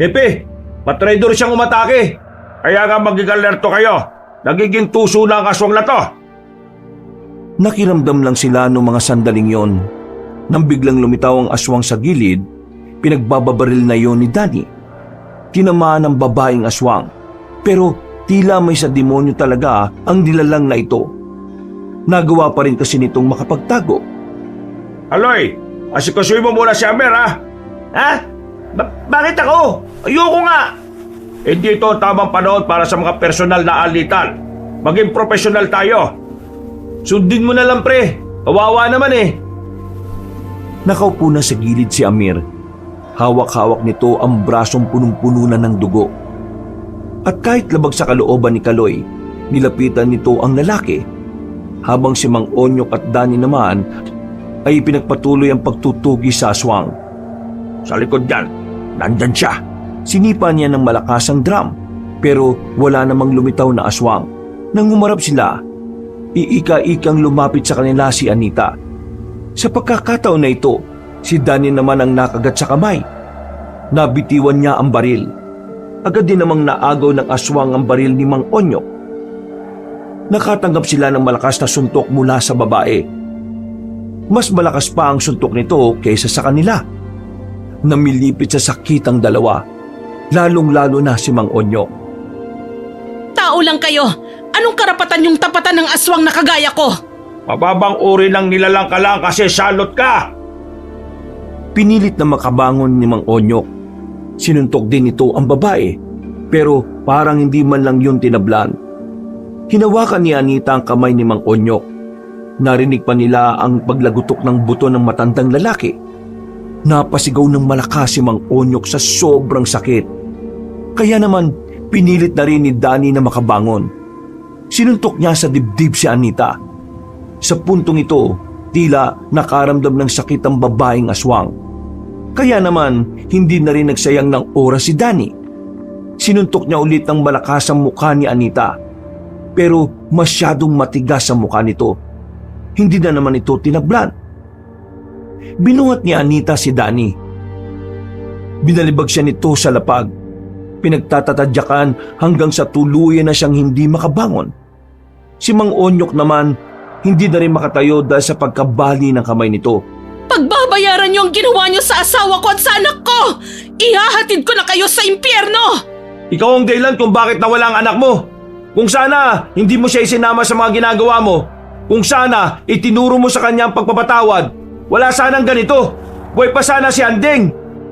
Hepe, patraidor siyang umatake. Kaya nga magiging alerto kayo. Nagiging tuso na ang aswang na to. Nakiramdam lang sila noong mga sandaling yon. Nang biglang lumitaw ang aswang sa gilid, pinagbababaril na yon ni Danny. Tinamaan ng babaeng aswang, pero tila may sa demonyo talaga ang nilalang na ito. Nagawa pa rin kasi nitong makapagtago. Aloy, asikasuhin mo muna si Amir, ha? Ha? Bakit ako? Ayoko nga! Hindi ito ang tamang panahon para sa mga personal na alitan. Maging profesional tayo. Sundin mo na lang, pre. Kawawa naman eh. Nakaupo na sa gilid si Amir. Hawak-hawak nito ang brasong punong-puno na ng dugo. At kahit labag sa kalooban ni Kaloy, nilapitan nito ang lalaki. Habang si Mang Onyok at Danny naman ay pinagpatuloy ang pagtutugi sa aswang. Sa likod yan, nandyan siya. Sinipa niya ng malakas ang drum, pero wala namang lumitaw na aswang. Nang humarap sila, iika-ikang lumapit sa kanila si Anita. Sa pagkakataon na ito, si Danny naman ang nakagat sa kamay. Nabitiwan niya ang baril. Agad din namang naagaw ng aswang ang baril ni Mang Onyok. Nakatanggap sila ng malakas na suntok mula sa babae. Mas malakas pa ang suntok nito kaysa sa kanila. Namilipit sa sakit ang dalawa, lalong-lalo na si Mang Onyok. Tao lang kayo! Anong karapatan yung tapatan ng aswang na kagaya ko? Mababang uri ng nilalang ka lang kasi salot ka. Pinilit na makabangon ni Mang Onyok. Sinuntok din ito ang babae, pero parang hindi man lang yun tinablan. Hinawakan ni Anita ang kamay ni Mang Onyok. Narinig pa nila ang paglagutok ng buto ng matandang lalaki. Napasigaw ng malakas si Mang Onyok sa sobrang sakit. Kaya naman, pinilit na rin ni Danny na makabangon. Sinuntok niya sa dibdib si Anita. Sa puntong ito, tila nakaramdam ng sakit ang babaeng aswang. Kaya naman, hindi na rin nagsayang ng oras si Danny. Sinuntok niya ulit ng malakas ang mukha ni Anita. Pero masyadong matigas ang mukha nito. Hindi na naman ito tinablan. Binuhat ni Anita si Danny. Binalibag siya nito sa lapag. Pinagtatatadyakan hanggang sa tuluyan na siyang hindi makabangon. Si Mang Onyok naman, hindi na rin makatayo dahil sa pagkabali ng kamay nito. Pagbabayaran niyo ang ginawa niyo sa asawa ko at sa anak ko! Ihahatid ko na kayo sa impyerno! Ikaw ang dahilan kung bakit nawala ang anak mo. Kung sana hindi mo siya isinama sa mga ginagawa mo. Kung sana itinuro mo sa kanya ang pagpapatawad. Wala sanang ganito. Buhay pa sana si Anding.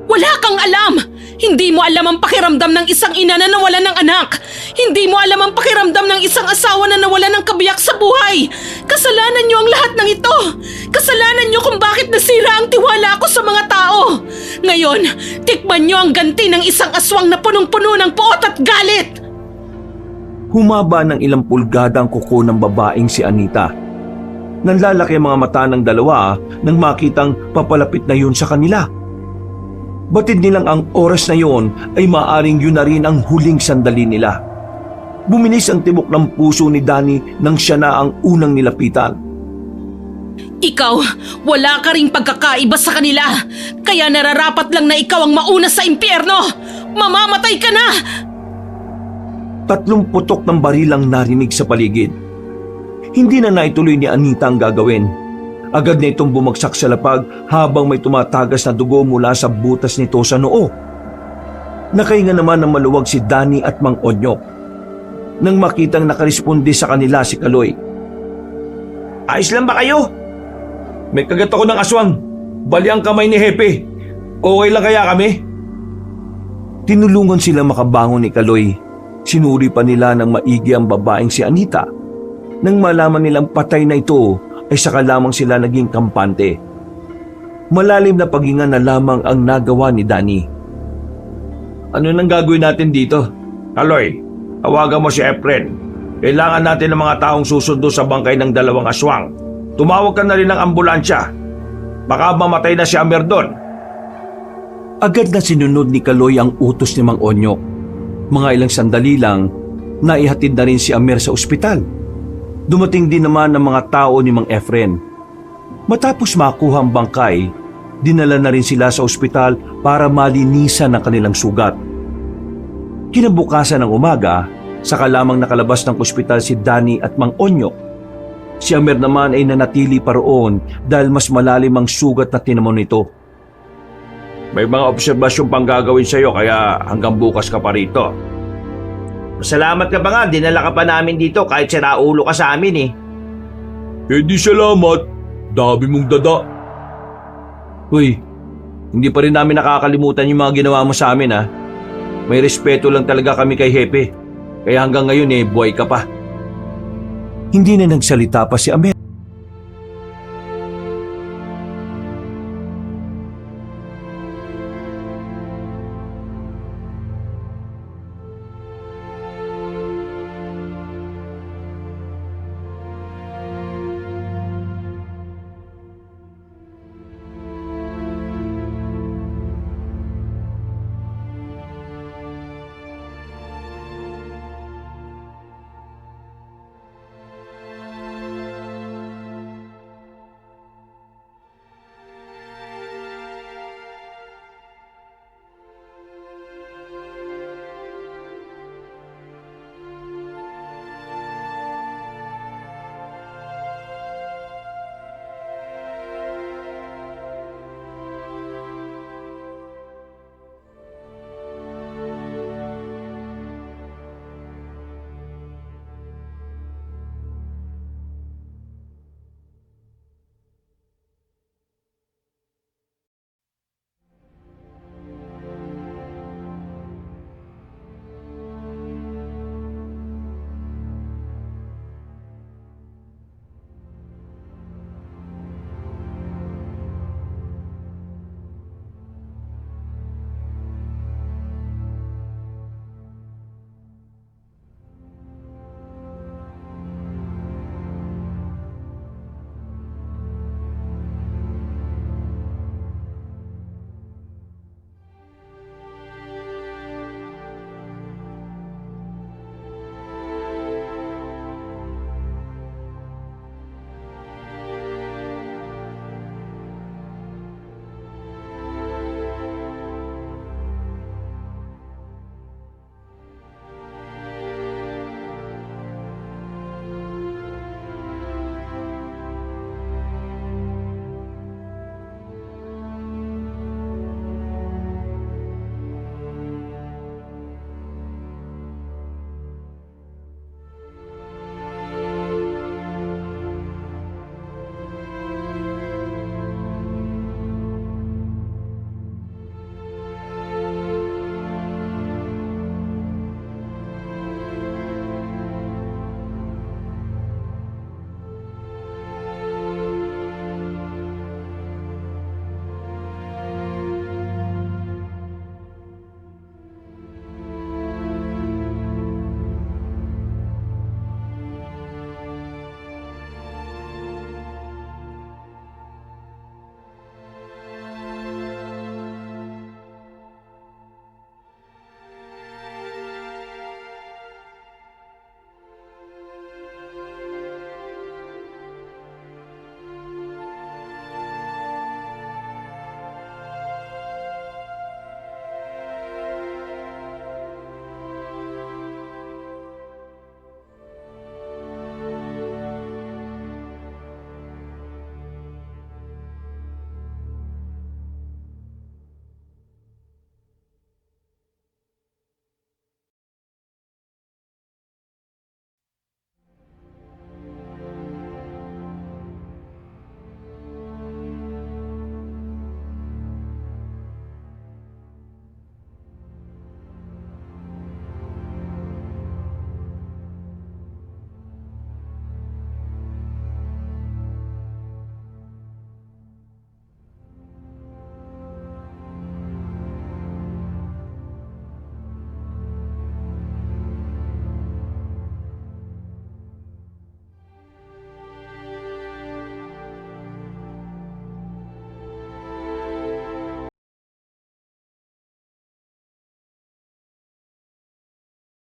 Wala kang alam! Hindi mo alam ang pakiramdam ng isang ina na nawalan ng anak! Hindi mo alam ang pakiramdam ng isang asawa na nawalan ng kabiyak sa buhay! Kasalanan niyo ang lahat ng ito! Kasalanan niyo kung bakit nasira ang tiwala ko sa mga tao! Ngayon, tikman niyo ang ganti ng isang aswang na punong-puno ng puot at galit! Humaba ng ilang pulgada ang kuko ng babaeng si Anita. Nanlalaki ang mga mata ng dalawa nang makitang papalapit na yun sa kanila. Batid nilang ang oras na yon ay maaring yun na rin ang huling sandali nila. Bumilis ang tibok ng puso ni Danny nang siya na ang unang nilapitan. Ikaw, wala ka ring pagkakaiba sa kanila. Kaya nararapat lang na ikaw ang mauna sa impyerno. Mamamatay ka na! 3 putok ng baril ang narinig sa paligid. Hindi na naituloy ni Anita ang gagawin. Agad na itong bumagsak sa lapag habang may tumatagas na dugo mula sa butas nito sa noo. Nakahinga naman ng maluwag si Danny at Mang Onyok. Nang makitang nakaresponde sa kanila si Kaloy. Ayos lang ba kayo? May kagat ako ng aswang. Bali ang kamay ni Hepe. Okay lang kaya kami? Tinulungan sila makabangon ni Kaloy. Sinuri pa nila ng maigi ang babaeng si Anita. Nang malaman nilang patay na ito, ay saka lamang sila naging kampante. Malalim na paghinga na lamang ang nagawa ni Danny. Ano nang gagawin natin dito? Kaloy, tawagan mo si Efren. Kailangan natin ng mga taong susundo sa bangkay ng 2 aswang. Tumawag ka na rin ng ambulansya. Baka mamatay na si Amer doon. Agad na sinunod ni Kaloy ang utos ni Mang Onyok. Mga ilang sandali lang, naihatid na rin si Amer sa ospital. Dumating din naman ang mga tao ni Mang Efren. Matapos makuha ang bangkay, dinala na rin sila sa ospital para malinisan ang kanilang sugat. Kinabukasan ng umaga, saka lamang nakalabas ng ospital si Danny at Mang Onyok. Si Amer naman ay nanatili pa roon dahil mas malalim ang sugat na tinamon nito. May mga obserbasyon pang gagawin sa'yo kaya hanggang bukas ka pa rito. Salamat ka ba nga, dinala ka pa namin dito kahit siraulo ka sa amin eh. Hindi salamat. Dami mong dada. Uy, hindi pa rin namin nakakalimutan yung mga ginawa mo sa amin ha. May respeto lang talaga kami kay Hepe. Kaya hanggang ngayon buhay ka pa. Hindi na nagsalita pa si Amer.